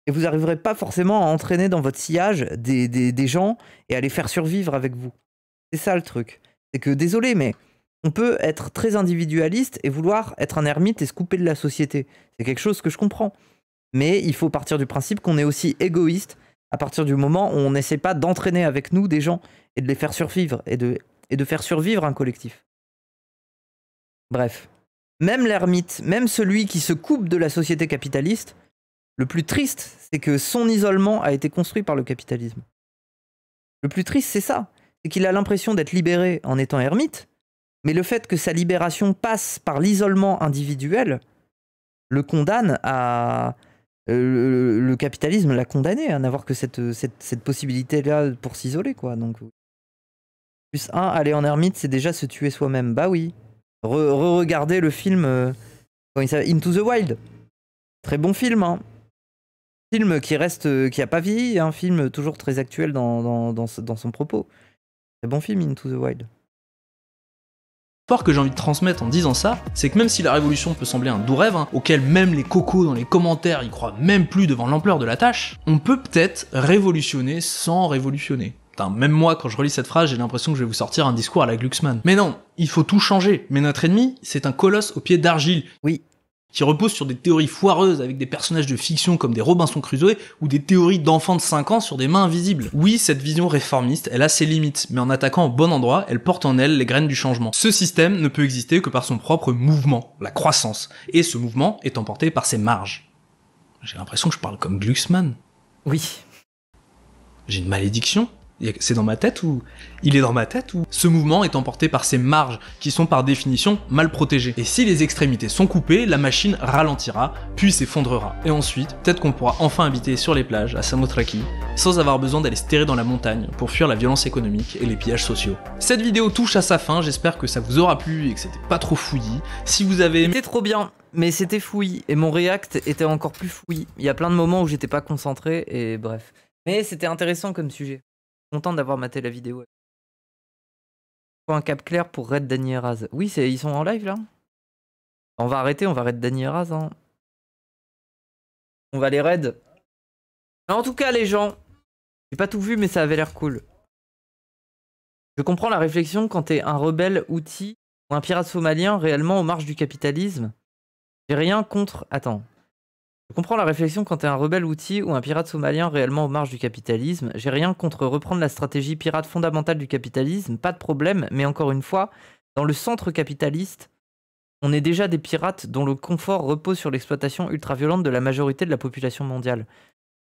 Et vous n'arriverez pas forcément à entraîner dans votre sillage des gens et à les faire survivre avec vous. C'est ça le truc. C'est que, désolé, mais on peut être très individualiste et vouloir être un ermite et se couper de la société. C'est quelque chose que je comprends. Mais il faut partir du principe qu'on est aussi égoïste à partir du moment où on n'essaie pas d'entraîner avec nous des gens et de les faire survivre et de faire survivre un collectif. Bref. Même l'ermite, même celui qui se coupe de la société capitaliste, le plus triste, c'est que son isolement a été construit par le capitalisme. Le plus triste, c'est ça. C'est qu'il a l'impression d'être libéré en étant ermite, Mais le fait que sa libération passe par l'isolement individuel le condamne à... le capitalisme l'a condamné à n'avoir que cette possibilité-là pour s'isoler, quoi. Donc, plus 1, aller en ermite, c'est déjà se tuer soi-même. Bah oui. Re-regardez le film Into the Wild. Très bon film, hein. Film qui reste, qui a pas vieilli, un film toujours très actuel dans son propos. Très bon film, Into the Wild. L'espoir que j'ai envie de transmettre en disant ça, c'est que même si la révolution peut sembler un doux rêve, auquel même les cocos dans les commentaires y croient même plus devant l'ampleur de la tâche, on peut peut-être révolutionner sans révolutionner. Putain, même moi, quand je relis cette phrase, j'ai l'impression que je vais vous sortir un discours à la Glucksmann. Mais non, il faut tout changer. Mais notre ennemi, c'est un colosse aux pieds d'argile. Oui. Qui repose sur des théories foireuses avec des personnages de fiction comme des Robinson Crusoe ou des théories d'enfants de 5 ans sur des mains invisibles. Oui, cette vision réformiste, elle a ses limites, mais en attaquant au bon endroit, elle porte en elle les graines du changement. Ce système ne peut exister que par son propre mouvement, la croissance, et ce mouvement est emporté par ses marges. J'ai l'impression que je parle comme Glucksmann. Oui. J'ai une malédiction ? C'est dans ma tête ou... Il est dans ma tête ou... Ce mouvement est emporté par ces marges, qui sont par définition mal protégées. Et si les extrémités sont coupées, la machine ralentira, puis s'effondrera. Et ensuite, peut-être qu'on pourra enfin habiter sur les plages, à Samothraki, sans avoir besoin d'aller se terrer dans la montagne pour fuir la violence économique et les pillages sociaux. Cette vidéo touche à sa fin, j'espère que ça vous aura plu et que c'était pas trop fouillis. Si vous avez aimé... C'était trop bien, mais c'était fouillis, et mon react était encore plus fouillis. Il y a plein de moments où j'étais pas concentré, et bref. Mais c'était intéressant comme sujet. Content d'avoir maté la vidéo. Faut un cap clair pour raid Dany et Raz. Oui, ils sont en live là. On va arrêter, on va raid Dany et Raz. Hein. On va les raid. En tout cas, les gens, j'ai pas tout vu, mais ça avait l'air cool. Je comprends la réflexion quand t'es un rebelle outil ou un pirate somalien réellement aux marges du capitalisme. J'ai rien contre... Attends. Je comprends la réflexion quand t'es un rebelle outil ou un pirate somalien réellement aux marges du capitalisme. J'ai rien contre reprendre la stratégie pirate fondamentale du capitalisme, pas de problème, mais encore une fois, dans le centre capitaliste, on est déjà des pirates dont le confort repose sur l'exploitation ultra-violente de la majorité de la population mondiale.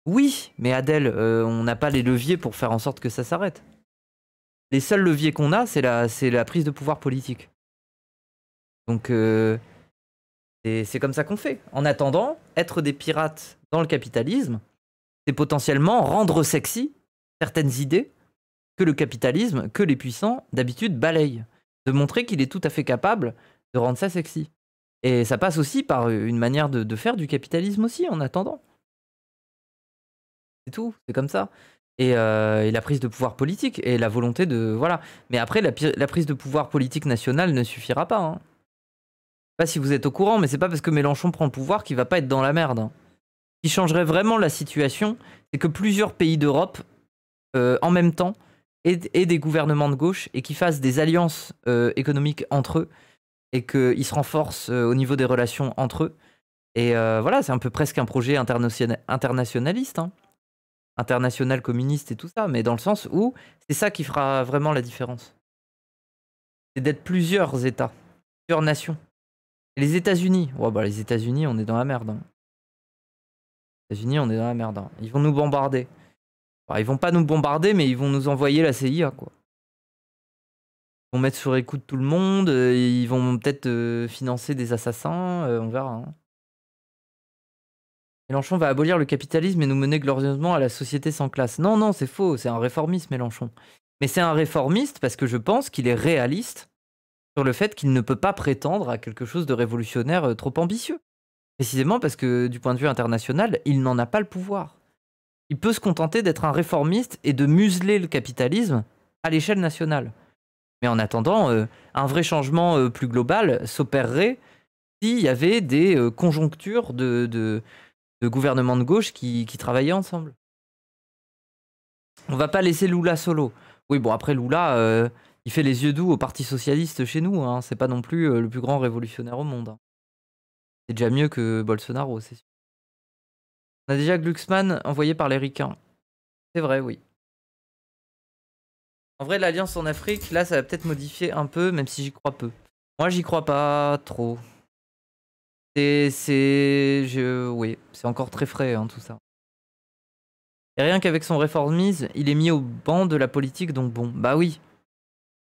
Oui, mais Adèle, on n'a pas les leviers pour faire en sorte que ça s'arrête. Les seuls leviers qu'on a, c'est la prise de pouvoir politique. Donc... Et c'est comme ça qu'on fait. En attendant, être des pirates dans le capitalisme, c'est potentiellement rendre sexy certaines idées que le capitalisme, que les puissants, d'habitude, balayent. De montrer qu'il est tout à fait capable de rendre ça sexy. Et ça passe aussi par une manière de faire du capitalisme aussi, en attendant. C'est tout, c'est comme ça. Et la prise de pouvoir politique, et la volonté de... Voilà. Mais après, la prise de pouvoir politique nationale ne suffira pas, hein. Je sais pas si vous êtes au courant, mais c'est pas parce que Mélenchon prend le pouvoir qu'il va pas être dans la merde. Ce qui changerait vraiment la situation, c'est que plusieurs pays d'Europe, en même temps, aient des gouvernements de gauche et qui fassent des alliances économiques entre eux et qu'ils se renforcent au niveau des relations entre eux. Et voilà, c'est un peu presque un projet internationaliste, hein. International communiste et tout ça, mais dans le sens où c'est ça qui fera vraiment la différence. C'est d'être plusieurs États, plusieurs nations. Et les États-Unis, ouais, bah les États-Unis, on est dans la merde. Hein. Les États-Unis, on est dans la merde. Hein. Ils vont nous bombarder. Enfin, ils vont pas nous bombarder, mais ils vont nous envoyer la CIA, quoi. Ils vont mettre sur écoute tout le monde. Ils vont peut-être financer des assassins. On verra. Hein. Mélenchon va abolir le capitalisme et nous mener glorieusement à la société sans classe. Non, non, c'est faux. C'est un réformiste, Mélenchon. Mais c'est un réformiste parce que je pense qu'il est réaliste sur le fait qu'il ne peut pas prétendre à quelque chose de révolutionnaire trop ambitieux. Précisément parce que du point de vue international, il n'en a pas le pouvoir. Il peut se contenter d'être un réformiste et de museler le capitalisme à l'échelle nationale. Mais en attendant, un vrai changement plus global s'opérerait s'il y avait des conjonctures de gouvernements de gauche qui travaillaient ensemble. On va pas laisser Lula solo. Oui, bon, après Lula... il fait les yeux doux au Parti Socialiste chez nous, hein. C'est pas non plus le plus grand révolutionnaire au monde. Hein. C'est déjà mieux que Bolsonaro, c'est sûr. On a déjà Glucksmann envoyé par les ricains. C'est vrai, oui. En vrai, l'alliance en Afrique, là, ça va peut-être modifier un peu, même si j'y crois peu. Moi, j'y crois pas trop. Oui, c'est encore très frais, hein, tout ça. Et rien qu'avec son réformisme, il est mis au banc de la politique, donc bon, bah oui.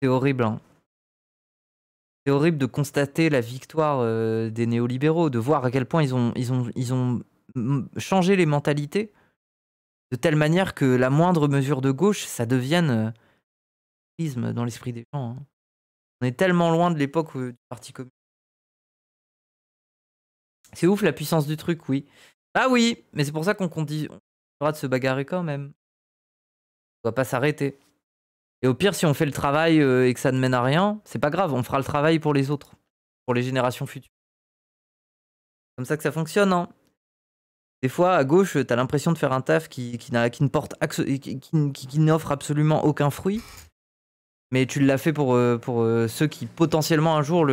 C'est horrible, hein. C'est horrible de constater la victoire des néolibéraux, de voir à quel point ils ont changé les mentalités de telle manière que la moindre mesure de gauche, ça devienne prisme dans l'esprit des gens. Hein. On est tellement loin de l'époque du Parti communiste. C'est ouf la puissance du truc, oui. Ah oui, mais c'est pour ça qu'on dit on aura de se bagarrer quand même. On doit pas s'arrêter. Et au pire, si on fait le travail et que ça ne mène à rien, c'est pas grave, on fera le travail pour les autres, pour les générations futures. C'est comme ça que ça fonctionne, hein. Des fois, à gauche, t'as l'impression de faire un taf qui n'offre absolument aucun fruit. Mais tu l'as fait pour ceux qui potentiellement un jour